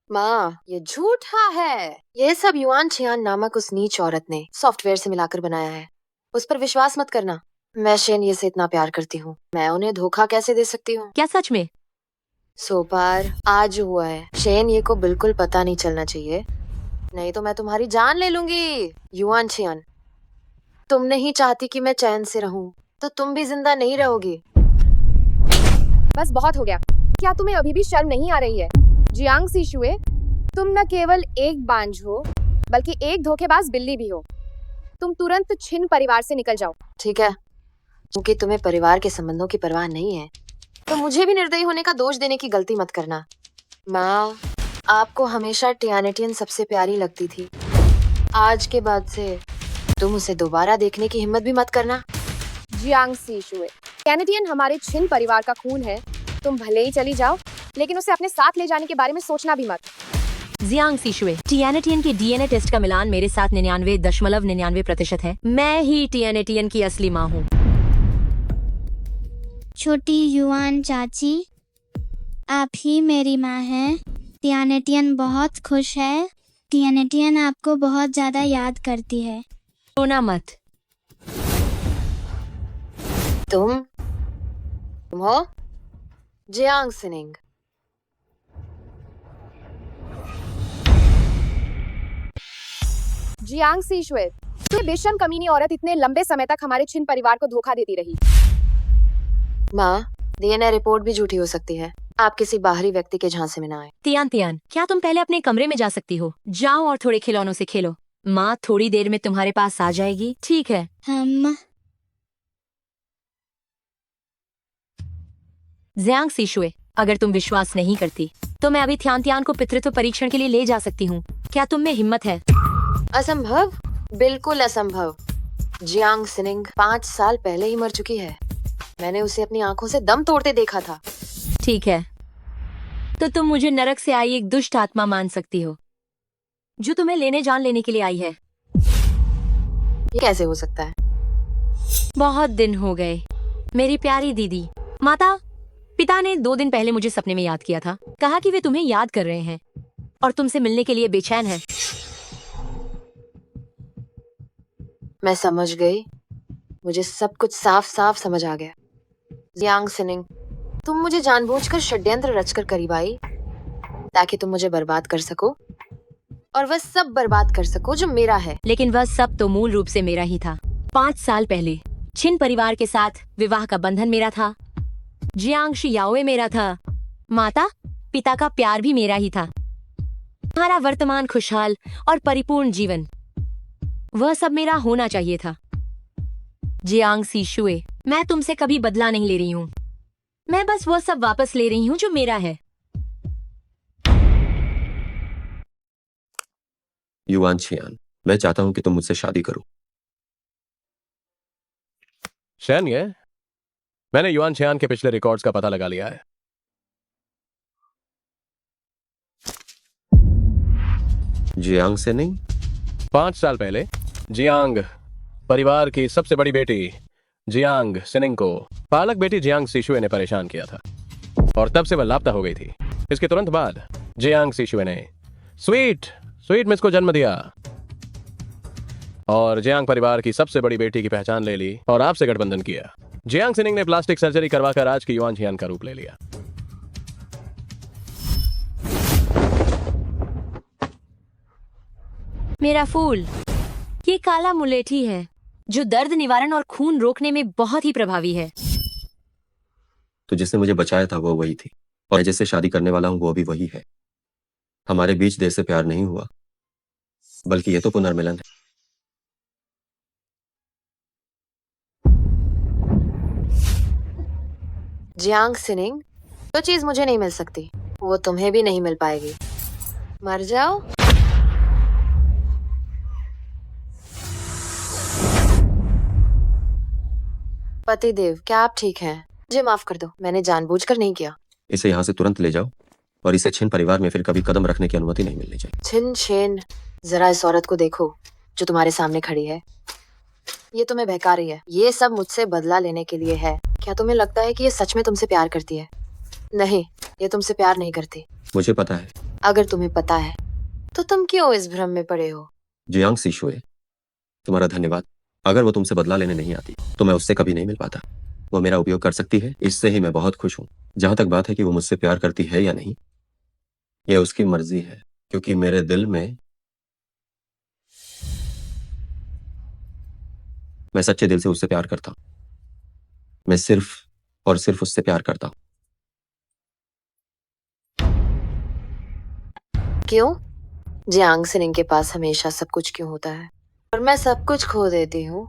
Speaker 1: माँ, ये झूठा है। ये सब युआन छियान नामक उस नीच औरत ने सॉफ्टवेयर से मिलाकर बनाया है। उस पर विश्वास मत करना। मैं शेन ये से इतना प्यार करती हूँ, मैं उन्हें धोखा कैसे दे सकती हूँ?
Speaker 2: क्या सच में?
Speaker 1: सोपार आज हुआ है। शेन ये को बिल्कुल पता नहीं चलना चाहिए, नहीं तो मैं तुम्हारी जान ले लूंगी। युआन छियान, तुम नहीं चाहती कि मैं चैन से रहूं, तो तुम भी जिंदा नहीं रहोगी।
Speaker 9: बस बहुत हो गया। क्या तुम्हें अभी भी शर्म नहीं आ रही है? जियांग सीशुए, तुम न केवल एक बांझ हो बल्कि एक धोखेबाज बिल्ली भी हो। तुम तुरंत छिन परिवार से निकल जाओ।
Speaker 1: ठीक है, क्योंकि तुम्हें परिवार के संबंधों की परवाह नहीं है तो मुझे भी निर्दयी होने का दोष देने की गलती मत करना। माँ, आपको हमेशा टियानेटियन सबसे प्यारी लगती थी। आज के बाद से तुम उसे दोबारा देखने की हिम्मत भी मत करना।
Speaker 9: जियांग सीशुए, कैनेडियन हमारे छिन परिवार का खून है। तुम भले ही चली जाओ, लेकिन उसे अपने साथ ले जाने के बारे में सोचना भी मत।
Speaker 2: जियांग सीशुए, टियानेटियन के डीएनए टेस्ट का मिलान मेरे साथ 99.99% है। मैं ही टियानेटियन की असली माँ हूँ।
Speaker 8: छोटी युआन चाची, आप ही मेरी माँ हैं। टियानेटियन बहुत खुश है। टियानेटियन आपको बहुत ज्यादा याद करती है।
Speaker 2: रोना मत।
Speaker 1: तुम हो जियांग सिनिंग।
Speaker 9: जियांग सीशुए, ये बेशर्म कमीनी औरत इतने लंबे समय तक हमारे छिन परिवार को धोखा देती रही।
Speaker 1: माँ, डीएनए रिपोर्ट भी झूठी हो सकती है। आप किसी बाहरी व्यक्ति के झांसे में ना आए।
Speaker 2: तियान तियान, क्या तुम पहले अपने कमरे में जा सकती हो? जाओ और थोड़े खिलौनों से खेलो। माँ थोड़ी देर में तुम्हारे पास आ जाएगी, ठीक है?
Speaker 8: हम
Speaker 2: जियांग सीशुए, अगर तुम विश्वास नहीं करती तो मैं अभी थियान तियान को पितृत्व परीक्षण के लिए ले जा सकती हूँ। क्या तुम में हिम्मत है?
Speaker 1: असंभव, बिल्कुल असंभव। जियांग सिनिंग 5 साल पहले ही मर चुकी है। मैंने उसे अपनी आंखों से दम तोड़ते देखा था।
Speaker 2: ठीक है, तो तुम मुझे नरक से आई एक दुष्ट आत्मा मान सकती हो जो तुम्हें लेने जान लेने के लिए आई है।
Speaker 1: ये कैसे हो सकता है?
Speaker 2: बहुत दिन हो गए मेरी प्यारी दीदी। माता पिता ने 2 दिन पहले मुझे सपने में याद किया था। कहा कि वे तुम्हें याद कर रहे हैं और तुमसे मिलने के लिए बेचैन हैं।
Speaker 1: मैं समझ गई। मुझे सब कुछ साफ साफ समझ आ गया। जियांग सिनिंग, तुम मुझे जानबूझकर षड्यंत्र रचकर करीब आई ताकि तुम मुझे बर्बाद कर सको और वह सब बर्बाद कर सको जो मेरा है।
Speaker 2: लेकिन वह सब तो मूल रूप से मेरा ही था। 5 साल पहले छिन परिवार के साथ विवाह का बंधन मेरा था। जियांग शियाओए मेरा था। माता पिता का प्यार भी मेरा ही था। तुम्हारा वर्तमान खुशहाल और परिपूर्ण जीवन, वह सब मेरा होना चाहिए था। जियांग सीशुए, मैं तुमसे कभी बदला नहीं ले रही हूँ। मैं बस वह सब वापस ले रही हूँ जो मेरा है।
Speaker 3: युआन छियान, मैं चाहता हूं कि तुम मुझसे शादी करो।
Speaker 11: शैन, ये मैंने युआन छियान के पिछले रिकॉर्ड्स का पता लगा लिया है।
Speaker 3: जियांग से नहीं,
Speaker 11: 5 साल पहले जियांग परिवार की सबसे बड़ी बेटी जियांग सिनिंग को पालक बेटी जियांग सीशुए ने परेशान किया था और तब से वह लापता हो गई थी। इसके तुरंत बाद जियांग सीशुए ने स्वीट मिस को जन्म दिया और जियांग परिवार की सबसे बड़ी बेटी की पहचान ले ली और आपसे गठबंधन किया। जियांग सिनिंग ने प्लास्टिक सर्जरी करवाकर आज की युआन छियान का रूप ले लिया।
Speaker 2: मेरा फूल, ये काला मुलेठी है जो दर्द निवारण और खून रोकने में बहुत ही प्रभावी है।
Speaker 3: तो जिसने मुझे बचाया था वो वही थी और मैं जिससे शादी करने वाला हूं वो भी वही है। हमारे बीच देर से प्यार नहीं हुआ, बल्कि ये तो पुनर्मिलन है।
Speaker 1: जियांग सिनिंग, जो चीज मुझे नहीं मिल सकती वो तुम्हें भी नहीं मिल पाएगी। मर जाओ। पतिदेव, क्या आप ठीक हैं? मुझे माफ कर दो, मैंने जानबूझकर नहीं किया।
Speaker 3: इसे यहाँ से तुरंत ले जाओ और इसे छिन परिवार में फिर कभी कदम रखने की अनुमति नहीं मिलनी चाहिए।
Speaker 1: छिन शेन, जरा इस औरत को देखो जो तुम्हारे सामने खड़ी है। ये तुम्हें बहका रही है। ये सब मुझसे बदला लेने के लिए है। क्या तुम्हें लगता है कि ये सच में तुमसे प्यार करती है? नहीं, ये तुमसे प्यार नहीं करती।
Speaker 3: मुझे पता है।
Speaker 1: अगर तुम्हें पता है तो तुम क्यों इस भ्रम में पड़े हो?
Speaker 3: जियांग सीशुए, तुम्हारा धन्यवाद। अगर वो तुमसे बदला लेने नहीं आती तो मैं उससे कभी नहीं मिल पाता। वो मेरा उपयोग कर सकती है, इससे ही मैं बहुत खुश हूँ। जहां तक बात है कि वो मुझसे प्यार करती है या नहीं, ये उसकी मर्जी है, क्योंकि मेरे दिल में मैं सच्चे दिल से उससे प्यार करता हूं। मैं सिर्फ और सिर्फ उससे प्यार करता हूं।
Speaker 1: क्यों? जियांग सिनिंग के पास हमेशा सब कुछ क्यों होता है और मैं सब कुछ खो देती हूँ?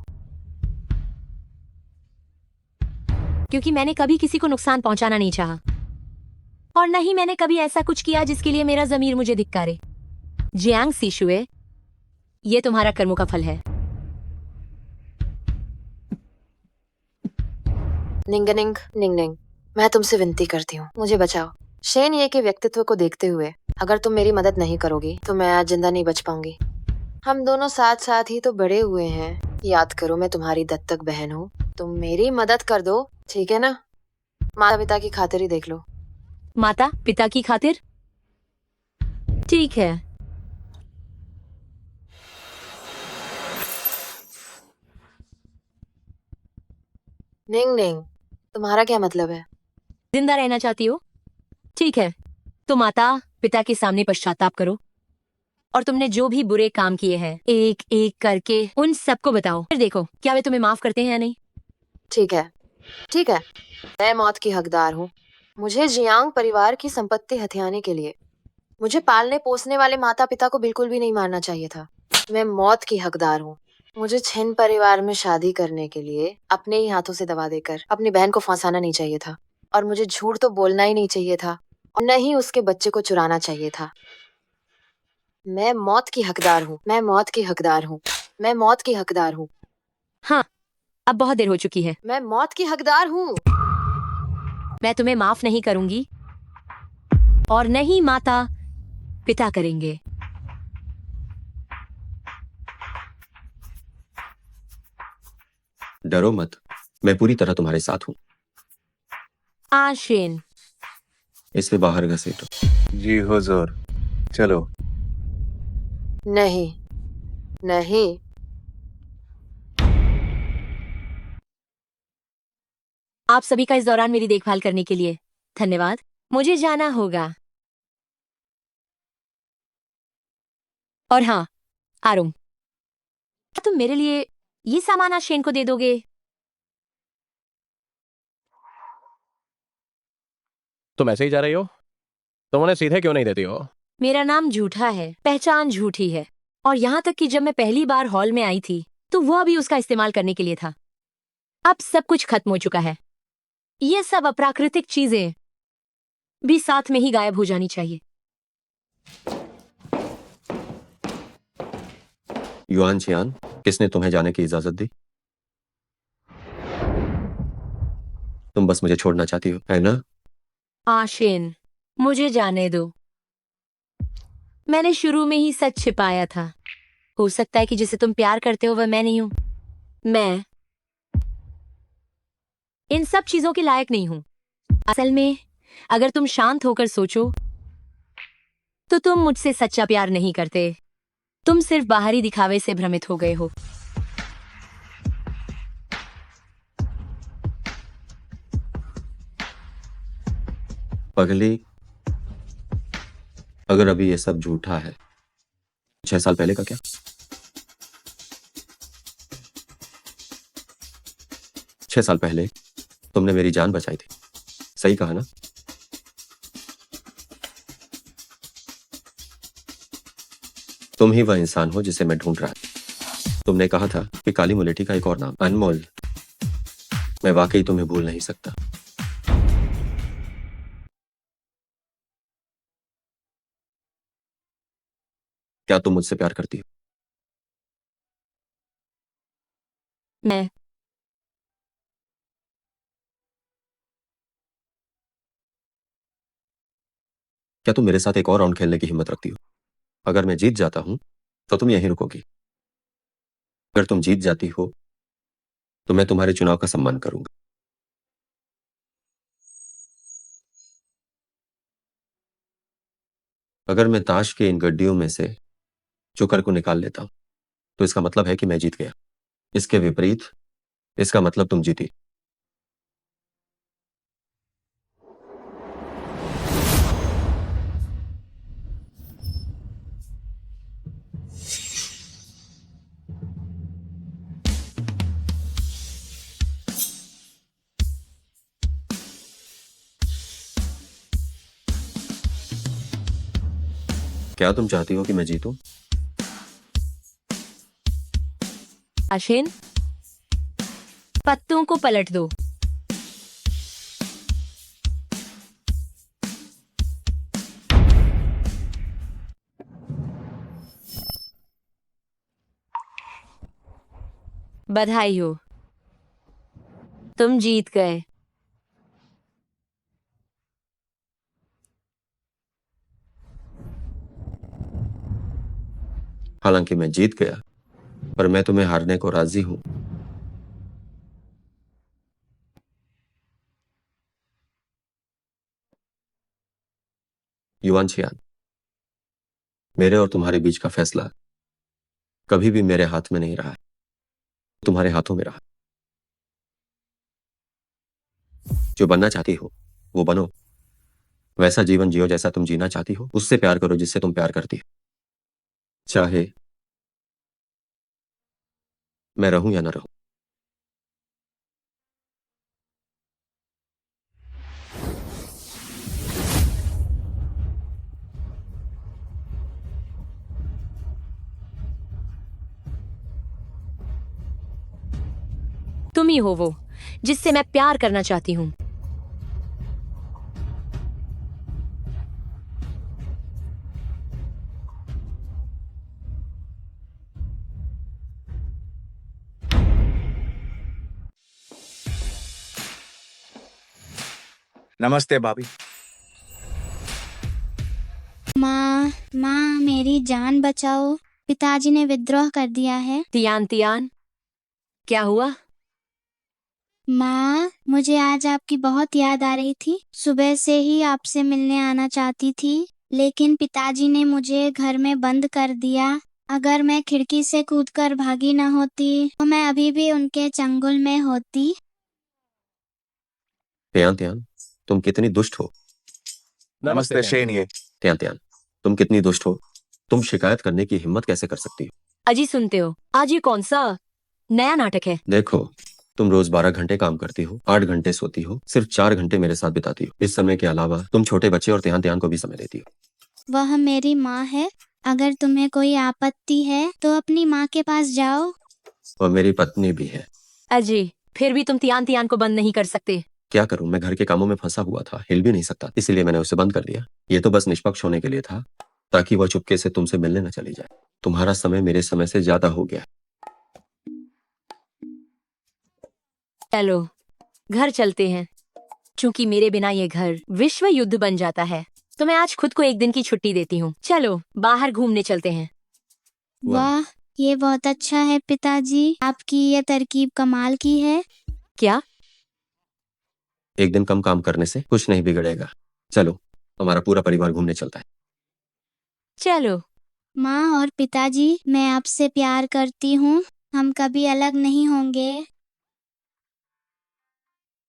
Speaker 2: क्योंकि मैंने कभी किसी को नुकसान पहुंचाना नहीं चाहा, और न ही मैंने कभी ऐसा कुछ किया जिसके लिए मेरा जमीर मुझे धिक्कारे। जियांग सीशुए, ये तुम्हारा कर्मों का फल है।
Speaker 1: निंगनिंग निंगनिंग, मैं तुमसे विनती करती हूँ, मुझे बचाओ। शेन ये के व्यक्तित्व को देखते हुए अगर तुम मेरी मदद नहीं करोगी तो मैं आज जिंदा नहीं बच पाऊंगी। हम दोनों साथ साथ ही तो बड़े हुए हैं। याद करो, मैं तुम्हारी दत्तक बहन हूँ। तुम मेरी मदद कर दो, ठीक है ना? माता पिता की खातिर ही देख लो।
Speaker 2: माता पिता की खातिर? ठीक है।
Speaker 1: निंग निंग, तुम्हारा क्या मतलब है?
Speaker 2: जिंदा रहना चाहती हो? ठीक है, तो माता पिता के सामने पश्चाताप करो और तुमने जो भी बुरे काम किए हैं एक एक करके उन सबको बताओ। फिर देखो क्या वे तुम्हें माफ करते हैं या नहीं।
Speaker 1: ठीक है, ठीक है। मैं मौत की हकदार हूँ। मुझे जियांग परिवार की संपत्ति हथियाने के लिए मुझे पालने पोसने वाले माता पिता को बिल्कुल भी नहीं मारना चाहिए था। मैं मौत की हकदार हूँ। मुझे छिन परिवार में शादी करने के लिए अपने ही हाथों से दवा देकर अपनी बहन को फंसाना नहीं चाहिए था, और मुझे झूठ तो बोलना ही नहीं चाहिए था, और न ही उसके बच्चे को चुराना चाहिए था। मैं मौत की हकदार हूँ। मैं मौत की हकदार हूँ। मैं मौत की हकदार हूँ।
Speaker 2: हाँ, अब बहुत देर हो चुकी है।
Speaker 1: मैं मौत की हकदार हूँ।
Speaker 2: मैं तुम्हें माफ नहीं करूंगी और नहीं माता पिता करेंगे।
Speaker 3: डरो मत, मैं पूरी तरह तुम्हारे साथ हूँ।
Speaker 2: आशेन,
Speaker 3: इसे बाहर घसीटो।
Speaker 5: जी हुजूर, चलो।
Speaker 1: नहीं, नहीं।
Speaker 2: आप सभी का इस दौरान मेरी देखभाल करने के लिए धन्यवाद। मुझे जाना होगा। और हाँ, आरुम, क्या तुम मेरे लिए ये सामान आशेन को दे दोगे?
Speaker 11: तुम ऐसे ही जा रही हो? तुम उन्हें सीधे क्यों नहीं देती हो?
Speaker 2: मेरा नाम झूठा है, पहचान झूठी है, और यहाँ तक कि जब मैं पहली बार हॉल में आई थी तो वह भी उसका इस्तेमाल करने के लिए था। अब सब कुछ खत्म हो चुका है। ये सब अप्राकृतिक चीजें भी साथ में ही गायब हो जानी चाहिए।
Speaker 3: युआन छियान, किसने तुम्हें जाने की इजाजत दी? तुम बस मुझे छोड़ना चाहती हो, है ना?
Speaker 2: आशेन, मुझे जाने दो। मैंने शुरू में ही सच छिपाया था। हो सकता है कि जिसे तुम प्यार करते हो वह मैं नहीं हूं। मैं इन सब चीजों के लायक नहीं हूं। असल में अगर तुम शांत होकर सोचो तो तुम मुझसे सच्चा प्यार नहीं करते। तुम सिर्फ बाहरी दिखावे से भ्रमित हो गए हो।
Speaker 3: पगली, अगर अभी ये सब झूठा है, 6 साल पहले का क्या? 6 साल पहले तुमने मेरी जान बचाई थी, सही कहा ना? तुम ही वह इंसान हो जिसे मैं ढूंढ रहा था। तुमने कहा था कि काली मुलेठी का एक और नाम अनमोल। मैं वाकई तुम्हें भूल नहीं सकता। क्या तुम मुझसे प्यार करती हो?
Speaker 2: मैं
Speaker 3: क्या तुम मेरे साथ एक और राउंड खेलने की हिम्मत रखती हो? अगर मैं जीत जाता हूं तो तुम यहीं रुकोगी। अगर तुम जीत जाती हो तो मैं तुम्हारे चुनाव का सम्मान करूंगा। अगर मैं ताश के इन गड्डियों में से जोकर को निकाल लेता हूं तो इसका मतलब है कि मैं जीत गया। इसके विपरीत, इसका मतलब तुम जीती। क्या तुम चाहती हो कि मैं जीतूं?
Speaker 2: आशेन, पत्तों को पलट दो। बधाई हो, तुम जीत गए।
Speaker 3: हालांकि मैं जीत गया, पर मैं तुम्हें हारने को राजी हूं। युआन छियान, मेरे और तुम्हारे बीच का फैसला कभी भी मेरे हाथ में नहीं रहा है, तुम्हारे हाथों में रहा। जो बनना चाहती हो वो बनो, वैसा जीवन जियो जैसा तुम जीना चाहती हो, उससे प्यार करो जिससे तुम प्यार करती हो, चाहे मैं रहूं या ना रहूं।
Speaker 2: तुम ही हो वो जिससे मैं प्यार करना चाहती हूँ।
Speaker 5: नमस्ते भाभी।
Speaker 8: माँ मेरी जान बचाओ, पिताजी ने विद्रोह कर दिया है।
Speaker 2: तियान तियान, क्या हुआ?
Speaker 8: माँ, मुझे आज आपकी बहुत याद आ रही थी। सुबह से ही आपसे मिलने आना चाहती थी, लेकिन पिताजी ने मुझे घर में बंद कर दिया। अगर मैं खिड़की से कूदकर भागी न होती तो मैं अभी भी उनके चंगुल में होती।
Speaker 3: त्यान त्यान, तुम कितनी दुष्ट हो।
Speaker 5: नमस्ते शेन। ये
Speaker 3: त्यान त्यान, तुम कितनी दुष्ट हो। तुम शिकायत करने की हिम्मत कैसे कर सकती हो?
Speaker 2: अजी सुनते हो, आज ये कौन सा नया नाटक है?
Speaker 3: देखो, तुम रोज 12 घंटे काम करती हो, 8 घंटे सोती हो, सिर्फ 4 घंटे मेरे साथ बिताती हो। इस समय के अलावा तुम छोटे बच्चे और त्यान त्यान को भी समय देती हो।
Speaker 8: वह मेरी माँ है। अगर तुम्हें कोई आपत्ति है तो अपनी माँ के पास जाओ।
Speaker 3: और मेरी पत्नी भी है।
Speaker 2: अजी, फिर भी तुम तियान तियान को बंद नहीं कर सकते।
Speaker 3: क्या करूं, मैं घर के कामों में फंसा हुआ था, हिल भी नहीं सकता, इसीलिए मैंने उसे बंद कर दिया। ये तो बस निष्पक्ष होने के लिए था, ताकि वह चुपके से तुमसे मिलने न चली जाए। तुम्हारा समय मेरे समय से ज्यादा हो गया।
Speaker 2: चलो घर चलते हैं, क्योंकि मेरे बिना ये घर विश्व युद्ध बन जाता है। तो मैं आज खुद को एक दिन की छुट्टी देती हूँ। चलो बाहर घूमने चलते हैं।
Speaker 8: वाह, ये बहुत अच्छा है पिताजी। आपकी ये तरकीब कमाल की है।
Speaker 2: क्या?
Speaker 3: एक दिन कम काम करने से कुछ नहीं बिगड़ेगा। चलो, हमारा पूरा परिवार घूमने चलता है।
Speaker 2: चलो।
Speaker 8: माँ और पिताजी, मैं आपसे प्यार करती हूँ। हम कभी अलग नहीं होंगे।